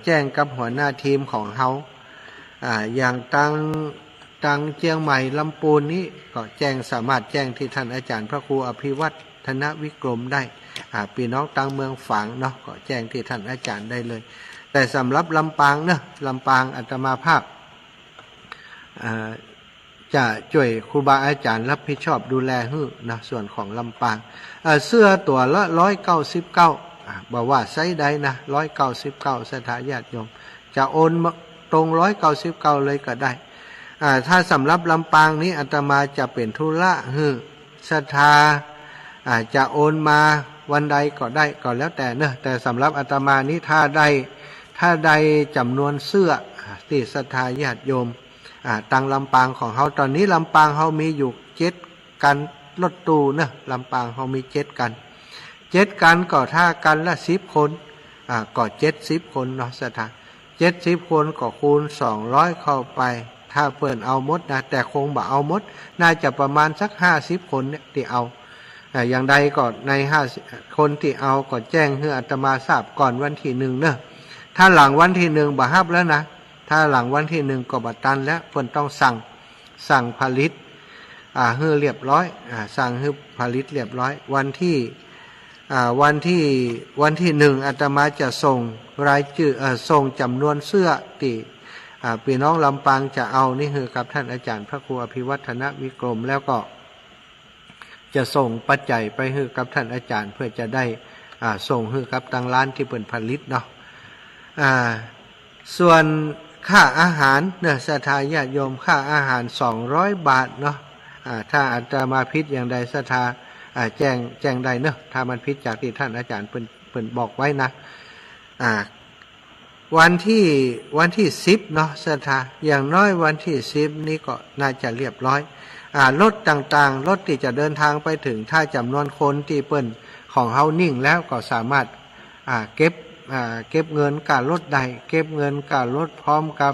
แจ้งกับหัวหน้าทีมของเฮาอย่างตังเชียงใหม่ลำปูนนี้ก็สามารถแจ้งที่ท่านอาจารย์พระครูอภิวัฒนวิกรมได้พี่น้องตังเมืองฝางเนาะก็แจ้งที่ท่านอาจารย์ได้เลยแต่สำหรับลำปางเนอะลำปางอาตมาภาพจะช่วยครูบาอาจารย์รับผิดชอบดูแลให้นะส่วนของลำปางเสื้อตัวละ199บอกว่าไซส์ใดนะ199สถาญาติโยมจะโอนตรง199เลยก็ได้ถ้าสำหรับลำปางนี้อาตมาจะเป็นธุระศรัทธาจะโอนมาวันใดก็ได้ก็แล้วแต่เนอะแต่สำหรับอาตมานี้ถ้าได้จำนวนเสื้อที่ศรัทธาญาติโยมตังลำปางของเขาตอนนี้ลำปางเขามีอยู่7กันรถตู้เนอะลำปางเขามี7กันก็ถ้ากันละ10คนก็70คนเนาะศรัทธา70คนก็คูณ200เข้าไปถ้าเปิ่นเอาหมดนะแต่คงบ่เอาหมดน่าจะประมาณสัก50คนเนี่ยที่เอาอย่างใดก็ใน50คนที่เอาก็แจ้งให้อาตมาทราบก่อนวันที่1เนอะถ้าหลังวันที่1บ่ฮับแล้วนะถ้าหลังวันที่1ก็บ่ตันแล้วเพิ่นต้องสั่งผลิตให้เรียบร้อยสั่งให้ผลิตเรียบร้อยวันที่1อาตมาจะส่งรายชื่อส่งจำนวนเสื้อที่พี่น้องลำปางจะเอานี่คือกับท่านอาจารย์พระครูอภิวัฒนวิกรมแล้วก็จะส่งปัจจัยไปให้กับท่านอาจารย์เพื่อจะได้ส่งให้กับทางร้านที่เปิ่นผลิตเนาะส่วนค่าอาหารเนี่ยศรัทธาญาติโยมค่าอาหาร200 บาทเนาะถ้าอาตมาผิดอย่างใดศรัทธาแจ้งได้เนาะถ้ามันผิดจากที่ท่านอาจารย์เปิ่นบอกไว้นะวันที่10เนาะศรัทธาอย่างน้อยวันที่10นี้ก็น่าจะเรียบร้อยรถต่างๆรถที่จะเดินทางไปถึงถ้าจำนวนคนที่เปิ้นของเฮานิ่งแล้วก็สามารถเก็บเงินการรถใดเก็บเงินการรถพร้อมกับ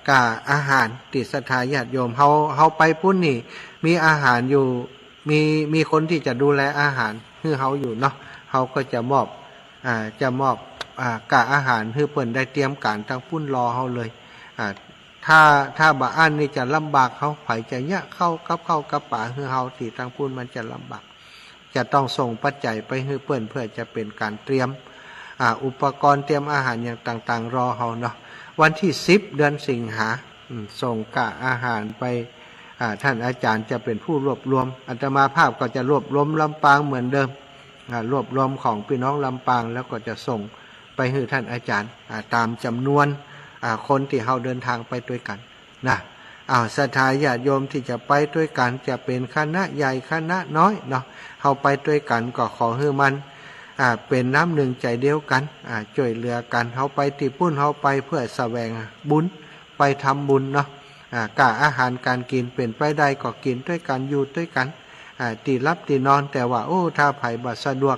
กาอาหารติศรัทธาญาติโยมเฮาไปพุ่นนี่มีอาหารอยู่มีคนที่จะดูแลอาหารให้เฮาอยู่เนาะเฮาก็จะมอบกาอาหารให้เปิ้นได้เตรียมการทั้งพุ่นรอเฮาเลยถ้าบ่อันนี่จะลำบากเขาไผจะยะเข้ากับป่าให้เฮาที่ทั้งพุ่นมันจะลำบากจะต้องส่งปัจจัยไปให้เปิ้นเพื่อจะเป็นการเตรียมอุปกรณ์เตรียมอาหารอย่างต่างๆรอเฮาเนาะวันที่10เดือนสิงหาส่งกะอาหารไปท่านอาจารย์จะเป็นผู้รวบรวมอาตมาภาพก็จะรวบรวมลำปางเหมือนเดิมรวบรวมของพี่น้องลำปางแล้วก็จะส่งไปให้ท่านอาจารย์ตามจำนวนคนที่เฮาเดินทางไปด้วยกันนะศรัทธาญาติโยมที่จะไปด้วยกันจะเป็นคณะใหญ่คณะน้อยเนาะเฮาไปด้วยกันก็ขอให้มันเป็นน้ำหนึ่งใจเดียวกันช่วยเหลือกันเฮาไปที่พุ่นเฮาไปเพื่อแสวงบุญไปทำบุญเนาะกะอาหารการกินเป็นไปได้ก็กินด้วยกันอยู่ด้วยกันตีรับตีนอนแต่ว่าถ้าไผบ่สะดวก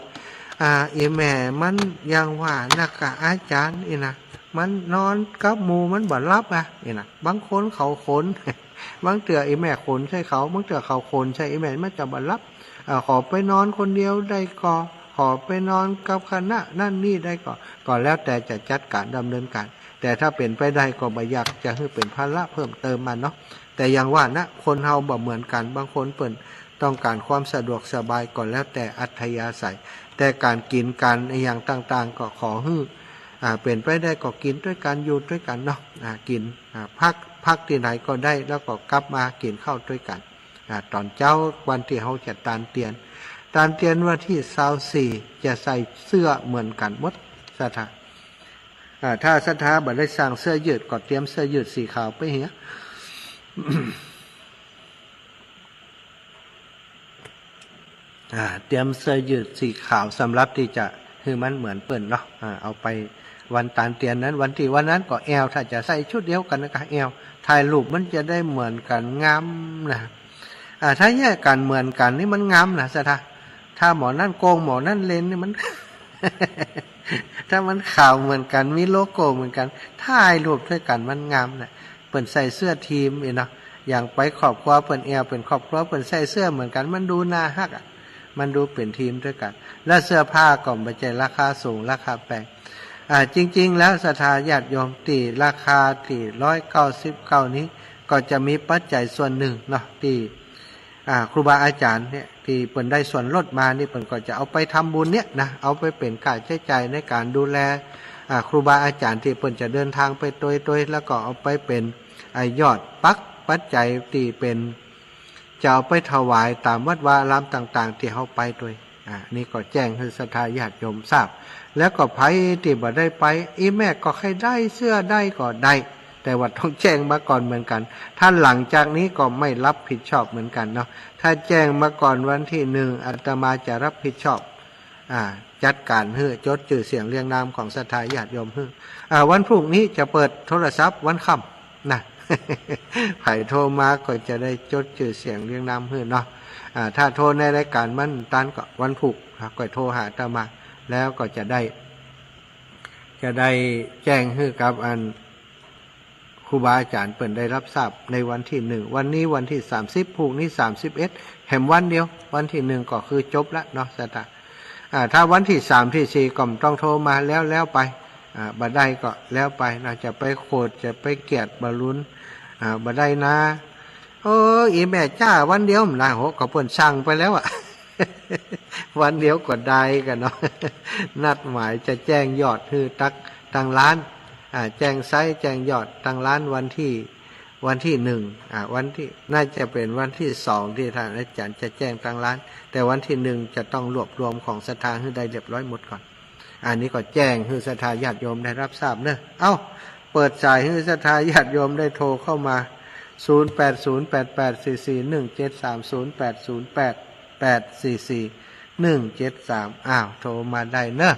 อีแม่มันยังว่านักกะอาจารย์อีนะมันนอนกับหมู่มันบ่รับอีนะบางคนเขาขน บางเตืออีแม่ขนใช่เขาบางเตือเขาขนใช่อีแม่มันจะบ่รับขอไปนอนคนเดียวได้ก็ขอไปนอนกับคณะนั่นนี่ได้ก็แล้วแต่จะจัดการดำเนินการแต่ถ้าเป็นไปได้ก็บ่อยากจะให้เป็นภาระเพิ่มเติมมาเนาะแต่อย่างว่านะคนเฮาบ่เหมือนกันบางคนเปิ้นต้องการความสะดวกสบายก็แล้วแต่อัธยาศัยแต่การกินการอย่างต่างๆก็ขอให้เป็นไปได้ก็กินด้วยกันอยู่ด้วยกันเนาะกินพักที่ไหนก็ได้แล้วก็กลับมากินข้าวด้วยกันตอนเช้าวันที่เฮาจะตานเตียนวันที่24จะใส่เสื้อเหมือนกันหมดศรัทธาถ้าศรัทธาบ่ได้สั่งเสื้อยืดก็เตรียมเสื้อยืดสีขาวไปเหีย เตรียมเสื้อยืดสีขาวสำหรับที่จะคือมันเหมือนเปิ้นเนาะเอา วันตานเตียนนั้นวันที่วันนั้นก็แอลถ้าจะใส่ชุดเดียวกันนะคะแอลถ่ายรูปมันจะได้เหมือนกันงามนะถ้าแยกกันเหมือนกันนี่มันงามนะสะถ้าหมอนั่นโกงหมอนั่นเลนนี่มัน ถ้ามันข่าวเหมือนกันมีโลโก้เหมือนกันถ่ายรูปด้วยกันมันงามนะเปิ่นใส่เสื้อทีมเนาะอย่างไปครอบครัวเปิ่นแอลเป็นครอบครัวเปิ่นใส่เสื้อเหมือนกันมันดูน่าฮักอ่ะมันดูเป็นทีมด้วยกันและเสื้อผ้าก็ไม่ใช่ราคาสูงราคาแพงจริงๆแล้วศรัทธาญาติโยมตีราคาที่199นี้ก็จะมีปัจจัยส่วนหนึ่งเนาะที่ครูบาอาจารย์เนี่ยที่เปิ่นได้ส่วนลดมานี่เปิ่นก็จะเอาไปทำบุญเนี่ยนะเอาไปเป็นค่าใช้จ่ายในการดูแลครูบาอาจารย์ที่เปิ่นจะเดินทางไปโดยแล้วก็เอาไปเป็นยอดปัจจัยที่เป็นจะเอาไปถวายตามวัดวาอารามต่างๆที่เขาไปด้วยนี่ก็แจ้งให้ศรัทธาญาติโยมทราบแล้วก็ไผที่บ่ได้ไปอีแม่ก็ใครได้เสื้อได้ก็ได้แต่ว่าต้องแจ้งมาก่อนเหมือนกันถ้าหลังจากนี้ก็ไม่รับผิดชอบเหมือนกันเนาะถ้าแจ้งมาก่อนวันที่1อาตมาจะรับผิดชอบจัดการให้จดชื่อเสียงเรียงนามของศรัทธาญาติโยมให้วันพรุ่งนี้จะเปิดโทรศัพท์วันค่ำนะ ไผโทรมาก็จะได้จดชื่อเสียงเรียงนามให้เนาะถ้าโทรในรายการมันตันก็วันพุธก็โทรหาอาตมาแล้วก็จะได้แจ้งให้กับครูบาอาจารย์เปิ่นได้รับทราบในวันที่1วันนี้วันที่30พรุ่งนี้31แห่มวันเดียววันที่1ก็คือจบแล้วเนาะสตาถ้าวันที่3ที่4ก็ต้องโทรมาแล้วไปบ่ได้ก็แล้วไปนะจะไปโคดจะไปเกียรติบรุนบ่ได้นะอีแม่จ้าวันเดียวมันนะโหก็เพิ่นสั่งไปแล้วอ่ะ วันเดียวก็ได้กันเนาะ นัดหมายจะแจ้งยอดคือทางร้านแจ้งไซส์แจ้งยอดทางร้านวันที่1วันที่น่าจะเป็นวันที่2ที่ทางอาจารย์จะแจ้งทางร้านแต่วันที่1จะต้องรวบรวมของศรัทธาให้ได้เรียบร้อยหมดก่อนอันนี้ก็แจ้งให้ศรัทธาญาติโยมได้รับทราบเนอะเปิดสายให้ศรัทธาญาติโยมได้โทรเข้ามา0808844173โทรมาได้เนอะ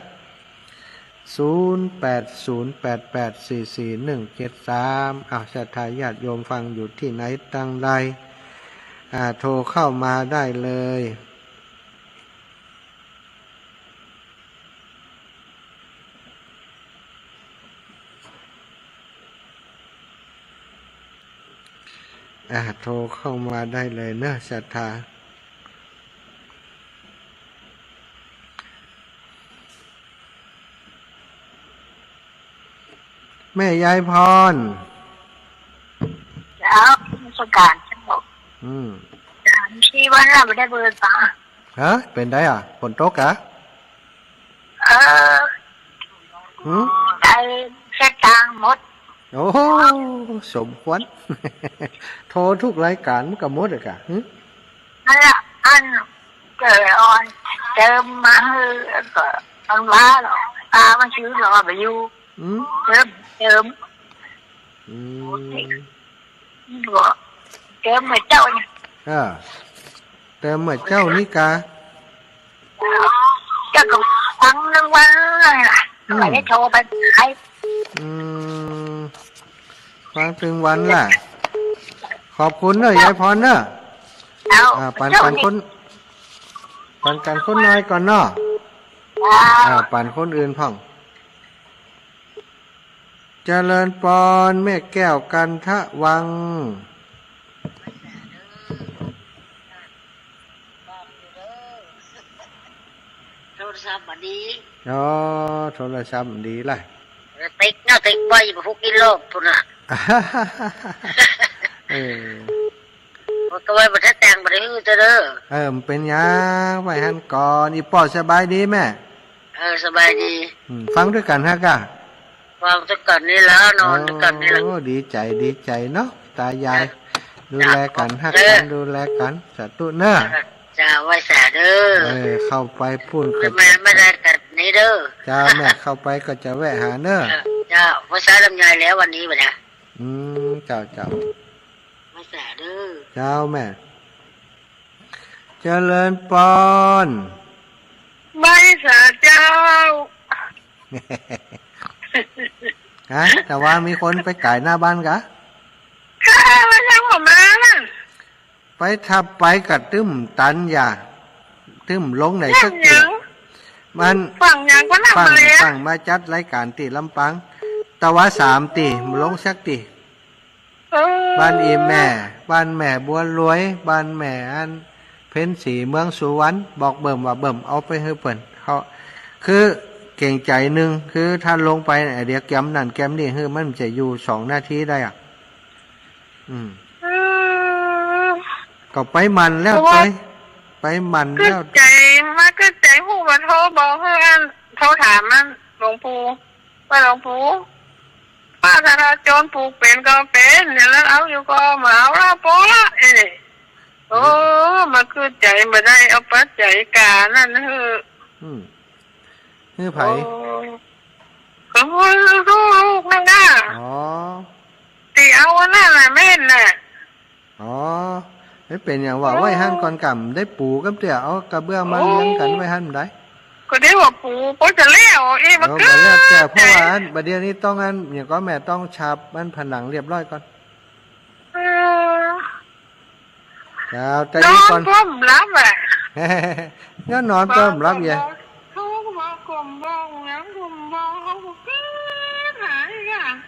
0808844173ศรัทธาญาติโยมฟังอยู่ที่ไหนตั้งใดโทรเข้ามาได้เลยโทรเข้ามาได้เลยเนอะศรัทธาแม่ยายพรแล้วสการฉันบอกที่วันเราไม่ได้เบอร์ตาเป็นได้ฝนตกได้เส้นทางหมดโอ้สมควร โทรทุกรายการมันก็หมดเลยนั่นแหละเกิดเติมมาก็มันว่าหรอตามันชื้นหรอไปอยู่เติมบอกเติมเหมือนเจ้าเนี่ยเติมเหมือนเจ้านี่กะเจ้าก็ฟังทั้งวันเลยล่ะไม่ได้โทรไปไหนฟังถึงวันล่ะขอบคุณเนอะยายพรเนอะปันกันคนน้อยก่อนเนาะปันคนอื่นพ่องเจริญปอนแม่แก้วกันทะวังโทรศัพท์ดีโทรศัพท์ดีเลยติ๊กไว้พวกกิโลพุ่นน่ะก็ไว้บ่ได้แต่งบ่ได้ฮือเด้อมันเป็นยังไว้หันก่อนอีป่อสบายดีแม่สบายดีฟังด้วยกันฮะกะฟังด้วยกันนี่แล้วนอนด้วยกันนี่แล้วดีใจเนาะตายายดูแลกันฮักกันดูแลกันสาธุเนอะจ้าไว้แสเด้อเข้าไปพูดกันไม่ได้กันนี่เด้อจ้าแม่เข้าไปก็จะแวะหาเนอะจ้าภาษาลำไยแล้ววันนี้บ่ล่ะเจ้าไว้แสเด้อเจ้าแม่เจริญปอน ไม่แสเจ้า ฮะแต่ว่ามีคนไปก่ายหน้าบ้านกะค่ะมายังผมมาน่ะไปทับไปกับตึ้มตันยาตึ้มลงไหนสักทีมันฝั่งยังก็นั่งมาเลยฝั่งมาจัดรายการตีลำปังตะวัน3 ตีลงสักตีบ้านอีแม่บ้านแม่บัวรวยบ้านแม่อันเพ็ญศรีเมืองสุวรรณบอกเบิ่มว่าเบิ่มเอาไปให้เปิ่นเขาคือเก่งใจหนึ่งคือถ้าลงไปเดี๋ยวแกมนั่นแกมนี่คือมันจะอยู่2 นาทีได้อ่ะก็ไปมันแล้วไปมันแล้วใจมาก็ใจผู้มาโทรบอกเพื่อนโทรถามมันหลวงปู่ว่าหลวงปู่ป้าธาราจรปลูกเป็นก็เป็นเนี่ยแล้วเอาอยู่ก็มาเอาละโปละโอ้มันคือใจมาได้เอาปัจจัยกานั่นคือไผก็ลูกนั่นน่ะอ๋อตีเอานั่นแหละแม่นน่ะอ๋อไม่เป็นอย่างว่าไว้หั่นก่อนกำได้ปูกับเตี่ยเอากระเบื้องมาเลี้ยงกันไว้หั่นได้ก็ได้ว่าปูก็จะเลี้ยวมันก็แล้วแต่เพราะว่าบัดเดี๋ยวนี้ต้องอันอย่างก็แม่ต้องฉาบมันผนังเรียบร้อยก่อนแต่นี่ก่อนนอนรับอ่ะงั้นนอนเพิ่มรับยังเขาบอกกลมบ้องน้ำกลมบ้องเขาบอกเกินหาย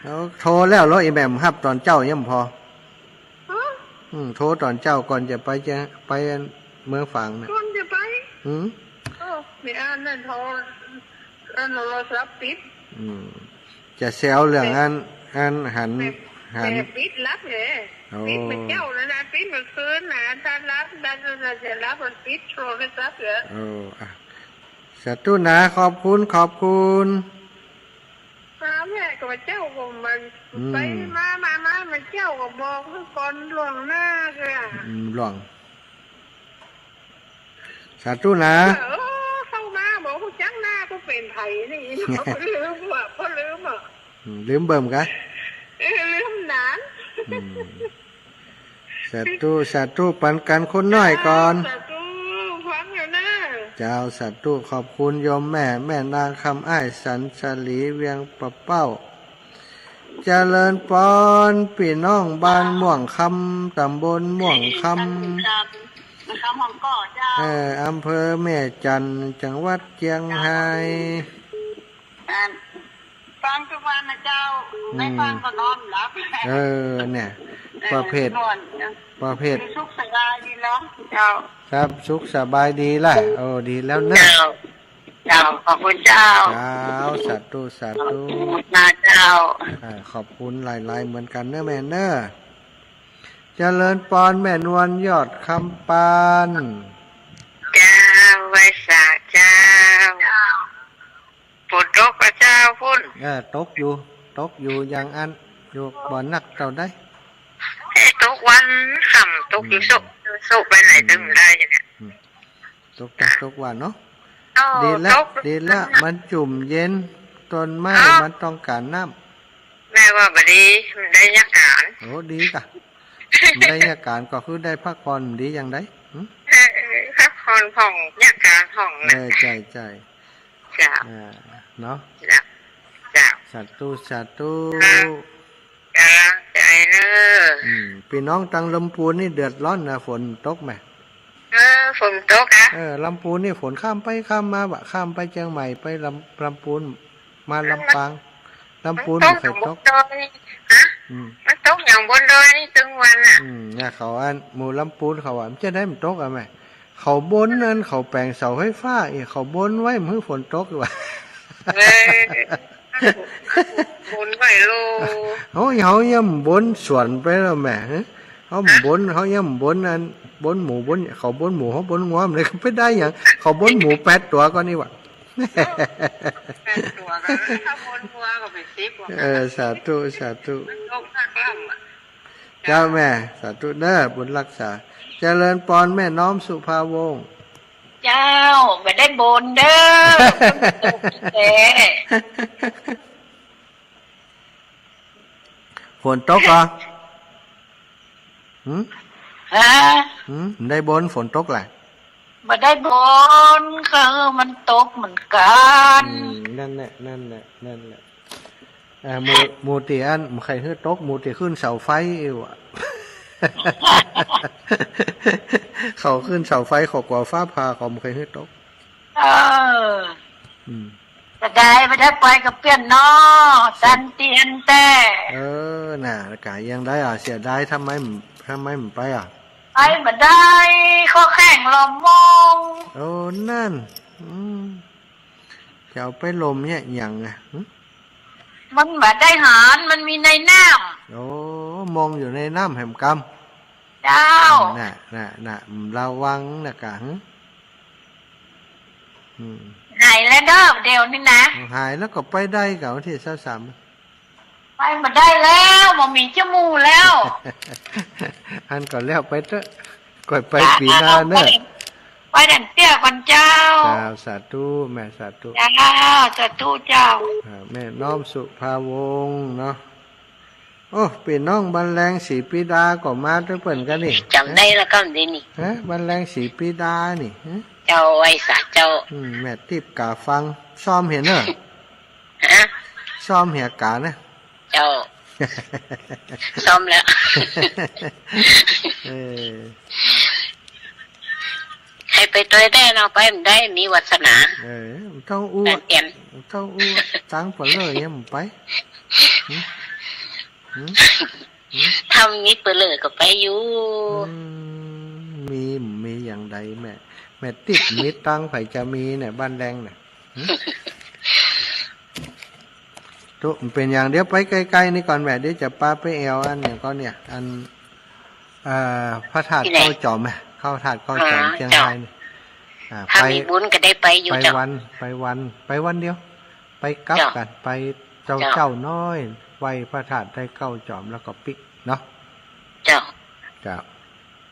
เขาโทรแล้วรถอีแหม่มฮับตอนเจ้ายังพอโทรตอนเจ้าก่อนจะไปเมืองฝางนะก่อนจะไปมีอันนั้นโทรอันเรารับปิดจะแซวเรื่องอันหันปิดรับเลยปิดมันเจ้าแล้วนะปิดมันคืนนะถ้ารับดันจะรับมันปิดโทรศัพท์เลยสาธุนะขอบคุณแม่กับเจ้าก็มันไปมามันเจ้าก็บอกทุกคนหลวงหน้าเลยหลวงสาธุนะเข้ามาบอกผู้จังหน้าก็เป็นไผ่นี่เขาลืมลืมเบิ่มกันลืมนานสาธุปันกันคนน้อยก่อนเจ้าสัตว์ตู้ขอบคุณโยมแม่นางคำอ้ายสันสลีเวียงปะเป้าเจริญปอนพี่น้องบ้านม่วงคำตำบลม่วงคำอำเภอแม่จันจังหวัดเชียงรายฟังทุกวันนะเจ้าไม่ฟังก็นอนหลับเนี่ยประเภทสุขสบายดีแล้วเจ้าครับสุขสบายดีล่ะดีแล้วเนอะเจ้าขอบคุณเจ้าสาธุมาเจ้าขอบคุณหลายๆเหมือนกันเนอะแม่เนอะเจริญปอนแม่นวลยอดคำปานเจ้าไว้สาเจ้าฝนตกกับเจ้าพุ่นตกอยู่อย่างอันอยู่บ่อนักเท่าได้ตกวันค่ำตกอยู่สุไปไหนตึงได้อย่างเงี้ยตกวันเนาะดีแล้วมันจุ่มเย็นต้นไม้มันต้องการน้ำแม่ว่าบดีมันได้ยาการดีกะได้ยาการก็คือได้พักผ่อนดีอย่างไรพักผ่อนผ่องยาการผ่องนะใจจ้าเนาะจ้าสาธุจ้าใจเนอะพี่น้องตังลำพูนนี่เดือดร้อนนะฝนตกไหมฝนตกลำพูนนี่ฝนข้ามไปข้ามมาข้ามไปเชียงใหม่ไปลำพูนมาลำปางลำพูนไม่เคยตกมันตกอย่างบนดอยนี่ตึงวันเนี่ยเขาอันหมู่ลำพูนเขาว่ามันจะได้มันตกอะไหมเขาบนนั่นเขาแปลงเสาไฟฟ้าอีกเขาบนไว้เมื่อฝนตกอยู่ว่ะบนไปโลเขาย่ำบนสวนไปแล้วแม่เขาย่ำบนนั่นบนหมูเขาบนหมูเขาบนง้อมเลยเขาไม่ได้อย่างเขาบนหมู8 ตัวก็นี่ว่ะ8 ตัวก็ถ้าบนงัวก็เป็น10สาธุเจ้าแม่สาธุเด้อบุญรักษาเจริญปอนแม่น้อมสุภาวงศ์เจ้าไม่ได้บนเด้อฝนตกเหรอได้บนฝนตกแหละไม่ได้บนคือมันตกเหมือนกันนั่นแหละ หมูตีอันใครขึ้นตกหมูตีขึ้นเสาไฟวะ เขาขึ้นเสาไฟขอกว่าฟ้าผ่าเขาใครขึ้นตกจะได้ไม่ได้ไปกับเปี้ยนนอตันเตียนแต่น่ะกะยังได้เสียดายทำไมมันไปไปมาได้ข้อแข่งลมมองนั่นจะเอาไปลมเนี่ยอย่างไงมันแบบได้หารมันมีในน้ำมองอยู่ในน้ำแหมกำเจ้าน่ะระวังนะกะหายแล้วเด้อเดี๋ยวนี้นะหายแล้วก็ไปได้กับวันที่23ไปมาได้แล้วมามีจมูกแล้วอันก่อนแล้วไปเถอะก่อนไปปีหน้าเนอะไปดันเตี้ยก่อนเจ้าสาธุแม่สาธุเจ้าสาธุเจ้าแม่น้อมสุภาวงศ์เนาะเป็นน้องบรรแรงศรีปิดาก็มาด้วยเปิ่นกันนี่จำได้แล้วก็ได้นี่บรรแรงศรีปิดานี่เจ้าไอ้สาเจ้าแม่ติบกาฟังซ้อมเห็นเนอะซ้อมเหี่ยกานะเจ้าซ้อมแล้วให้ไปตัวได้เนาะไปมันได้มีวาสนาเท่าอู้ตั้งผลเลยยังไปทำนี้เปลือกก็ไปอยู่มีอย่างใดแม่ติดมีตังไผจะมีเนี่ยบ้านแดงเนี่ยตัวมันเป็นอย่างเดียวไปใกล้ๆนี่ก่อนแม่เดี๋ยวจะป้าไปแอวอันเนี่ยก็เนี่ยอันพระธาตุเข้าจอมเข้าธาตุเข้าจอมเชียงรายนี่ถ้ามีบุญก็ได้ไปอยู่ไปวันเดียวไปกลับกันไปเจ้าน้อยไหวพระธาตุได้เข้าจอมแล้วก็ปิกเนาะเจ้า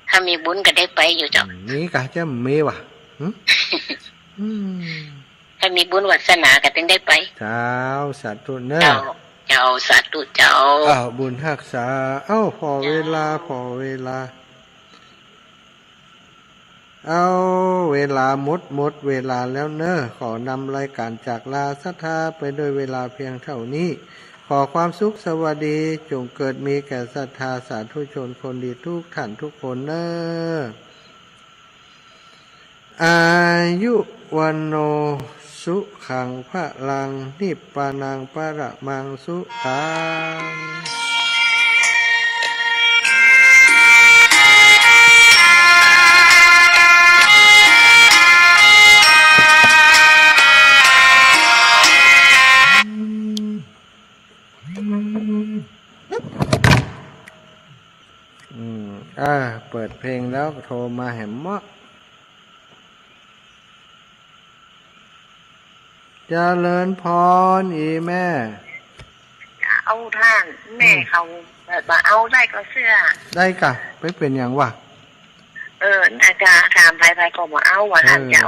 ถ้ามีบุญก็ได้ไปอยู่เจ้านี่ก็จะมีว่ะถ้ามีบุญวาสนาก็ต้องได้ไปเจ้าสาธุเนอะเจ้าสาธุเจ้าบุญรักษาพอเวลาเวลาหมดเวลาแล้วเนอะขอนำรายการจากลาศรัทธาไปโดยเวลาเพียงเท่านี้ขอความสุขสวัสดีจงเกิดมีแก่ศรัทธาสาธุชนคนดีทุกท่านทุกคนเนอะอายุวันโนสุขังพระลังนิพพานังปรมังสุขังเปิดเพลงแล้วโทรมาแหมมะเจริญพรอีแม่เอาท่านแม่เขาแบบเอาได้ก็เสื้อได้กะไปเป็นอย่างวะอาจารย์ถามไปก็มาเอาว่าท่านเจ้า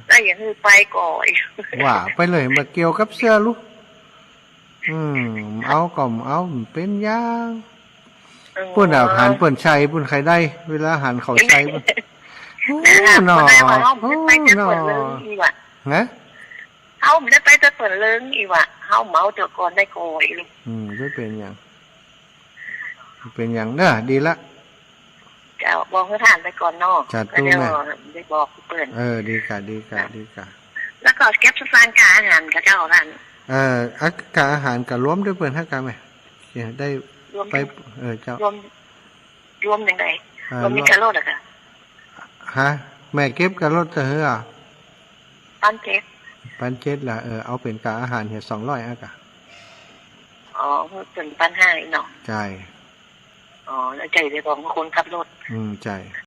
ได้อย่างนี้ไปก่อนว่าไปเลยมาเกี่ยวกับเสื้อลูกเอาก่อมเอาเป็นยางปุ่นหันปุ่นชัยปุ่นใครได้เวลาหันเขาใช้ปุ่นหนอหนอนะเขาไม่ได้ไปจะเปิดเลิ้งอีวะเขาเมาเจาก่อนได้โกยลูกไม่เป็นอย่างเนอะดีละจะบอกให้ท่านไปก่อนนอกจัดตู้แม่ได้บอกเปิดดีกะแล้วก็เก็บสถานการอาหารกับเจ้าท่านการอาหารกับรวมด้วยเปิดให้กันไหมได้ไปเจ้ารวมยังไงรวมมีการลดอะค่ะแม่เก็บการลดจะเหรอปันเจ็ดละเอาเป็นการอาหารเหี่ย200อ่ะกะเป็น1,500เนาะใช่แล้วใจได้บอกคนขับรถใจ